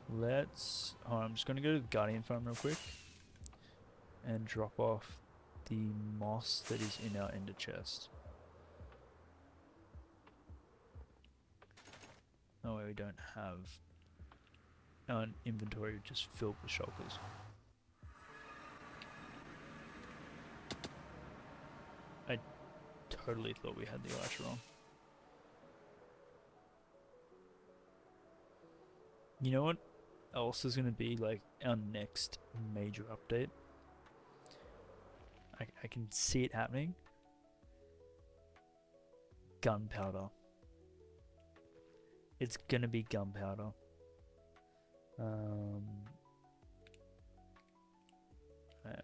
Let's... Oh, I'm just going to go to the Guardian farm real quick. And drop off the moss that is in our ender chest. Oh, wait, we don't have... Our inventory just filled with shulkers. I totally thought we had the Elytra wrong. You know what else is going to be like our next major update? I can see it happening. Gunpowder. It's going to be gunpowder.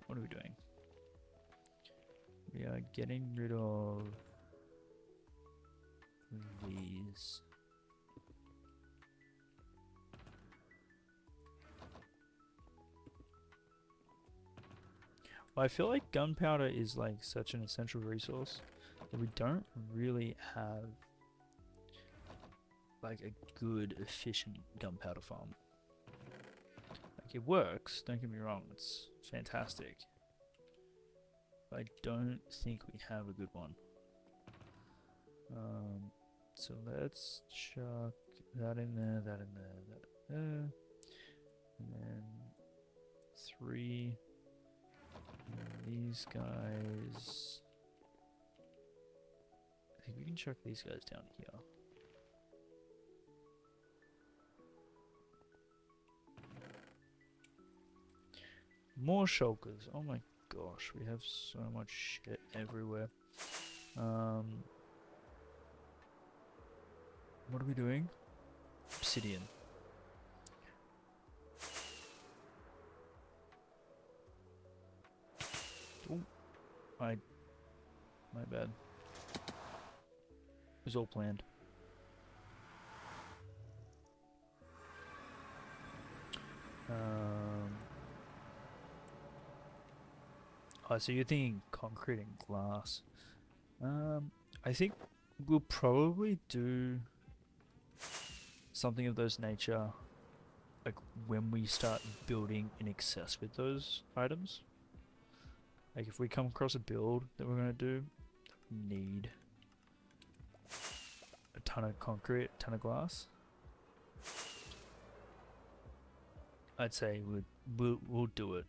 What are we doing? We are getting rid of these. Well, I feel like gunpowder is like such an essential resource that we don't really have like a good, efficient gunpowder farm. Like it works, don't get me wrong, it's fantastic. But I don't think we have a good one. So let's chuck that in there, that in there, that in there. And then 3. And these guys. I think we can chuck these guys down here. More shulkers. Oh my gosh, we have so much shit everywhere. What are we doing? Obsidian. Oh, my bad. It was all planned. Oh, so you're thinking concrete and glass. I think we'll probably do something of those nature, like when we start building in excess with those items. Like if we come across a build that we're gonna do, we need a ton of concrete, a ton of glass. I'd say we'll do it.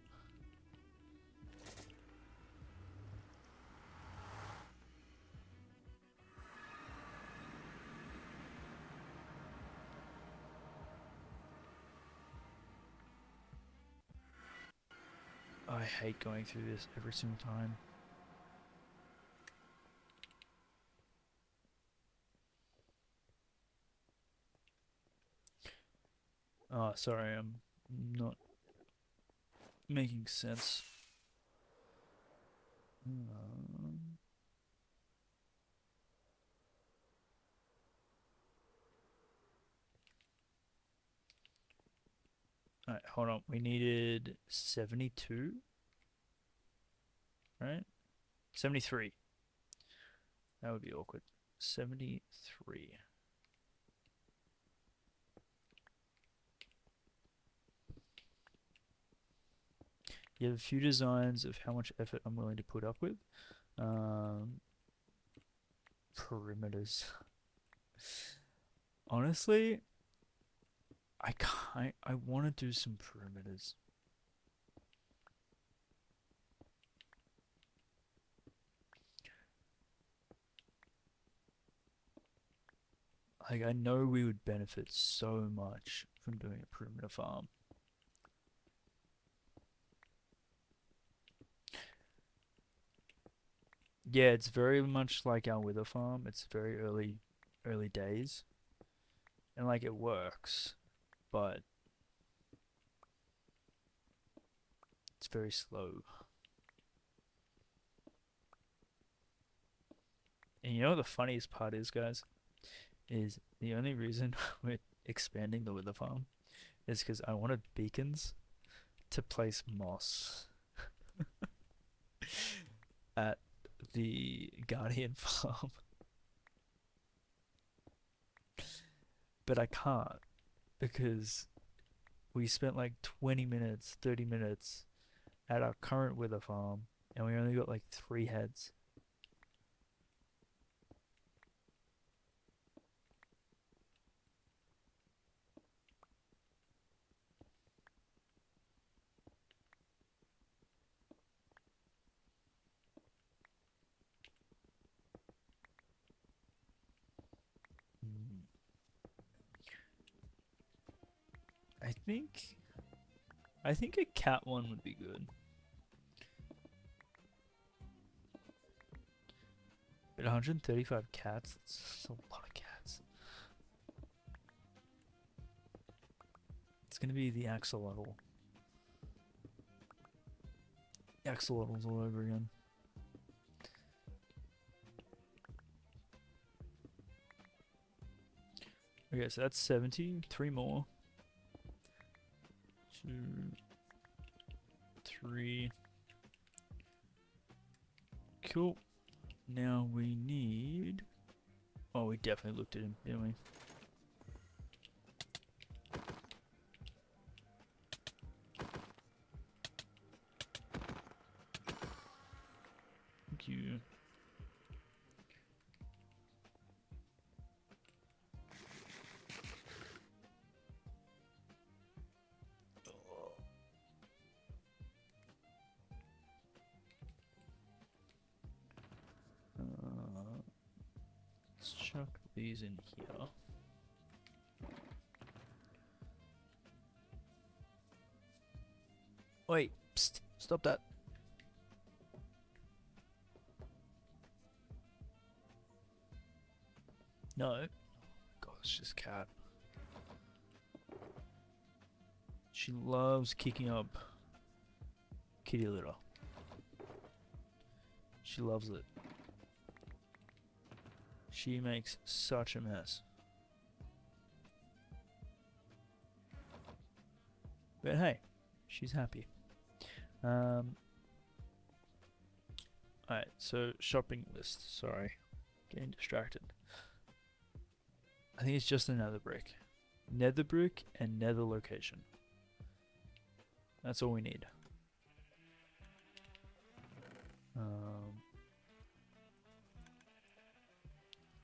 I hate going through this every single time. Oh, sorry, I'm not making sense. Alright, hold on. We needed 72, right? 73. That would be awkward. 73. You have a few designs of how much effort I'm willing to put up with. Perimeters. Honestly, I want to do some perimeters. Like, I know we would benefit so much from doing a perimeter farm. Yeah, it's very much like our wither farm. It's very early days. And like it works, but it's very slow. And you know what the funniest part is, guys? Is the only reason we're expanding the wither farm is because I wanted beacons to place moss at the guardian farm. But I can't because we spent like 20 minutes, 30 minutes at our current wither farm and we only got like 3 heads. I think a cat one would be good. But 135 cats, that's a lot of cats. It's gonna be the axolotl. Axolotls all over again. Okay, so that's 70. 3 more. 2, 3. Cool. Now we need... Oh, we definitely looked at him, didn't we? Thank you. Let's chuck these in here. Wait, psst, stop that. No. Gosh, this cat. She loves kicking up kitty litter. She loves it. She makes such a mess. But hey, she's happy. Alright, so shopping list. Sorry, getting distracted. I think it's just a nether brick. Nether brick and nether location. That's all we need.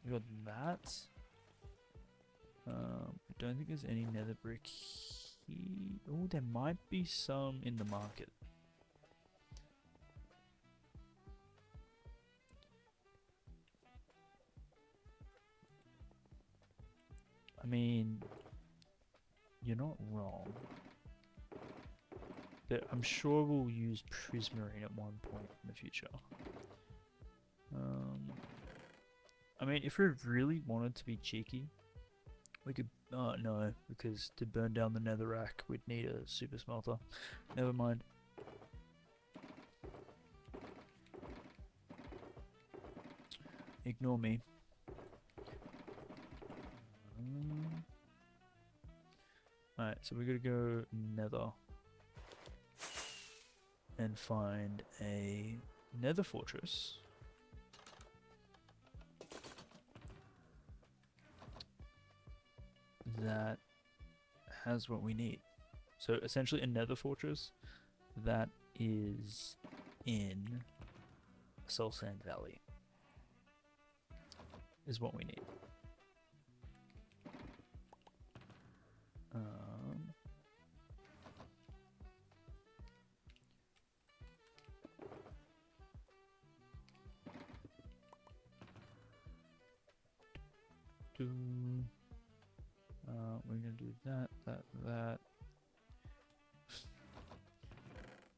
We got that. I don't think there's any nether brick here. Oh, there might be some in the market. I mean, you're not wrong. But I'm sure we'll use prismarine at one point in the future. I mean, if we really wanted to be cheeky, we could... no, because to burn down the netherrack, we'd need a super smelter. Never mind. Ignore me. Alright, so we gotta go nether. And find a nether fortress. That has what we need. So essentially a nether fortress that is in Soul Sand Valley is what we need. We're gonna do that.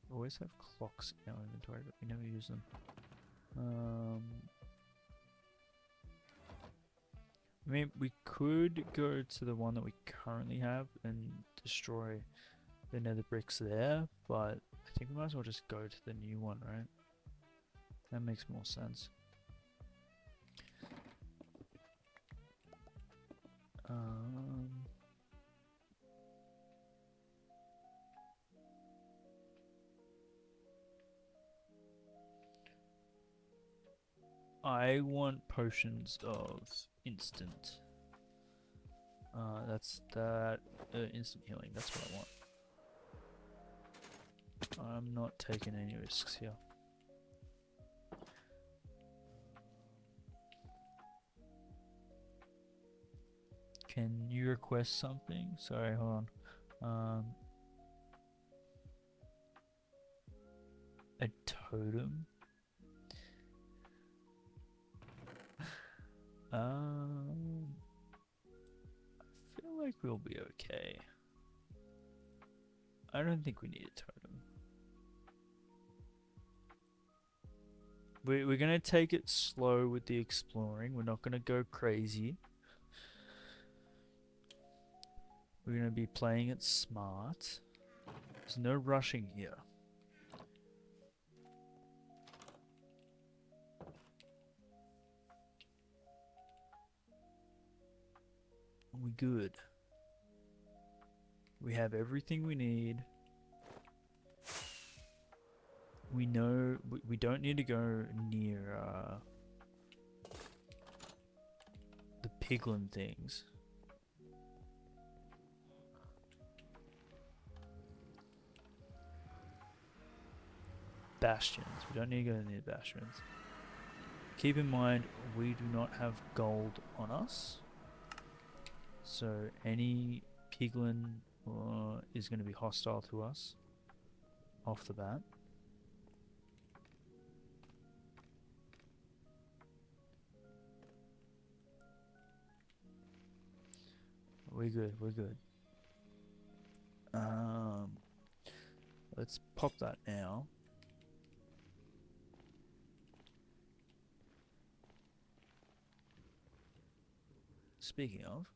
We always have clocks in our inventory, but we never use them. I mean, we could go to the one that we currently have and destroy the nether bricks there, but I think we might as well just go to the new one, right? That makes more sense. I want potions of instant. That's that instant healing. That's what I want. I'm not taking any risks here. Can you request something? Sorry, hold on. A totem? I feel like we'll be okay. I don't think we need a totem. We're gonna take it slow with the exploring. We're not gonna go crazy. We're gonna be playing it smart. There's no rushing here. We good. We have everything we need. We know we don't need to go near the piglin things. Bastions. We don't need to go near bastions. Keep in mind, we do not have gold on us. So any piglin is going to be hostile to us off the bat. We're good, we're good. Let's pop that now. Speaking of,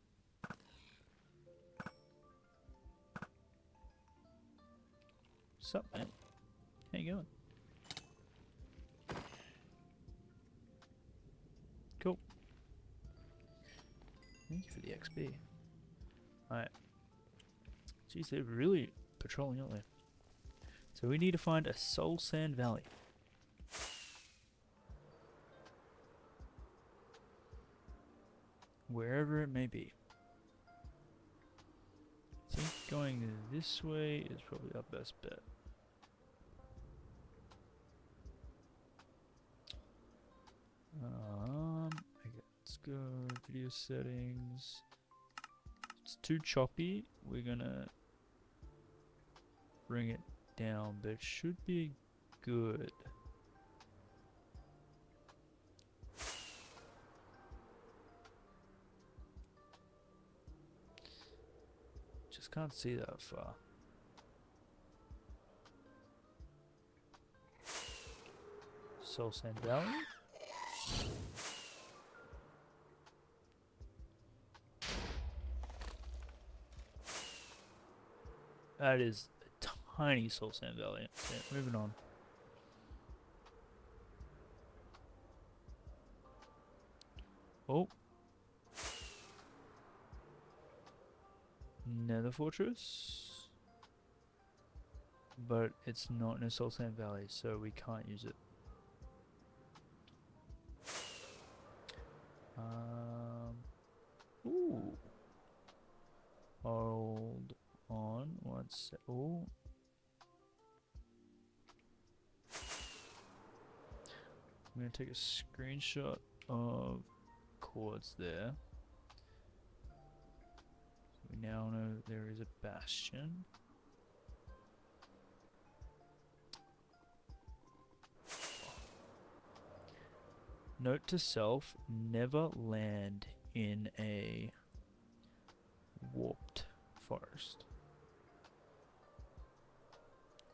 sup, mate? How you going? Cool. Thank you for the XP. Alright. Jeez, they're really patrolling, aren't they? So we need to find a Soul Sand Valley. Wherever it may be. I think going this way is probably our best bet. Okay, let's go video settings. It's too choppy. We're gonna bring it down, but it should be good. Just can't see that far. Soul Sand Valley. That is a tiny Soul Sand Valley. Okay, moving on. Oh. Nether Fortress. But it's not in a Soul Sand Valley, so we can't use it. Ooh. Hold on. What's oh? I'm gonna take a screenshot of chords there. So we now know there is a bastion. Note to self, never land in a warped forest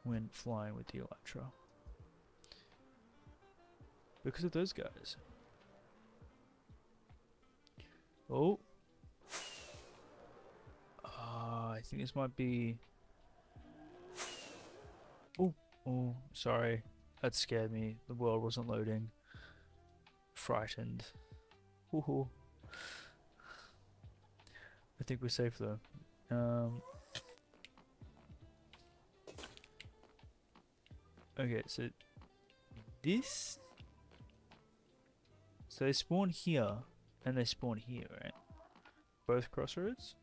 when flying with the Elytra. Because of those guys. Oh. I think this might be... Oh, sorry. That scared me. The world wasn't loading. Frightened. Woohoo. I think we're safe though. Okay, so this... So they spawn here, and they spawn here, right? Both crossroads?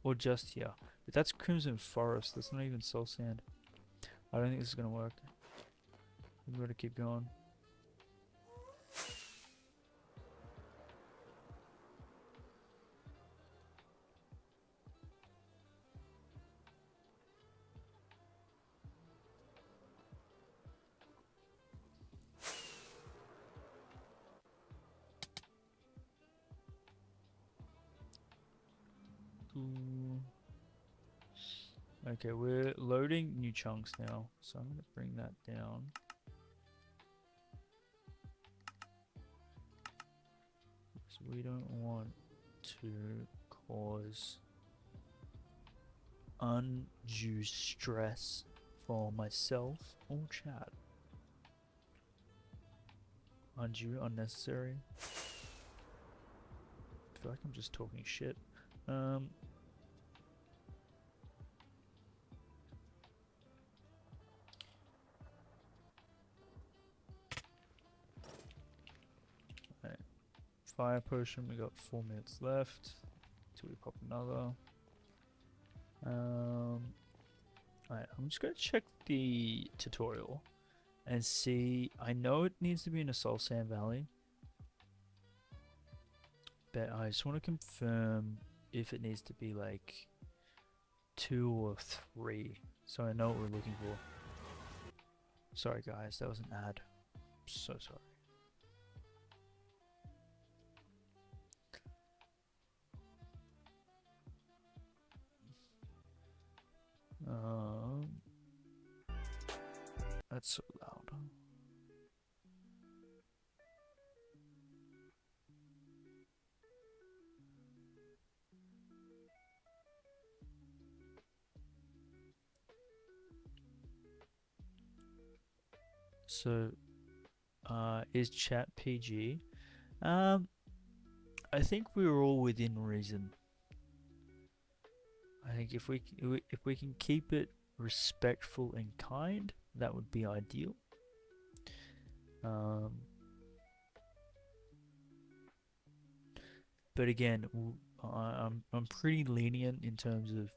Or just here? But that's Crimson Forest, that's not even Soul Sand. I don't think this is gonna work. We've got to keep going. Okay, we're loading new chunks now, so I'm gonna bring that down. So we don't want to cause undue stress for myself or chat. Undue, unnecessary. I feel like I'm just talking shit. Right. Fire potion, we got 4 minutes left till we pop another. Alright, I'm just gonna check the tutorial and see. I know it needs to be in a Soul Sand Valley, but I just want to confirm if it needs to be like 2 or 3, so I know what we're looking for. Sorry guys, that was an ad. So sorry. Um, that's so loud. So, is chat PG? I think we were all within reason. I think if we can keep it respectful and kind, that would be ideal. Um, but again, I'm pretty lenient in terms of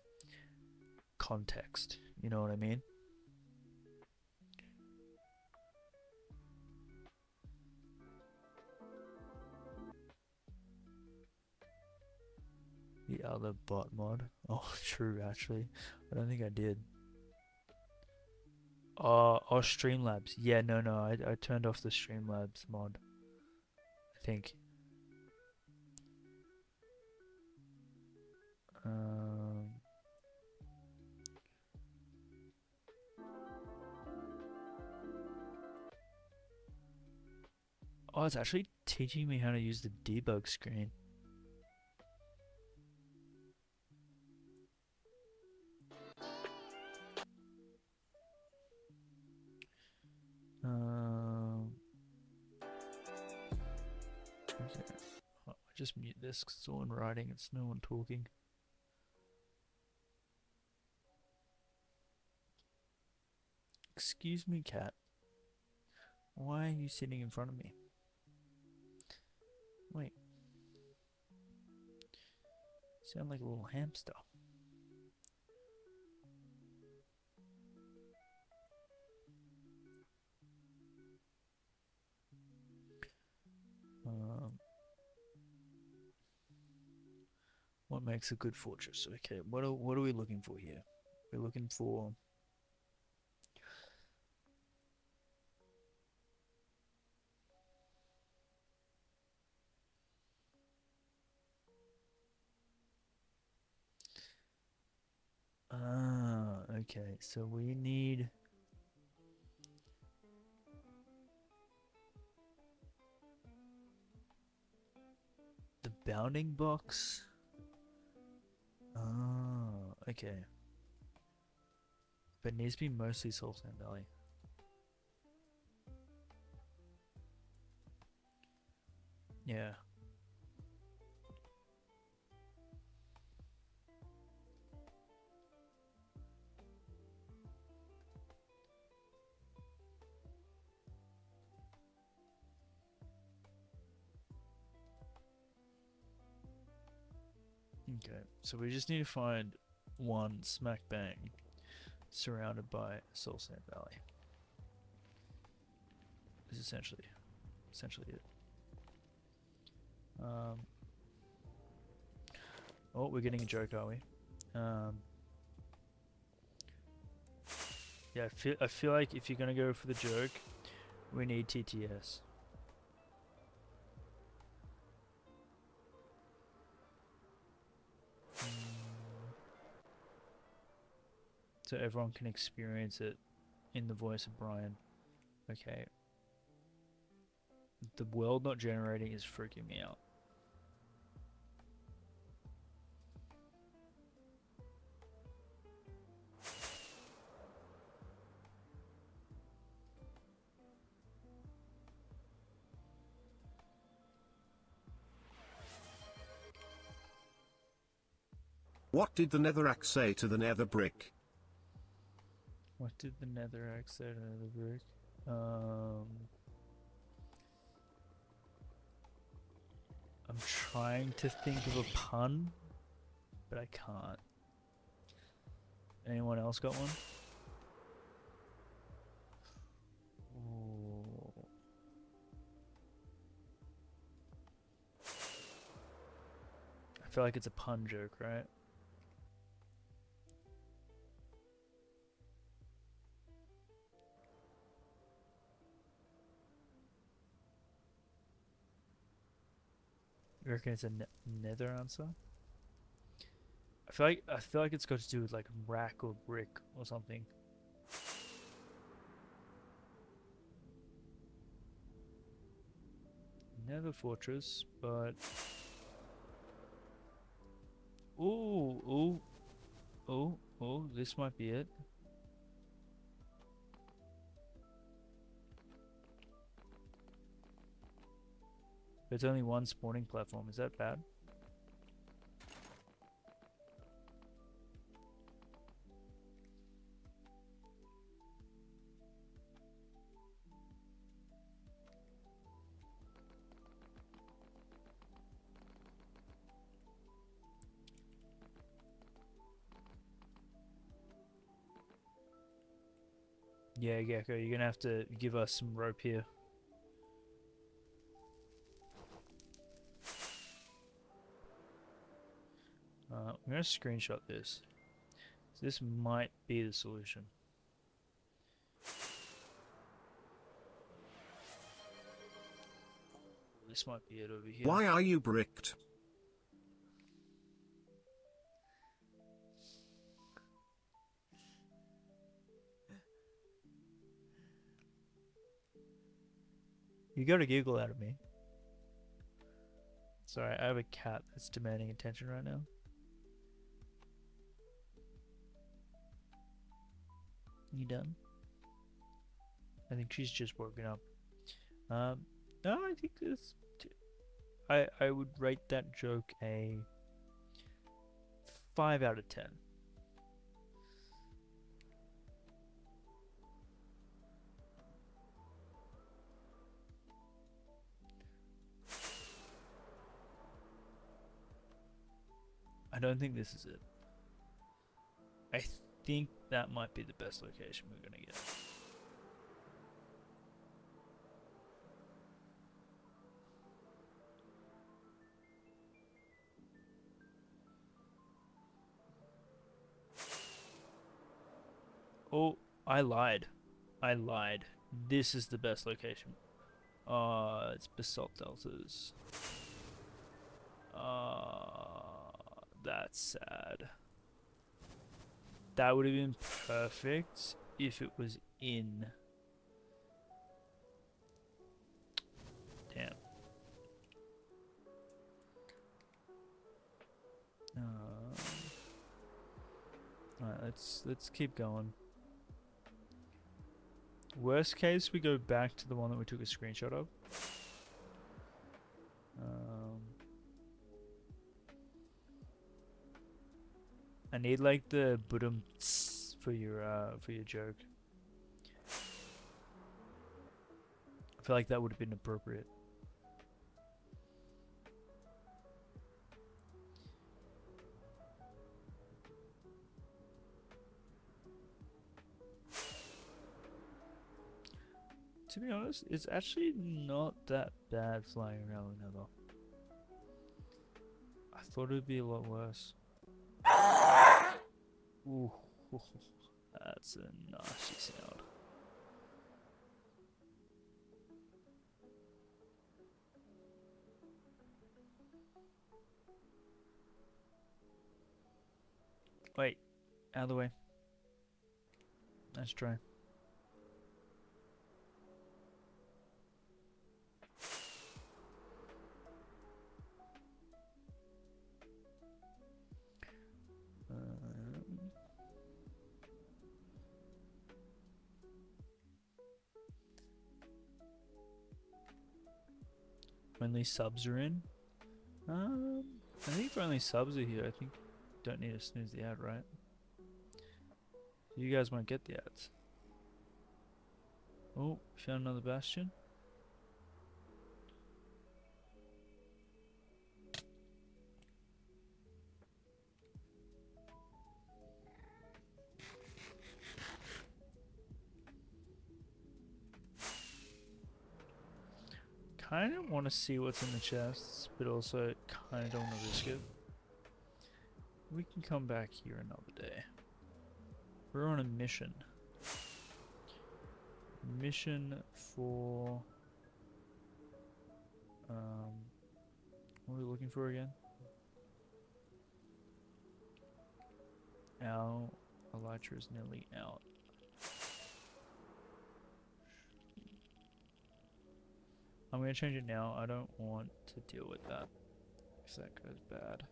context. You know what I mean? The other bot mod. Oh, true. Actually, I don't think I did. Oh, Streamlabs. Yeah, no, I turned off the Streamlabs mod. I think. Um, oh, it's actually teaching me how to use the debug screen. Okay. Oh, I just mute this because it's all in writing. It's no one talking. Excuse me, cat. Why are you sitting in front of me? Wait. You sound like a little hamster. Um, what makes a good fortress? Okay, what are we looking for here? We're looking for okay. So we need the bounding box. Okay. But it needs to be mostly Soul Sand Valley. Yeah. Okay. So we just need to find one smack bang surrounded by Soul Sand Valley. Is essentially it. Um, oh, we're getting a joke, are we? Yeah, I feel like if you're gonna go for the joke, we need TTS. so everyone can experience it in the voice of Brian. Okay. The world not generating is freaking me out. What did the netherrack say to the nether brick? What did the netherrack say to the brick? I'm trying to think of a pun, but I can't. Anyone else got one? Ooh. I feel like it's a pun joke, right? You reckon it's a nether answer? I feel like it's got to do with like rack or brick or something. Nether fortress, but ooh, this might be it. There's only one spawning platform. Is that bad? Yeah, Gecko, you're gonna have to give us some rope here. I'm gonna screenshot this. So this might be the solution. This might be it over here. Why are you bricked? You got a giggle out of me. Sorry, I have a cat that's demanding attention right now. You done? I think she's just woken up. No, I think this. I would rate that joke a 5 out of 10. I don't think this is it. I think that might be the best location we're gonna get. Oh, I lied. I lied. This is the best location. It's basalt deltas. That's sad. That would have been perfect if it was in. Damn. Alright, let's keep going. Worst case, we go back to the one that we took a screenshot of. I need like the budum for your joke. I feel like that would have been appropriate. To be honest, it's actually not that bad flying around the Nether. I thought it would be a lot worse. Ooh, that's a nasty sound. Wait, out of the way. Let's try. Only subs are in. I think if only subs are here, I think don't need to snooze the ad, right? You guys won't get the ads. Oh, found another bastion. Kind of want to see what's in the chests, but also kind of don't want to risk it. We can come back here another day. We're on a mission. Mission for... what are we looking for again? Our elytra is nearly out. I'm going to change it now. I don't want to deal with that if that goes bad.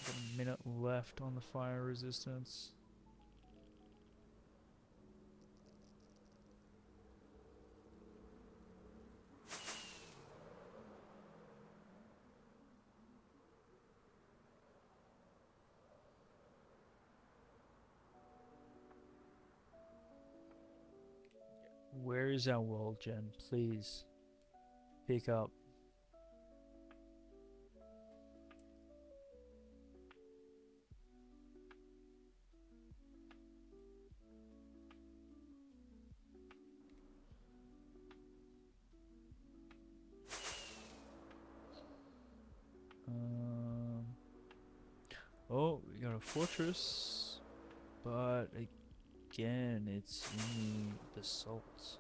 Got a minute left on the fire resistance. Where is our world, Jen? Please pick up. Oh, we got a fortress, but again, it's in the basalt.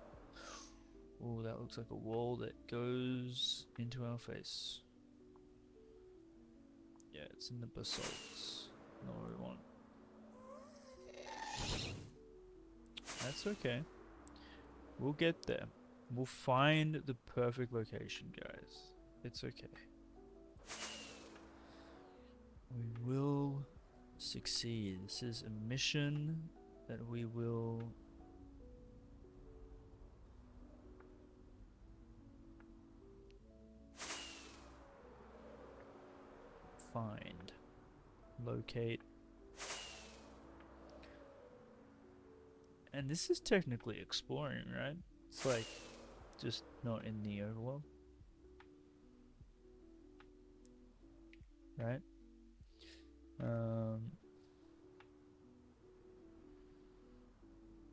Oh, that looks like a wall that goes into our face. Yeah, it's in the basalt. Not what we want. That's okay. We'll get there. We'll find the perfect location, guys. It's okay. We will succeed. This is a mission that we will find, locate. And this is technically exploring, right? It's like just not in the overworld. Right?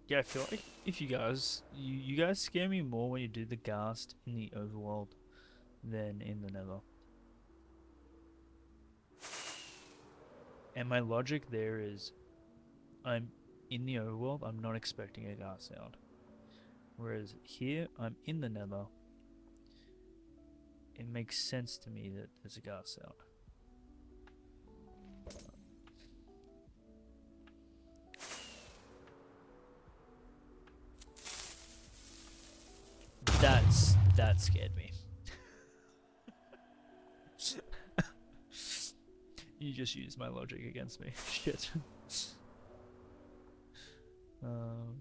Yeah, I feel like if you guys scare me more when you do the ghast in the overworld than in the nether. And my logic there is I'm in the overworld, I'm not expecting a ghast sound. Whereas here, I'm in the nether. It makes sense to me that there's a ghast sound. That scared me. You just used my logic against me. Shit. um,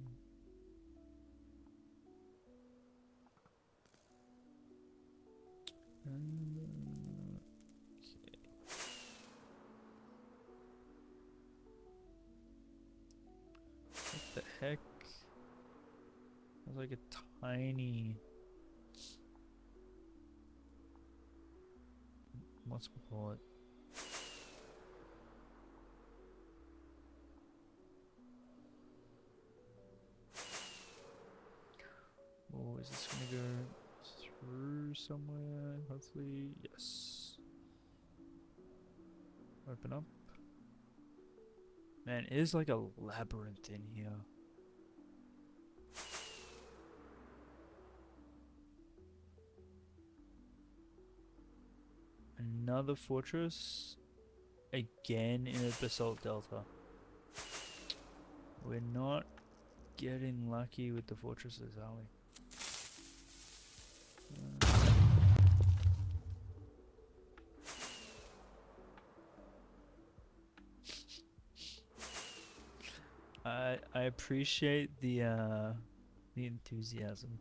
okay. What the heck? That's like a tiny. What's we call it? Oh, is this gonna go through somewhere? Hopefully, yes. Open up. Man, it is like a labyrinth in here. Another fortress. Again in a basalt delta. We're not getting lucky with the fortresses, are we? I appreciate the enthusiasm.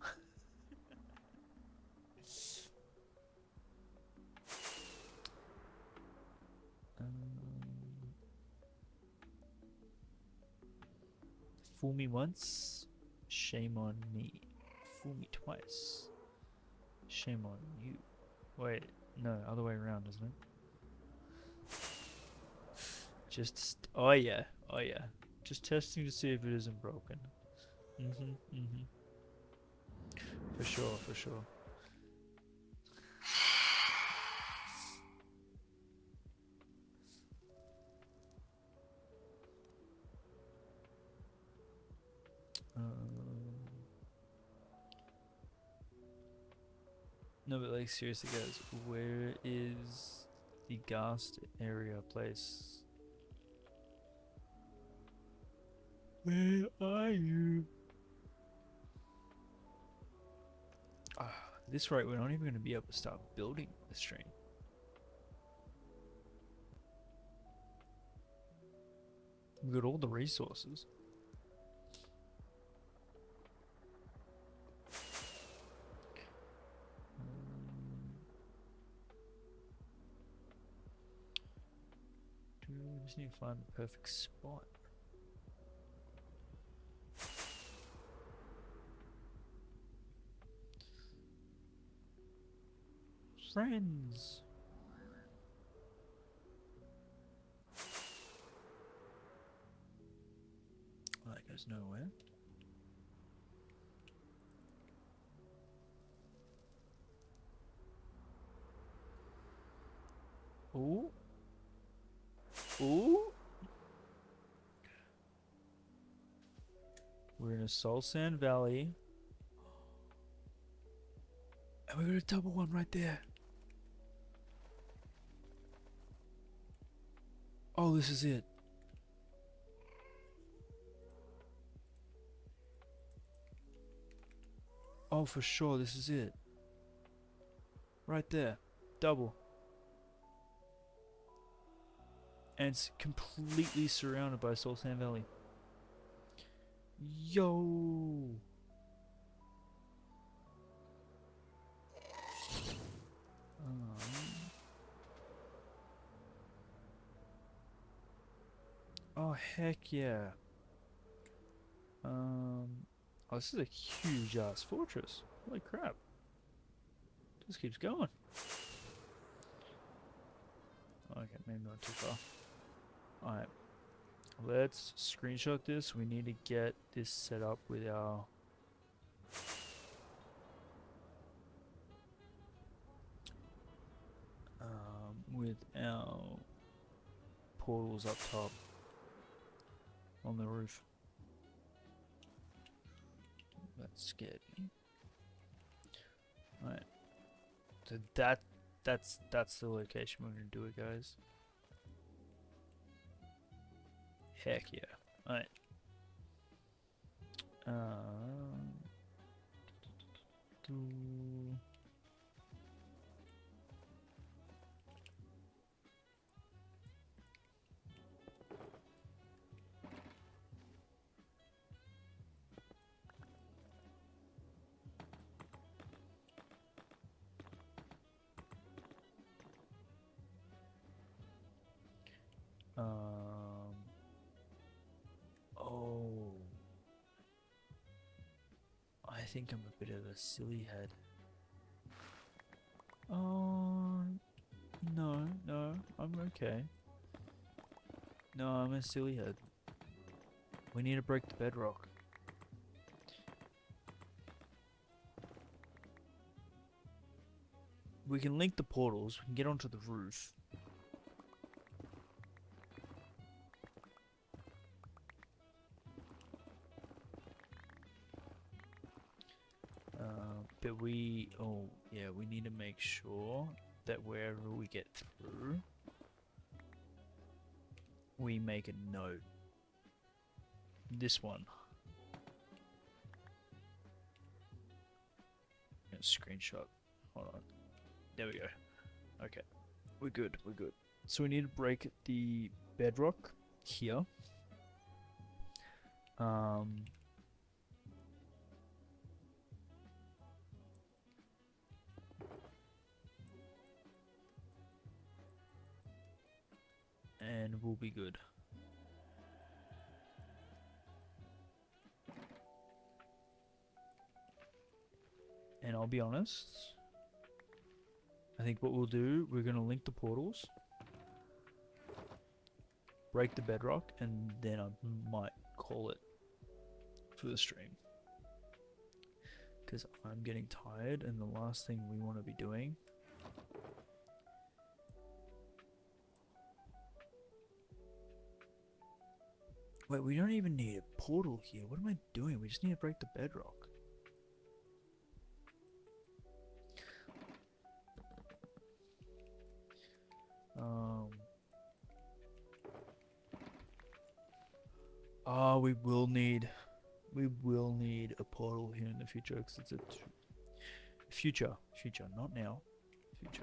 um, Fool me once, shame on me. Fool me twice, shame on you. Wait, no, other way around, isn't it? Oh yeah, oh yeah. Just testing to see if it isn't broken. Mm-hmm. For sure, for sure. No, but like seriously, guys, where is the ghast area place? Where are you? Ah, at this rate, we're not even going to be able to start building the stream. We've got all the resources. We just need to find the perfect spot. Friends. Oh, that goes nowhere. Ooh. Ooh. We're in a Soul Sand Valley. And we got a double one right there. Oh, this is it. Oh, for sure, this is it. Right there. Double. And it's completely surrounded by Soul Sand Valley. Yo! Oh, heck yeah. Oh, this is a huge ass fortress. Holy crap. Just keeps going. Okay, maybe not too far. Alright. Let's screenshot this. We need to get this set up with our portals up top on the roof. That's scared me. Alright. So that's the location we're gonna do it, guys. Heck yeah. Alright. Oh. I think I'm a bit of a silly head. Oh, no, I'm okay. No, I'm a silly head. We need to break the bedrock. We can link the portals, we can get onto the roof. But we need to make sure that wherever we get through, we make a note. This one. gonna screenshot. Hold on. There we go. Okay. We're good. We're good. So we need to break the bedrock here. And we'll be good. And I'll be honest, I think what we'll do, we're gonna link the portals, break the bedrock, and then I might call it for the stream. Because I'm getting tired, and the last thing we want to be doing Wait, we don't even need a portal here. What am I doing? We just need to break the bedrock. Oh, we will need a portal here in the future because it's a future, not now, future.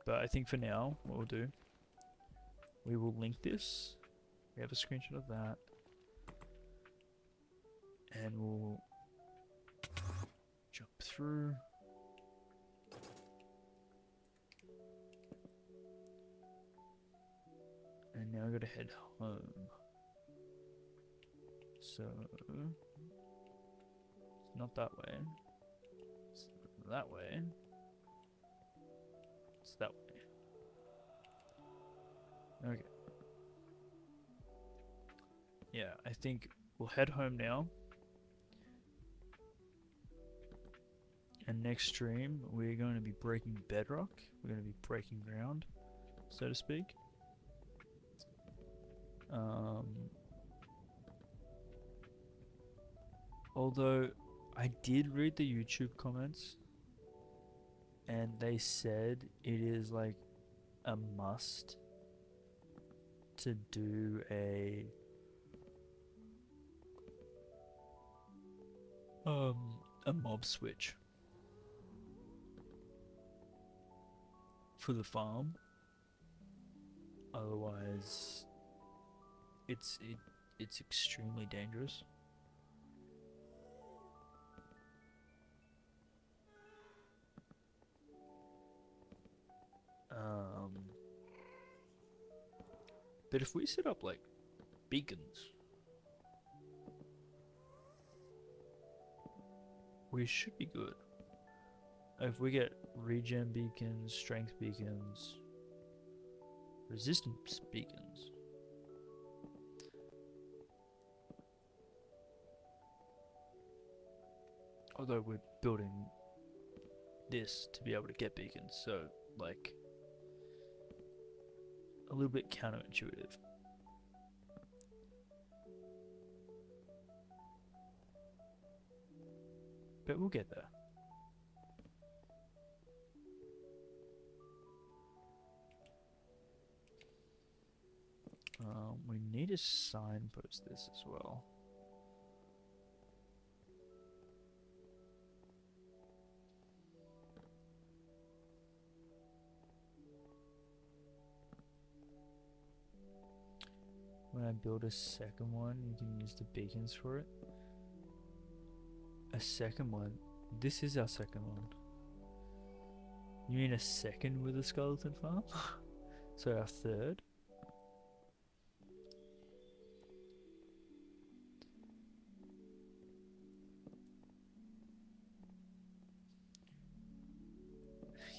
But I think for now, what we'll do, we will link this. We have a screenshot of that, and we'll jump through. And now I gotta head home. So, it's not that way. It's that way. It's that way. Okay. Yeah, I think we'll head home now. And next stream, we're going to be breaking bedrock. We're going to be breaking ground, so to speak. Although I did read the YouTube comments, and they said it is like a must to do a mob switch for the farm. Otherwise, it's extremely dangerous. But if we set up like beacons, we should be good. If we get regen beacons, strength beacons, resistance beacons. Although we're building this to be able to get beacons, so like a little bit counterintuitive. But we'll get there. We need to signpost this as well. When I build a second one, you can use the beacons for it. A second one? This is our second one. You mean a second with a skeleton farm? So our third?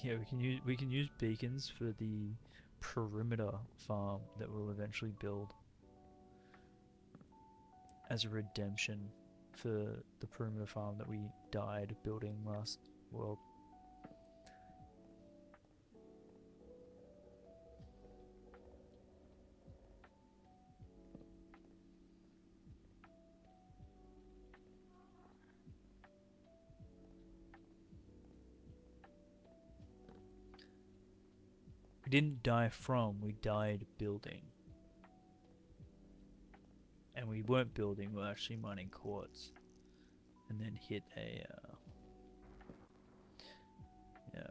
Yeah, we can use beacons for the perimeter farm that we'll eventually build as a redemption for the perimeter farm that we died building last world. We didn't die from, we died building. and we weren't building, we were actually mining quartz, and then hit a yeah,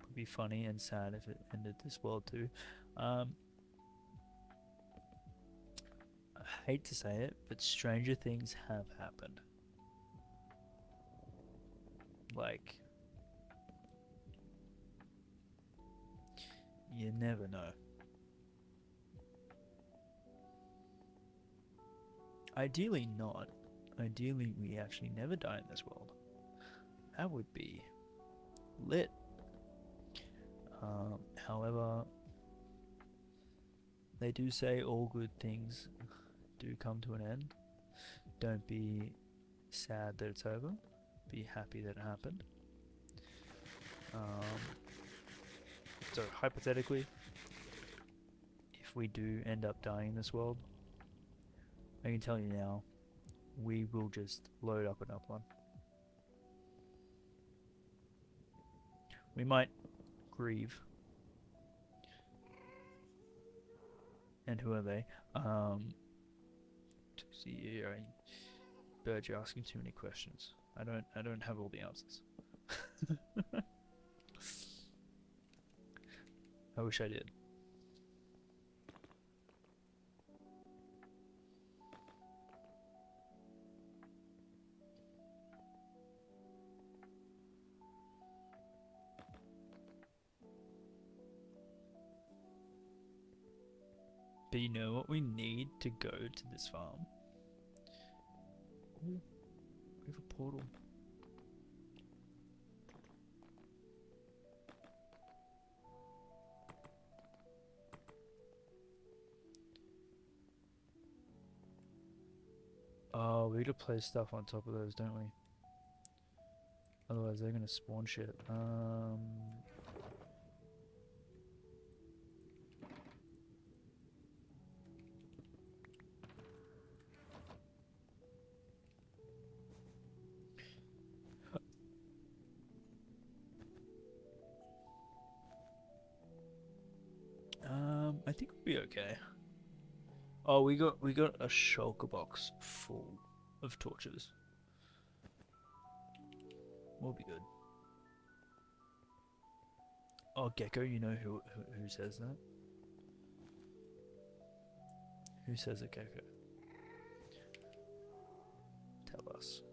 would be funny and sad if it ended this world too. I hate to say it, but stranger things have happened. Like, you never know. Ideally not. Ideally we actually never die in this world. That would be lit. However, they do say all good things do come to an end. Don't be sad that it's over. Be happy that it happened. So hypothetically, if we do end up dying in this world, I can tell you now, we will just load up another one. We might grieve. And who are they? See, Bird, you're asking too many questions. I don't have all the answers. I wish I did. But you know what we need to go to this farm? Ooh, we have a portal. Oh, we gotta place stuff on top of those, don't we? Otherwise they're gonna spawn shit. I think we'll be okay. Oh, we got a shulker box full of torches. We'll be good. Oh, Gecko, you know who says that? Who says it, Gecko? Tell us.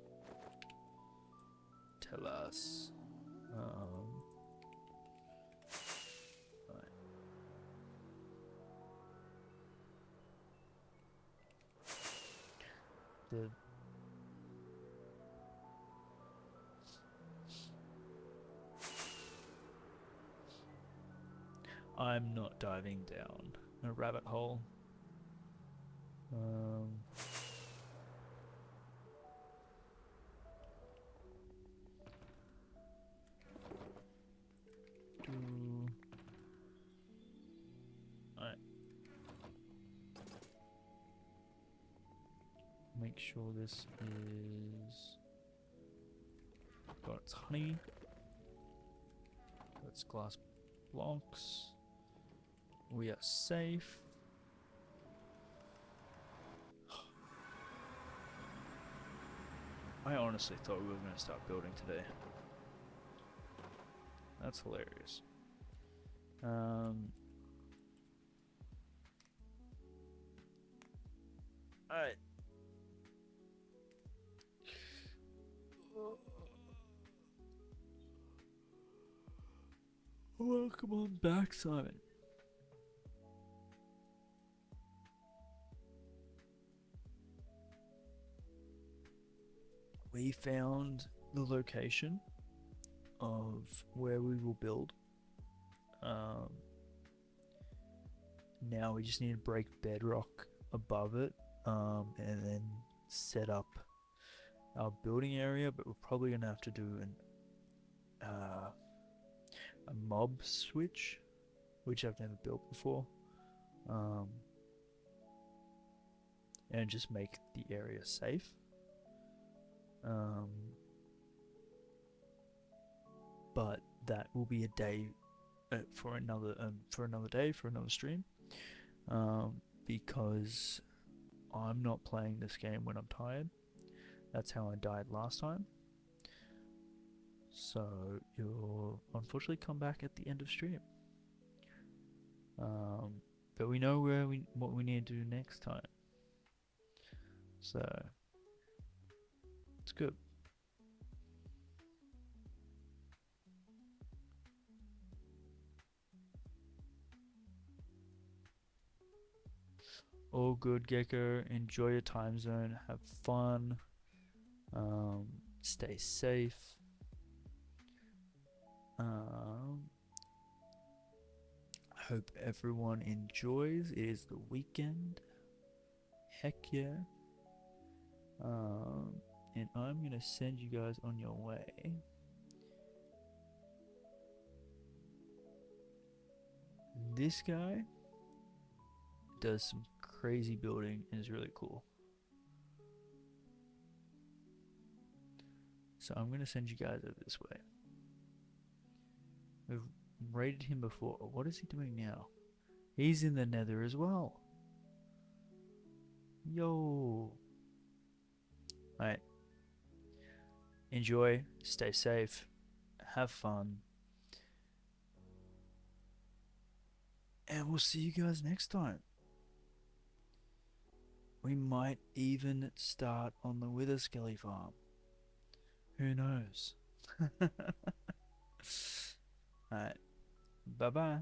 Tell us. Right. The I'm not diving down a rabbit hole. Alright. Make sure this is got its honey. Got its glass blocks. We are safe. I honestly thought we were going to start building today. That's hilarious. Alright. Welcome on back, Simon. We found the location of where we will build. Now we just need to break bedrock above it, and then set up our building area. But we're probably gonna have to do a mob switch, which I've never built before, and just make the area safe. But that will be a day for another day for another stream, because I'm not playing this game when I'm tired. That's how I died last time. So you'll unfortunately come back at the end of stream. But we know what we need to do next time. So it's good. All good, Gecko. Enjoy your time zone. Have fun. Stay safe. Hope everyone enjoys. It is the weekend. Heck yeah. And I'm gonna send you guys on your way. This guy does some crazy building and is really cool. So I'm gonna send you guys over this way. We've raided him before. What is he doing now? He's in the nether as well. Yo. Alright. Enjoy. Stay safe. Have fun. And we'll see you guys next time. We might even start on the Wither Skelly farm. Who knows? Alright. Bye bye.